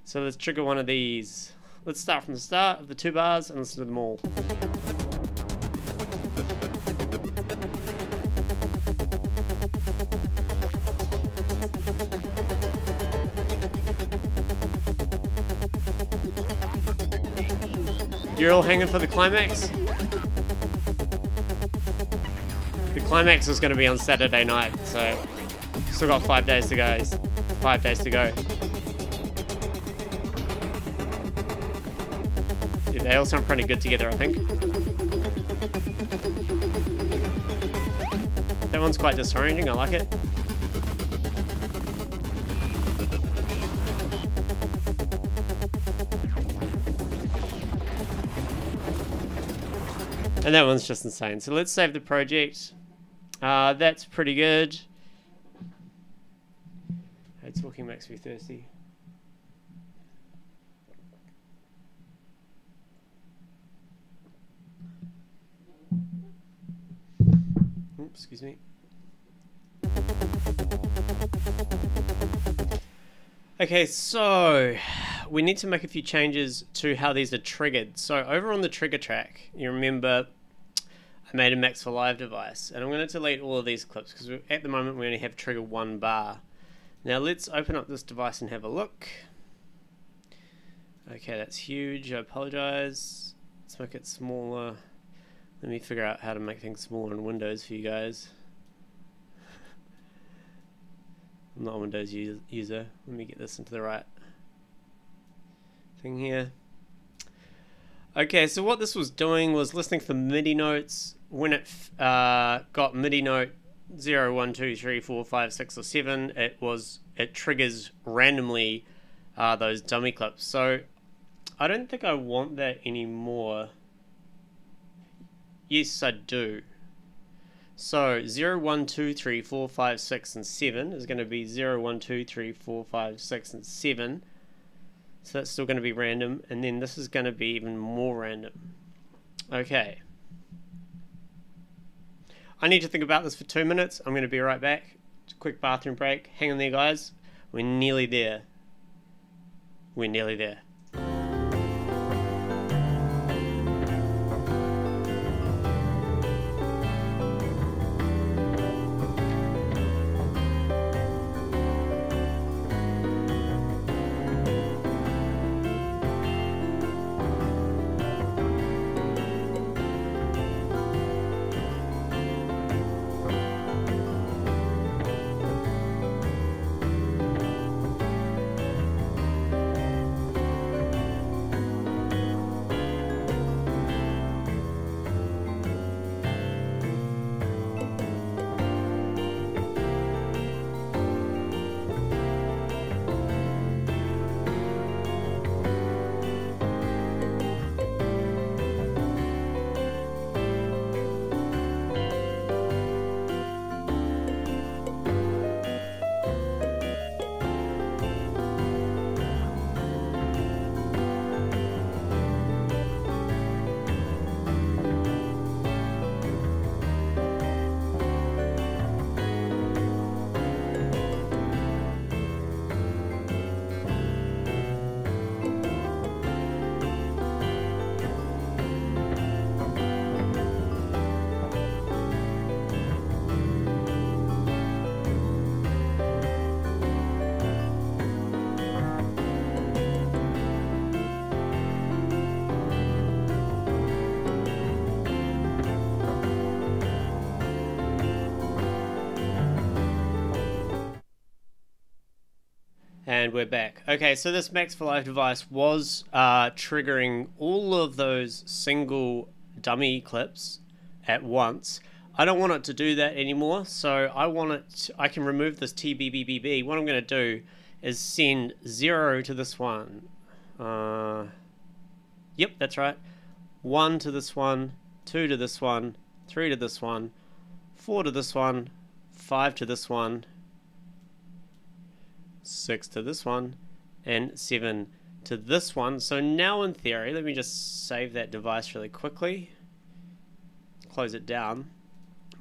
So let's trigger one of these. Let's start from the start of the 2 bars and listen to them all. You're all hanging for the climax? The climax is going to be on Saturday night, so still got 5 days to go. 5 days to go. Yeah, they all sound pretty good together, I think. That one's quite disorienting, I like it. And that one's just insane. So let's save the project. That's pretty good. Hey, talking makes me thirsty. Oops, excuse me. Okay, so we need to make a few changes to how these are triggered. So over on the trigger track, you remember I made a Max for Live device, and I'm going to delete all of these clips because at the moment we only have trigger 1 bar. Now let's open up this device and have a look. Okay, that's huge. I apologize. Let's make it smaller. Let me figure out how to make things smaller in Windows for you guys. I'm not a Windows user. Let me get this into the right thing here. Okay, so what this was doing was listening for MIDI notes. When it got MIDI note 0, 1, 2, 3, 4, 5, 6, or 7, it triggers randomly those dummy clips. So I don't think I want that anymore. Yes, I do. So 0, 1, 2, 3, 4, 5, 6, and 7 is going to be 0, 1, 2, 3, 4, 5, 6, and 7. So that's still going to be random, and then this is going to be even more random. Okay. I need to think about this for 2 minutes. I'm going to be right back. Just a quick bathroom break. Hang on there, guys. We're nearly there. We're nearly there. And we're back. Okay, so this Max for Live device was triggering all of those single dummy clips at once. I don't want it to do that anymore, so I can remove this TBBBB. What I'm going to do is send 0 to this one. Yep, that's right. 1 to this one, 2 to this one, 3 to this one, 4 to this one, 5 to this one, 6 to this one, and 7 to this one. So now in theory, let me just save that device really quickly, close it down.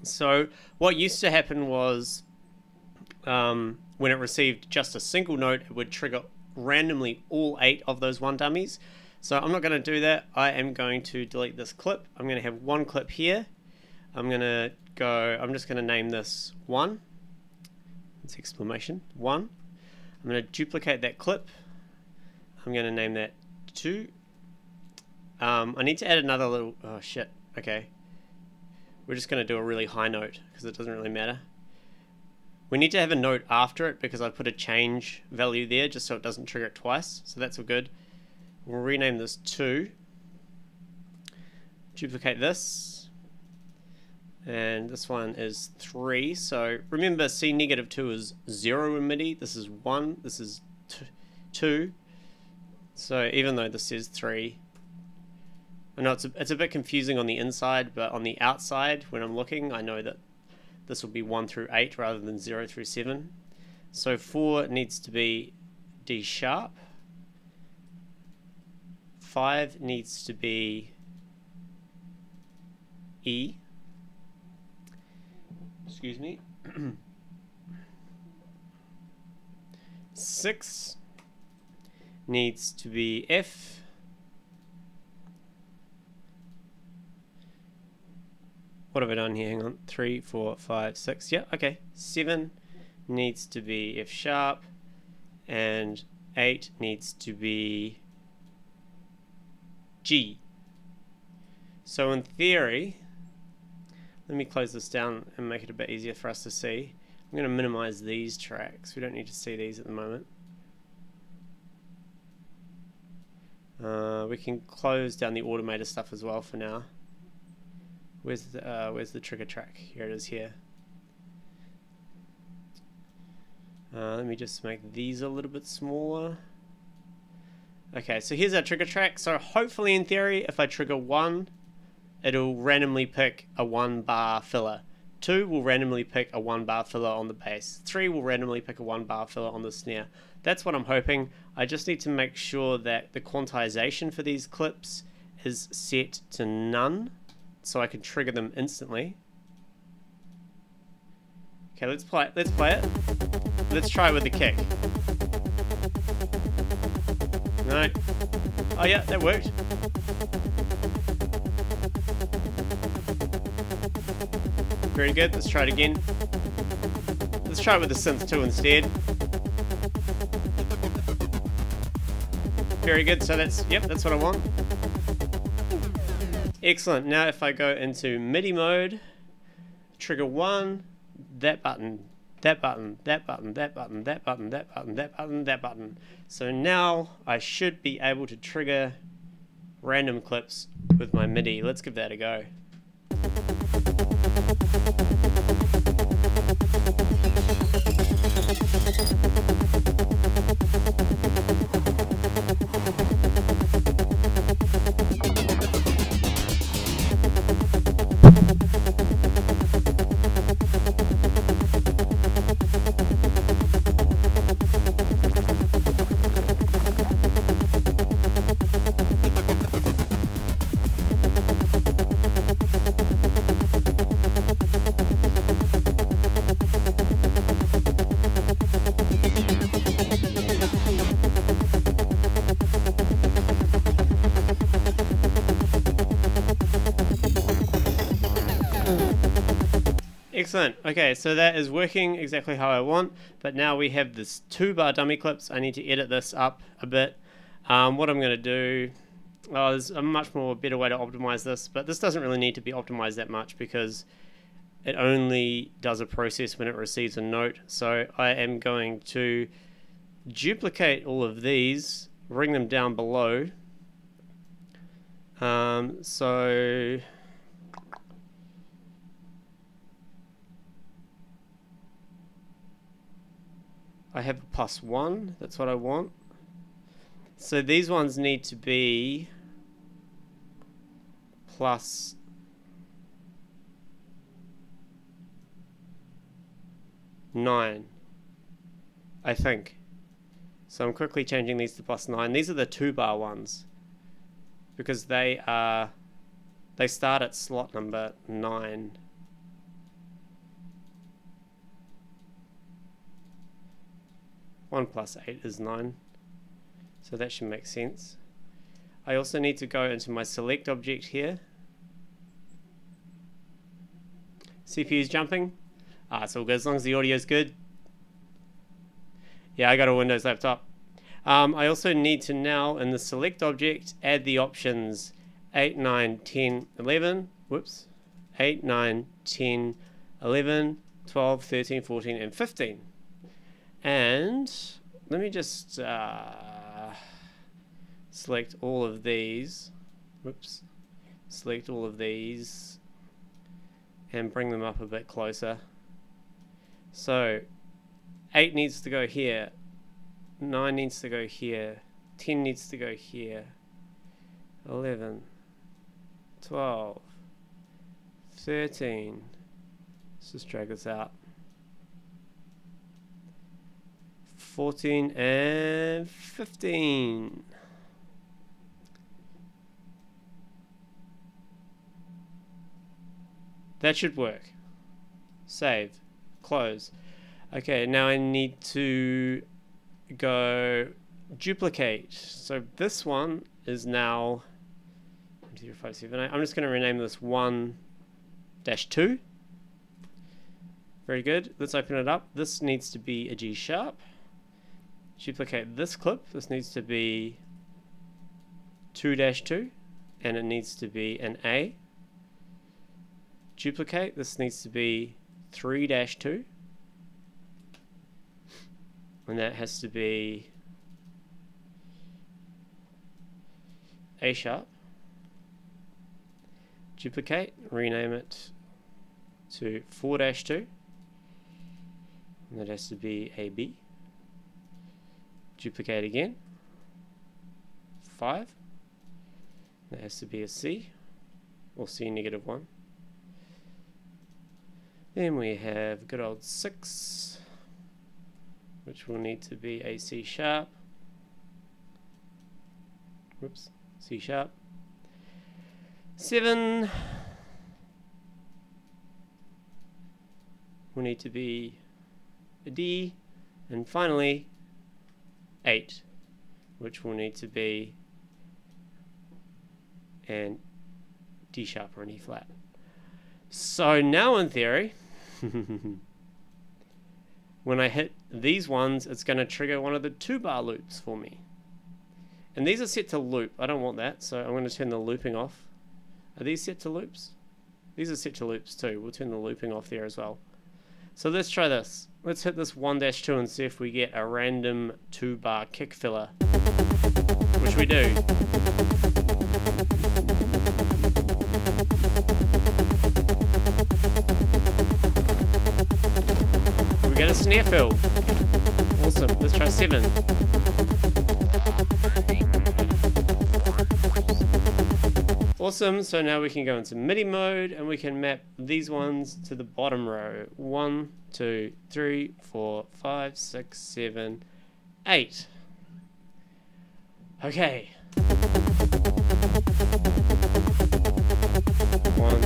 So what used to happen was when it received just a single note, it would trigger randomly all 8 of those 1 dummies. So I'm not going to do that. I am going to delete this clip. I'm going to have 1 clip here. I'm just going to name this 1. It's exclamation 1. I'm going to duplicate that clip. I'm going to name that 2. I need to add another little, oh shit, okay. We're just going to do a really high note because it doesn't really matter. We need to have a note after it because I put a change value there just so it doesn't trigger it twice. So that's all good. We'll rename this 2. Duplicate this. And this one is 3. So remember, C negative 2 is 0 in MIDI. This is 1. This is 2. So even though this is 3, I know it's a bit confusing on the inside, but on the outside, when I'm looking, I know that this will be 1 through 8 rather than 0 through 7. So 4 needs to be D sharp. 5 needs to be E. Excuse me. 6 needs to be F. What have I done here? Hang on. 3, 4, 5, 6. Yeah, okay. 7 needs to be F sharp. And 8 needs to be G. So in theory, let me close this down and make it a bit easier for us to see. I'm going to minimize these tracks. We don't need to see these at the moment. We can close down the automated stuff as well for now. Where's the trigger track? Here it is here. Let me just make these a little bit smaller. Okay, so here's our trigger track. So hopefully in theory, if I trigger 1, it'll randomly pick a 1 bar filler. 2 will randomly pick a 1 bar filler on the bass. 3 will randomly pick a 1 bar filler on the snare. That's what I'm hoping. I just need to make sure that the quantization for these clips is set to none, so I can trigger them instantly. Okay, let's play it. Let's try it with the kick. No. Oh yeah, that worked. Very good. Let's try it again. Let's try it with the synth 2 instead. Very good. So that's what I want. Excellent. Now if I go into MIDI mode, trigger 1, that button, that button, that button, that button, that button, that button, that button, that button. So now I should be able to trigger random clips with my MIDI. Let's give that a go. Excellent. Okay, so that is working exactly how I want, but now we have this 2 bar dummy clips. I need to edit this up a bit. What I'm going to do, there's a much more better way to optimize this, but this doesn't really need to be optimized that much because it only does a process when it receives a note. So I am going to duplicate all of these, bring them down below. So I have a +1, that's what I want. So these ones need to be +9, I think. So I'm quickly changing these to +9. These are the 2 bar ones because they start at slot number 9. 1 plus 8 is 9. So that should make sense. I also need to go into my select object here. CPU's jumping. It's all good as long as the audio is good. Yeah, I got a Windows laptop. I also need to now, in the select object, add the options 8, 9, 10, 11. Whoops. 8, 9, 10, 11, 12, 13, 14, and 15. And let me just select all of these. Whoops. Select all of these and bring them up a bit closer. So 8 needs to go here, 9 needs to go here, 10 needs to go here, 11, 12, 13, let's just drag this out, 14 and 15. That should work. Save. Close. Okay, now I need to go duplicate. So this one is now 1, 2, 3, 4, 5, 7, 8. I'm just going to rename this 1-2. Very good. Let's open it up. This needs to be a G sharp. Duplicate this clip. This needs to be 2-2, and it needs to be an A. Duplicate. This needs to be 3-2, and that has to be A sharp. Duplicate, rename it to 4-2, and that has to be AB. Duplicate again, 5, that has to be a C, or C-1. Then we have good old 6, which will need to be a C sharp. Whoops, C sharp. 7 will need to be a D. And finally, 8, which will need to be an D sharp or an E flat. So now in theory, when I hit these ones, it's going to trigger one of the 2-bar loops for me. And these are set to loop. I don't want that, so I'm going to turn the looping off. Are these set to loops? These are set to loops too. We'll turn the looping off there as well. So let's try this. Let's hit this 1-2 and see if we get a random 2-bar kick filler, which we do. We get a snare fill. Awesome. Let's try 7. Awesome. So now we can go into MIDI mode and we can map these ones to the bottom row. 1, 2, 3, 4, 5, 6, 7, 8. Okay. 1.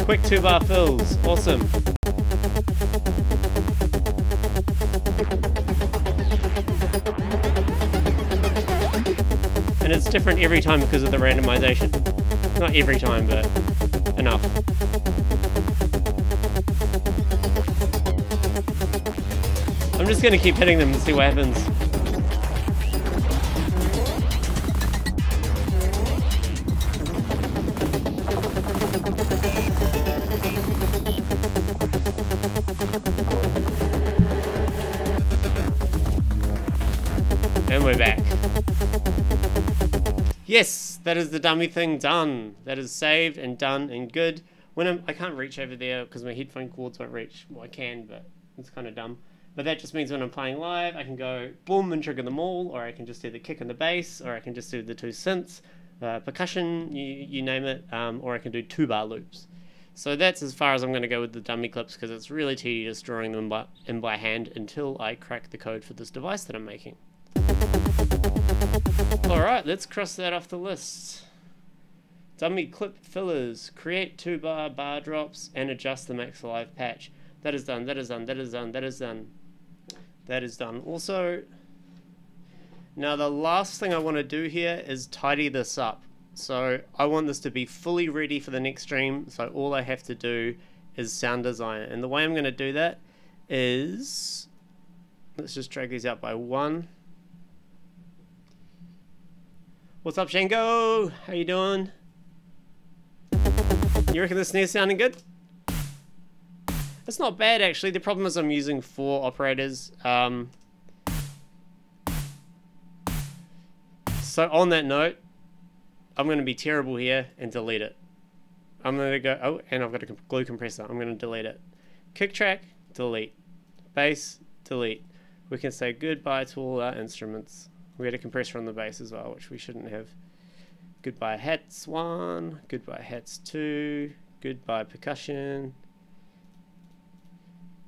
Quick 2-bar fills. Awesome. And it's different every time because of the randomization. Not every time, but enough. I'm just going to keep hitting them and see what happens. And we're back. Yes, that is the dummy thing done. That is saved and done and good. When I can't reach over there because my headphone cords won't reach. Well, I can, but it's kind of dumb. But that just means when I'm playing live, I can go boom and trigger them all, or I can just do the kick and the bass, or I can just do the 2 synths, percussion, you name it, or I can do 2-bar loops. So that's as far as I'm going to go with the dummy clips because it's really tedious drawing them in by hand until I crack the code for this device that I'm making. Alright, let's cross that off the list. Dummy clip fillers. Create 2-bar bar drops and adjust the max alive patch. That is done. That is done. That is done. That is done. That is done. Also, now the last thing I want to do here is tidy this up. So I want this to be fully ready for the next stream. So all I have to do is sound design it. And the way I'm going to do that is, let's just drag these out by 1. What's up, Shango? How you doing? You reckon the snare's sounding good? It's not bad, actually. The problem is I'm using 4 operators. So on that note, I'm going to be terrible here and delete it. I'm going to go, oh, and I've got a glue compressor. I'm going to delete it. Kick track, delete. Bass, delete. We can say goodbye to all our instruments. We had a compressor on the bass as well, which we shouldn't have. Goodbye hats 1, goodbye hats 2, goodbye percussion,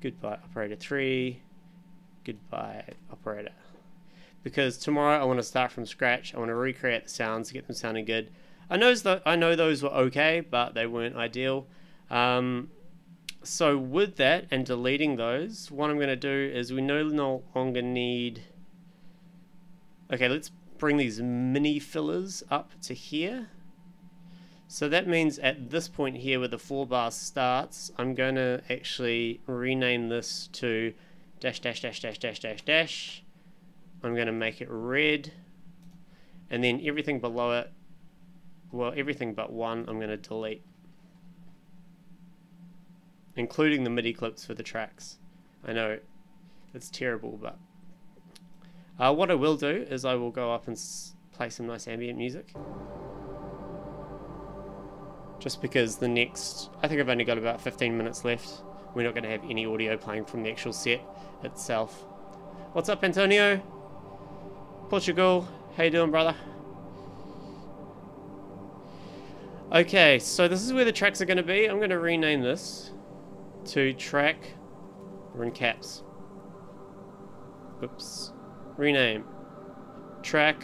goodbye operator 3, goodbye operator. Because tomorrow I want to start from scratch. I want to recreate the sounds, get them sounding good. I know those were okay, but they weren't ideal. So with that and deleting those, what I'm going to do is we no longer need... Okay, let's bring these mini fillers up to here. So that means at this point here where the 4 bar starts, I'm going to actually rename this to dash dash dash dash dash dash dash. I'm going to make it red, and then everything below it, well, everything but 1 I'm going to delete, including the MIDI clips for the tracks. I know it's terrible, but what I will do is I will go up and play some nice ambient music. Just because the next, I think I've only got about 15 minutes left. We're not going to have any audio playing from the actual set itself. What's up, Antonio? Portugal, how you doing, brother? Okay, so this is where the tracks are going to be. I'm going to rename this to track, we're in caps. Oops. Rename track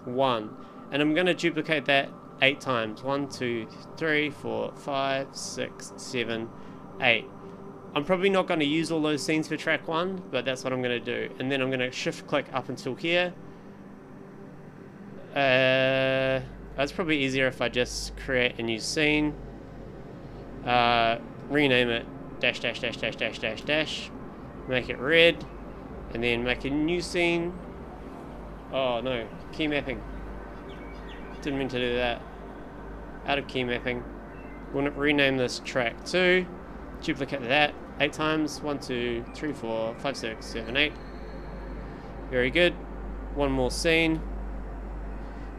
1, and I'm going to duplicate that 8 times. 1, 2, 3, 4, 5, 6, 7, 8. I'm probably not going to use all those scenes for track 1, but that's what I'm going to do. And then I'm going to shift click up until here. That's probably easier if I just create a new scene, rename it dash dash dash dash dash dash dash, make it red, and then make a new scene. Oh no, key mapping. Didn't mean to do that. Out of key mapping. We'll rename this track 2, duplicate that 8 times. 1, 2, 3, 4, 5, 6, 7, 8. Very good. One more scene.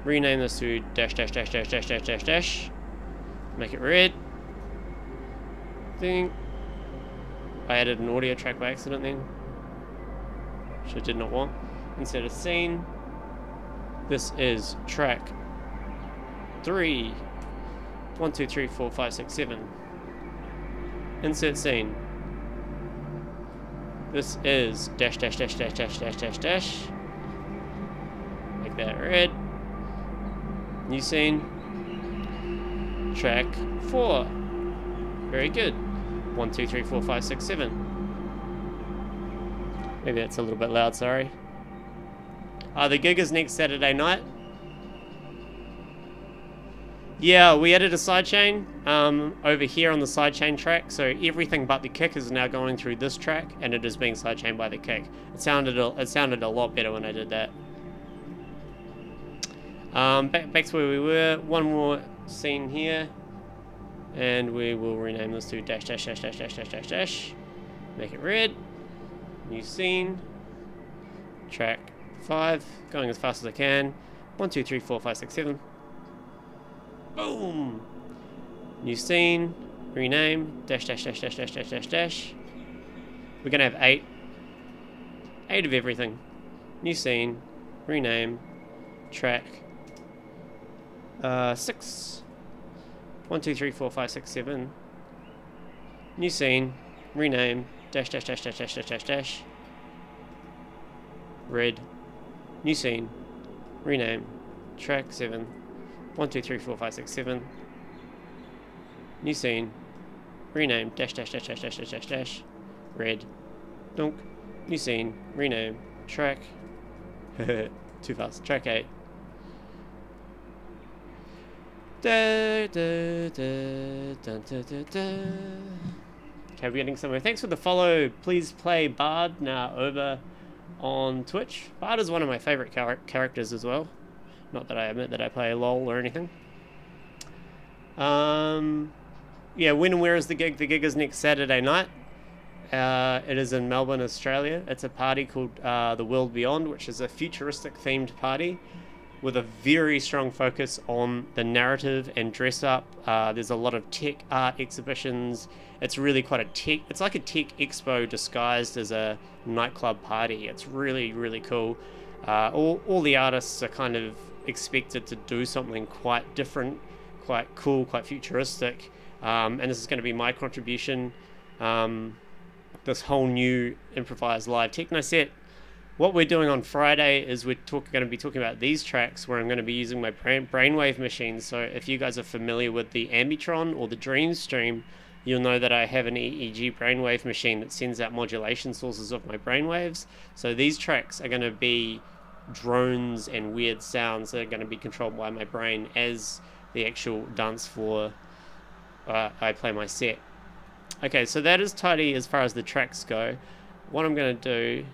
Rename this to dash dash dash dash dash dash dash dash. Make it red. Ding. I added an audio track by accident then, which I did not want. Instead of scene, this is track 3. 1, 2, 3, 4, 5, 6, 7. Insert scene. This is dash dash dash dash dash dash dash dash. Make that red. New scene. Track 4. Very good. 1, 2, 3, 4, 5, 6, 7. Maybe that's a little bit loud, sorry. The gig is next Saturday night. Yeah, we added a sidechain over here on the sidechain track, so everything but the kick is now going through this track, and it is being sidechained by the kick. It sounded a lot better when I did that. Back to where we were. One more scene here, and we will rename this to dash dash dash dash dash dash dash dash. Make it red. New scene. Track 5. Going as fast as I can. 1, 2, 3, 4, 5, 6, 7. Boom! New scene. Rename. Dash dash dash dash dash dash dash dash. We're gonna have 8. 8 of everything. New scene. Rename. Track 6. 1, 2, 3, 4, 5, 6, 7. New scene. Rename. Dash dash dash dash dash dash dash dash. Red. New scene. Rename. Track 7. 1, 2, 3, 4, 5, 6, 7. New scene. Rename. Dash, dash, dash, dash, dash, dash, dash, dash. Red. Dunk. New scene. Rename. Track. Too fast. Track 8. Da, da, da, da, da, da, da. Okay, we're getting somewhere. Thanks for the follow. Please play Bard now over on Twitch. Bard is one of my favorite characters as well. Not that I admit that I play LOL or anything. Yeah, when and where is the gig? The gig is next Saturday night. It is in Melbourne, Australia. It's a party called The World Beyond, which is a futuristic themed party with a very strong focus on the narrative and dress up. There's a lot of tech art exhibitions. It's really quite a tech, it's like a tech expo disguised as a nightclub party. It's really, really cool. All the artists are kind of expected to do something quite different, quite cool, quite futuristic. And this is going to be my contribution. This whole new improvised live techno set. What we're doing on Friday is we're going to be talking about these tracks where I'm going to be using my brainwave machine. So if you guys are familiar with the Ambitron or the Dream Stream, you'll know that I have an EEG brainwave machine that sends out modulation sources of my brainwaves. So these tracks are going to be drones and weird sounds that are going to be controlled by my brain as the actual dance floor I play my set. Okay, so that is tidy as far as the tracks go. What I'm going to do...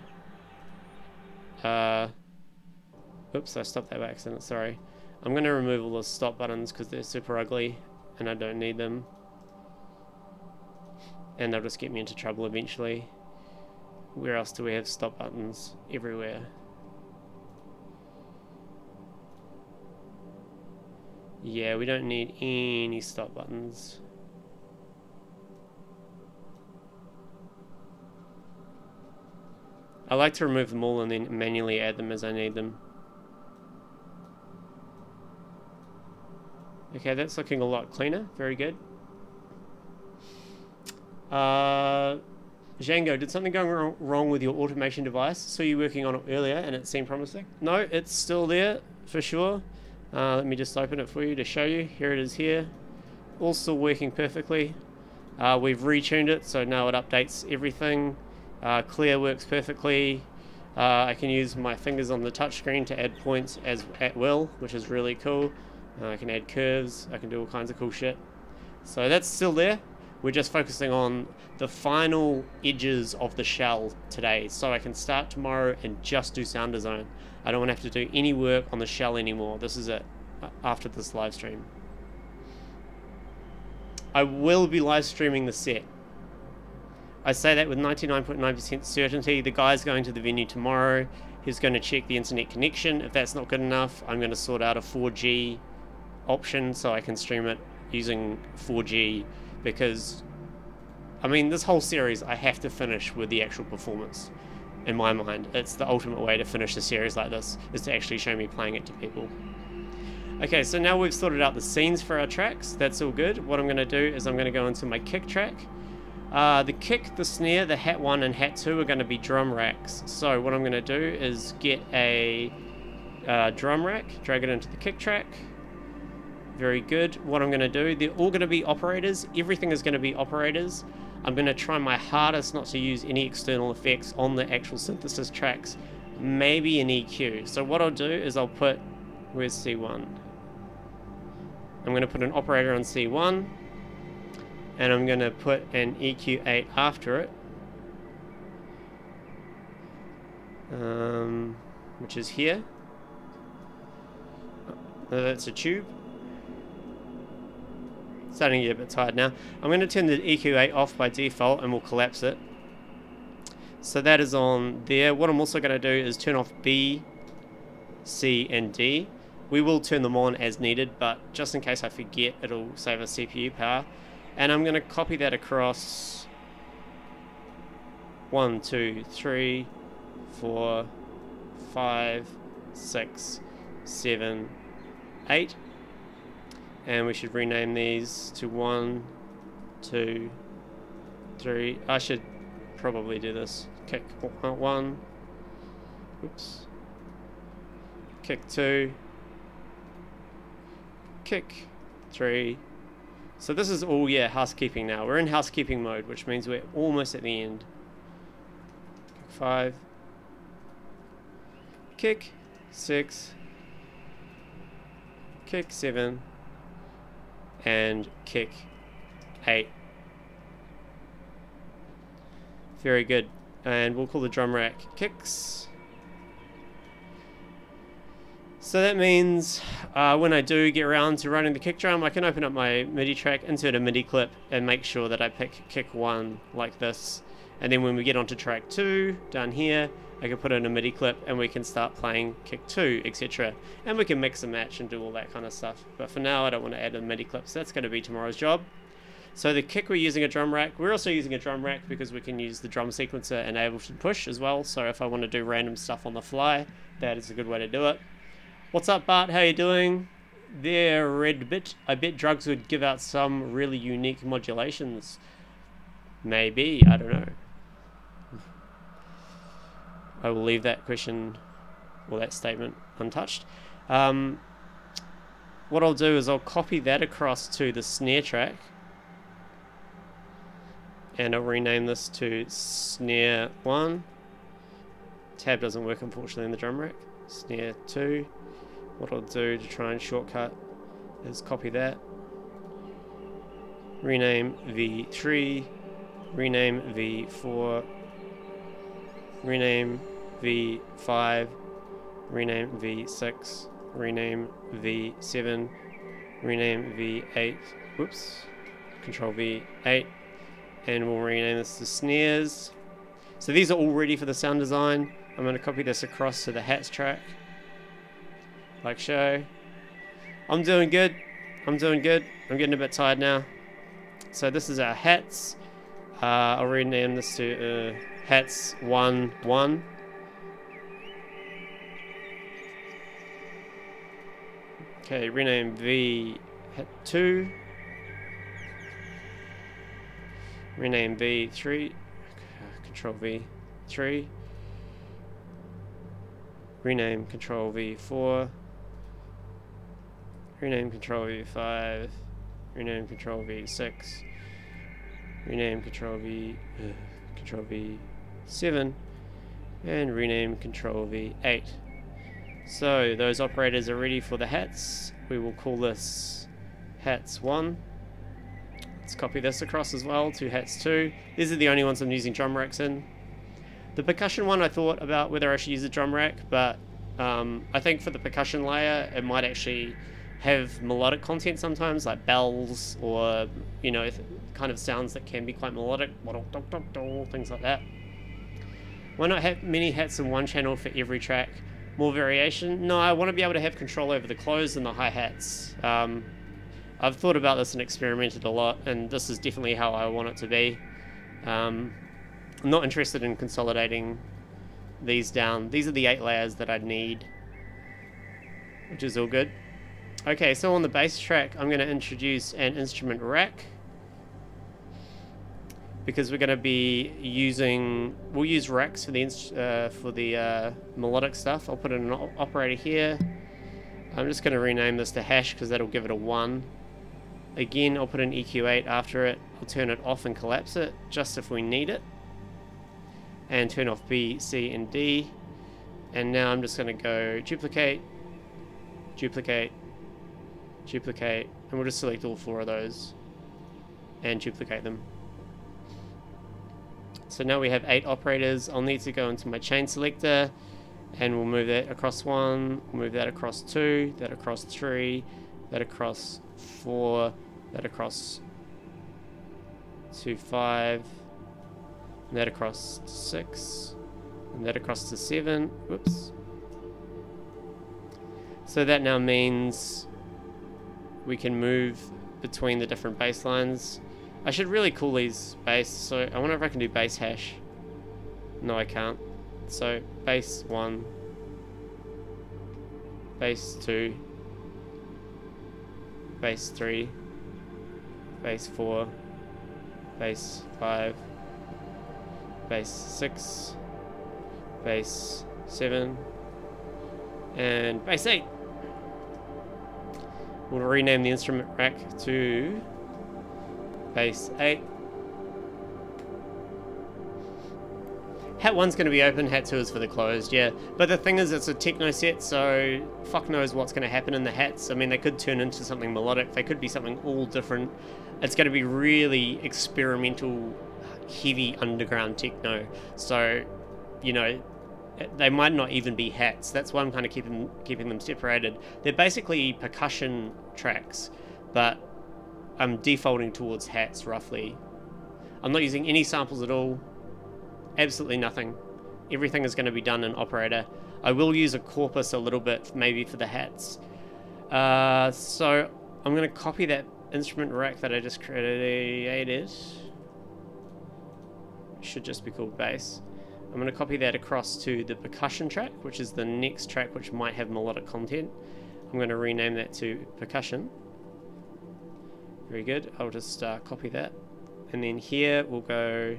oops, I stopped that by accident, sorry. I'm going to remove all the stop buttons because they're super ugly and I don't need them. And they'll just get me into trouble eventually. Where else do we have stop buttons? Everywhere. Yeah, we don't need any stop buttons. I like to remove them all and then manually add them as I need them. Okay, that's looking a lot cleaner. Very good. Django, did something go wrong with your automation device? Saw you working on it earlier and it seemed promising. No, it's still there for sure. Let me just open it for you to show you. Here it is here. All still working perfectly. We've retuned it, so now it updates everything. Clear works perfectly. I can use my fingers on the touchscreen to add points at will, which is really cool. I can add curves. I can do all kinds of cool shit. So that's still there. We're just focusing on the final edges of the shell today, so I can start tomorrow and just do sound design. I don't want to have to do any work on the shell anymore. This is it after this live stream. I will be live streaming the set. I say that with 99.9% certainty. The guy's going to the venue tomorrow. He's going to check the internet connection. If that's not good enough, I'm going to sort out a 4G option so I can stream it using 4G, because I mean, this whole series I have to finish with the actual performance. In my mind, it's the ultimate way to finish a series like this, is to actually show me playing it to people. Okay, so now we've sorted out the scenes for our tracks. That's all good. What I'm going to do is I'm going to go into my kick track. The kick, the snare, the hat 1 and hat 2 are going to be drum racks. So what I'm going to do is get a drum rack, drag it into the kick track. Very good. What I'm going to do, they're all going to be operators. Everything is going to be operators. I'm going to try my hardest not to use any external effects on the actual synthesis tracks. Maybe an EQ. So what I'll do is I'll put, where's C1? I'm going to put an operator on C1. And I'm going to put an EQ8 after it. Which is here. That's a tube. Starting to get a bit tired now. I'm going to turn the EQ8 off by default and we'll collapse it. So that is on there. What I'm also going to do is turn off B, C, and D. We will turn them on as needed, but just in case I forget, it'll save us CPU power. And I'm going to copy that across 1, 2, 3, 4, 5, 6, 7, 8. And we should rename these to 1, 2, 3. I should probably do this. Kick 1. Oops. Kick 2. kick, 3. So this is all, yeah, housekeeping now. We're in housekeeping mode, which means we're almost at the end. Kick 5. Kick 6. Kick 7. And kick 8. Very good. And we'll call the drum rack kicks. So that means when I do get around to running the kick drum, I can open up my MIDI track, insert a MIDI clip, and make sure that I pick kick 1 like this. And then when we get onto track 2, down here, I can put in a MIDI clip and we can start playing kick 2, etc. And we can mix and match and do all that kind of stuff. But for now, I don't want to add a MIDI clip, so that's going to be tomorrow's job. So the kick, we're using a drum rack. We're also using a drum rack because we can use the drum sequencer and Ableton Push as well. So if I want to do random stuff on the fly, that is a good way to do it. What's up, Bart? How you doing? There, Redbit. I bet Drugs would give out some really unique modulations. Maybe, I don't know. I will leave that question, or that statement, untouched. What I'll do is I'll copy that across to the snare track. And I'll rename this to snare 1. Tab doesn't work, unfortunately, in the drum rack. Snare 2. What I'll do to try and shortcut is copy that. Rename V3. Rename V4. Rename V5. Rename V6. Rename V7. Rename V8. Whoops. Control V8. And we'll rename this to snares. So these are all ready for the sound design. I'm going to copy this across to the hats track. Like show. I'm doing good. I'm doing good. I'm getting a bit tired now. So this is our hats. I'll rename this to hats 1 1. Okay, rename V hat 2. Rename V3. Control V3. Rename Control V4. Rename Control V5. Rename Control V6. Rename Control V7. And rename Control V8. So those operators are ready for the hats. We will call this hats 1. Let's copy this across as well to hats 2. These are the only ones I'm using drum racks in. The percussion one, I thought about whether I should use a drum rack, but I think for the percussion layer, it might actually have melodic content sometimes, like bells or, you know, kind of sounds that can be quite melodic, things like that. Why not have many hats in one channel for every track? More variation? No, I want to be able to have control over the close and the hi-hats. I've thought about this and experimented a lot, and this is definitely how I want it to be. I'm not interested in consolidating these down. These are the 8 layers that I need, which is all good. Okay, so on the bass track, I'm going to introduce an instrument rack, because we're going to be using, we'll use racks for the melodic stuff. I'll put in an operator here. I'm just going to rename this to hash because that'll give it a 1. Again, I'll put an EQ8 after it. I'll turn it off and collapse it, just if we need it. And turn off B, C, and D. And now I'm just going to go duplicate, duplicate, duplicate, and we'll just select all 4 of those and duplicate them. So now we have 8 operators. I'll need to go into my chain selector, and we'll move that across 1, move that across 2, that across 3, that across 4, that across to 5, and that across to 6, and that across to 7. Whoops. So that now means we can move between the different bass lines. I should really call these bass, so I wonder if I can do bass hash. No, I can't. So bass 1, bass 2, bass 3, bass 4, bass 5, bass 6, bass 7, and bass 8. We'll rename the instrument rack to bass 8. Hat 1's going to be open, Hat 2 is for the closed, yeah. But the thing is, it's a techno set, so fuck knows what's going to happen in the hats. I mean, they could turn into something melodic, they could be something all different. It's going to be really experimental, heavy underground techno. So, you know, they might not even be hats. That's why I'm kind of keeping them separated. They're basically percussion tracks, but I'm defaulting towards hats roughly. I'm not using any samples at all. Absolutely nothing. Everything is going to be done in operator. I will use a corpus a little bit, maybe for the hats. So I'm going to copy that instrument rack that I just created. Should just be called bass. I'm going to copy that across to the percussion track, which is the next track which might have melodic content. I'm going to rename that to percussion. Very good. I'll just copy that. And then here we'll go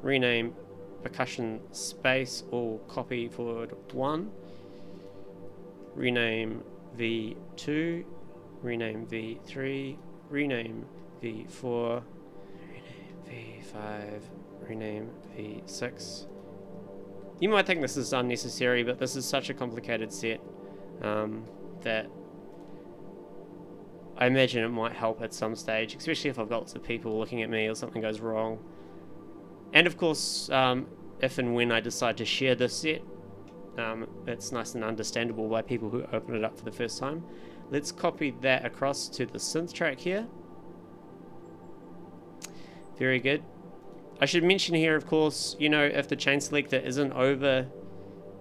rename percussion space or copy forward 1. Rename V2. Rename V3. Rename V4. Rename V5. Rename V6. You might think this is unnecessary, but this is such a complicated set that I imagine it might help at some stage, especially if I've got lots of people looking at me or something goes wrong. And of course, if and when I decide to share this set, it's nice and understandable by people who open it up for the first time. Let's copy that across to the synth track here. Very good. I should mention here, of course, you know, if the chain selector isn't over,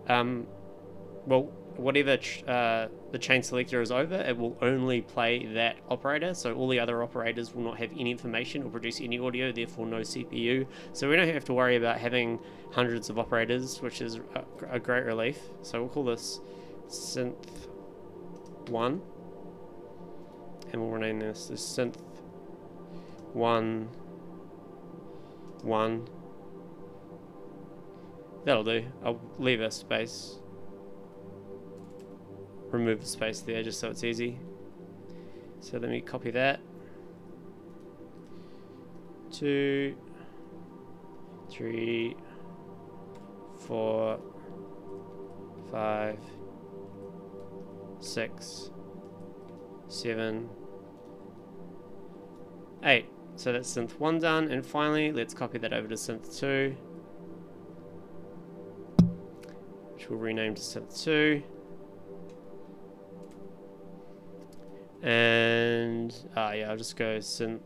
well, whatever the chain selector is over, it will only play that operator, so all the other operators will not have any information or produce any audio, therefore no CPU. So we don't have to worry about having hundreds of operators, which is a great relief. So we'll call this synth 1, and we'll rename this as synth 1 1. That'll do. I'll leave a space, remove the space there just so it's easy. So let me copy that. 2 3 4 5 6 7 8. So that's synth 1 done, and finally let's copy that over to synth 2, which we'll rename to synth 2. And yeah, I'll just go synth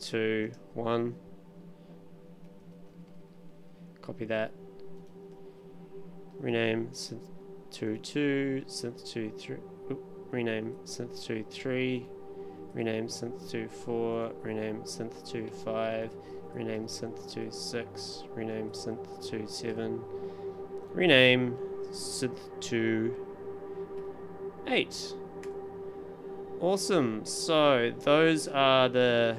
2 1. Copy that. Rename synth 2 2, synth 2 3. Rename synth 2 3. Rename synth 2 4. Rename synth 2 5. Rename synth 2 6. Rename synth 2 7. Rename synth 2 8. Awesome. So those are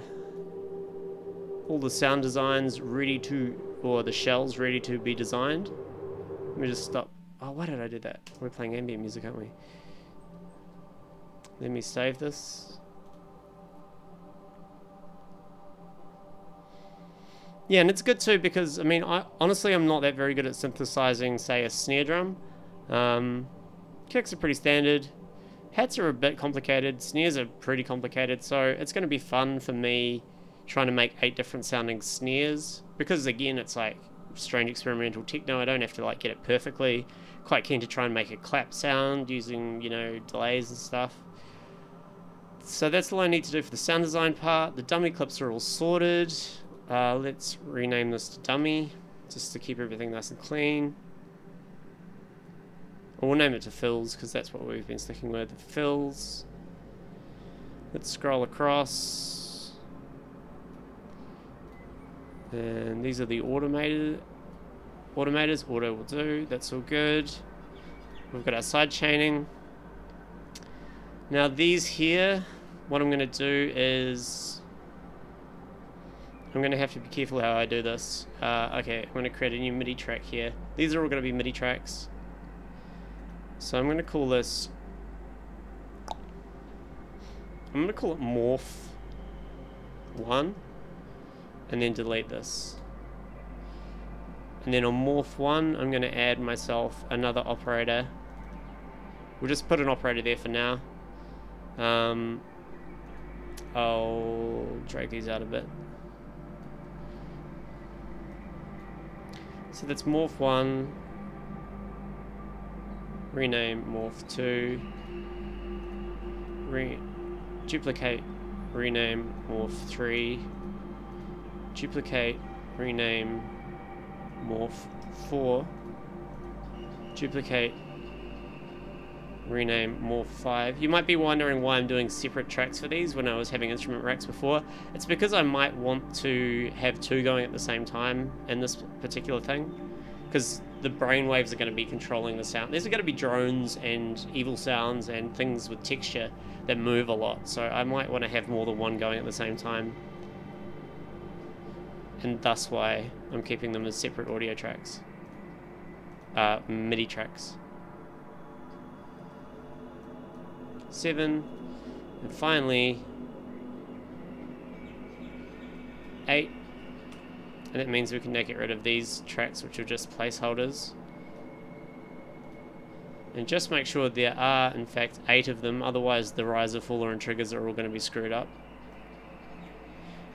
all the sound designs ready to, or the shells ready to be designed. Let me just stop. Oh, why did I do that? We're playing ambient music, aren't we? Let me save this. Yeah, and it's good too because, I mean, honestly I'm not that very good at synthesizing, say, a snare drum. Kicks are pretty standard. Hats are a bit complicated. Snares are pretty complicated. So it's going to be fun for me trying to make 8 different sounding snares. Because again, it's like strange experimental techno. I don't have to like get it perfectly. Quite keen to try and make a clap sound using, you know, delays and stuff. So that's all I need to do for the sound design part. The dummy clips are all sorted. Let's rename this to dummy, just to keep everything nice and clean. Or we'll name it to fills, because that's what we've been sticking with, the fills. Let's scroll across. And these are the automators. Auto will do, that's all good. We've got our side chaining. Now these here, what I'm going to do is, I'm going to have to be careful how I do this. Okay, I'm going to create a new MIDI track here. These are all going to be MIDI tracks. So I'm going to call this I'm going to call it morph 1, and then delete this. And then on morph 1, I'm going to add myself another operator. We'll just put an operator there for now. I'll drag these out a bit. So that's morph 1, rename morph 2, duplicate, rename morph 3, duplicate, rename morph 4, duplicate, rename morph 5. You might be wondering why I'm doing separate tracks for these when I was having instrument racks before. It's because I might want to have 2 going at the same time in this particular thing, because the brainwaves are going to be controlling the sound. There's going to be drones and evil sounds and things with texture that move a lot, so I might want to have more than one going at the same time, and thus why I'm keeping them as separate audio tracks, MIDI tracks. 7, and finally 8, and that means we can now get rid of these tracks, which are just placeholders, and just make sure there are in fact 8 of them, otherwise the riser, faller and triggers are all going to be screwed up.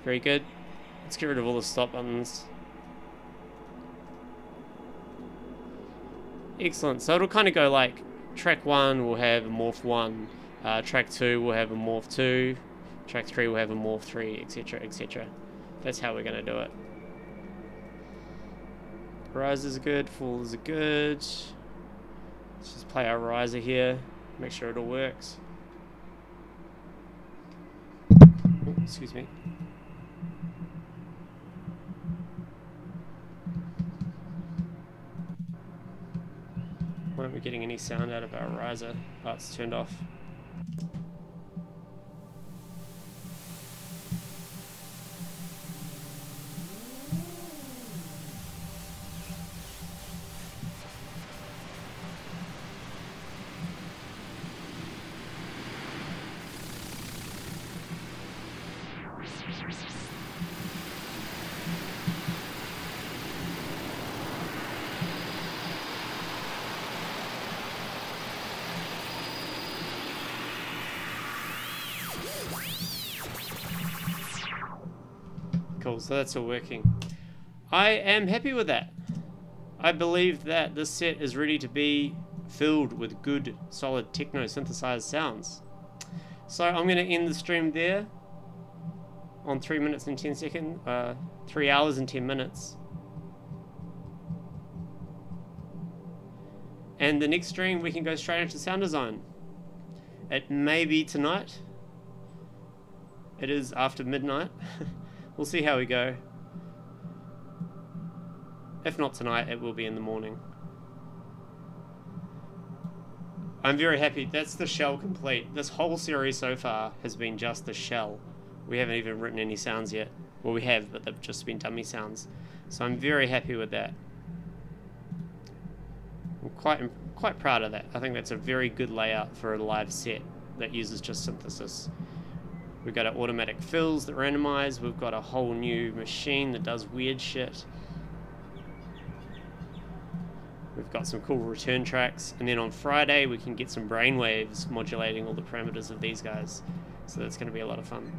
Very good. Let's get rid of all the stop buttons. Excellent. So it'll kind of go like track 1 will have a morph 1, track 2 will have a morph 2, track 3 will have a morph 3, etc, etc. That's how we're going to do it. Risers are good, fallers are good. Let's just play our riser here, make sure it all works. Oh, excuse me. Why aren't we getting any sound out of our riser? Oh, it's turned off. Cool, so that's all working. I am happy with that. I believe that this set is ready to be filled with good, solid techno synthesized sounds. So I'm going to end the stream there on 3 minutes and 10 seconds, 3 hours and 10 minutes. And the next stream we can go straight into sound design. It may be tonight. It is after midnight. We'll see how we go. If not tonight, it will be in the morning. I'm very happy. That's the shell complete. This whole series so far has been just the shell. We haven't even written any sounds yet. Well, we have, but they've just been dummy sounds. So I'm very happy with that. I'm quite proud of that. I think that's a very good layout for a live set that uses just synthesis. We've got our automatic fills that randomize. We've got a whole new machine that does weird shit. We've got some cool return tracks. And then on Friday, we can get some brainwaves modulating all the parameters of these guys. So that's going to be a lot of fun.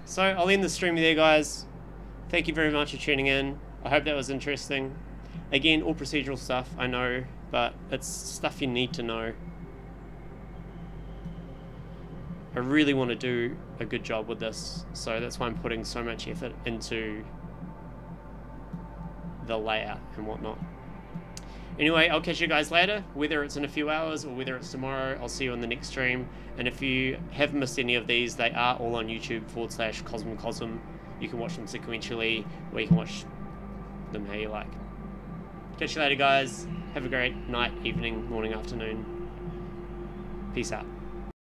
So I'll end the stream there, guys. Thank you very much for tuning in. I hope that was interesting. Again, all procedural stuff, I know, but it's stuff you need to know. I really want to do a good job with this, so that's why I'm putting so much effort into the layout and whatnot. Anyway, I'll catch you guys later, whether it's in a few hours or whether it's tomorrow. I'll see you on the next stream, and if you have missed any of these, they are all on YouTube/CosmCosm. You can watch them sequentially, or you can watch them how you like. Catch you later, guys. Have a great night, evening, morning, afternoon. Peace out.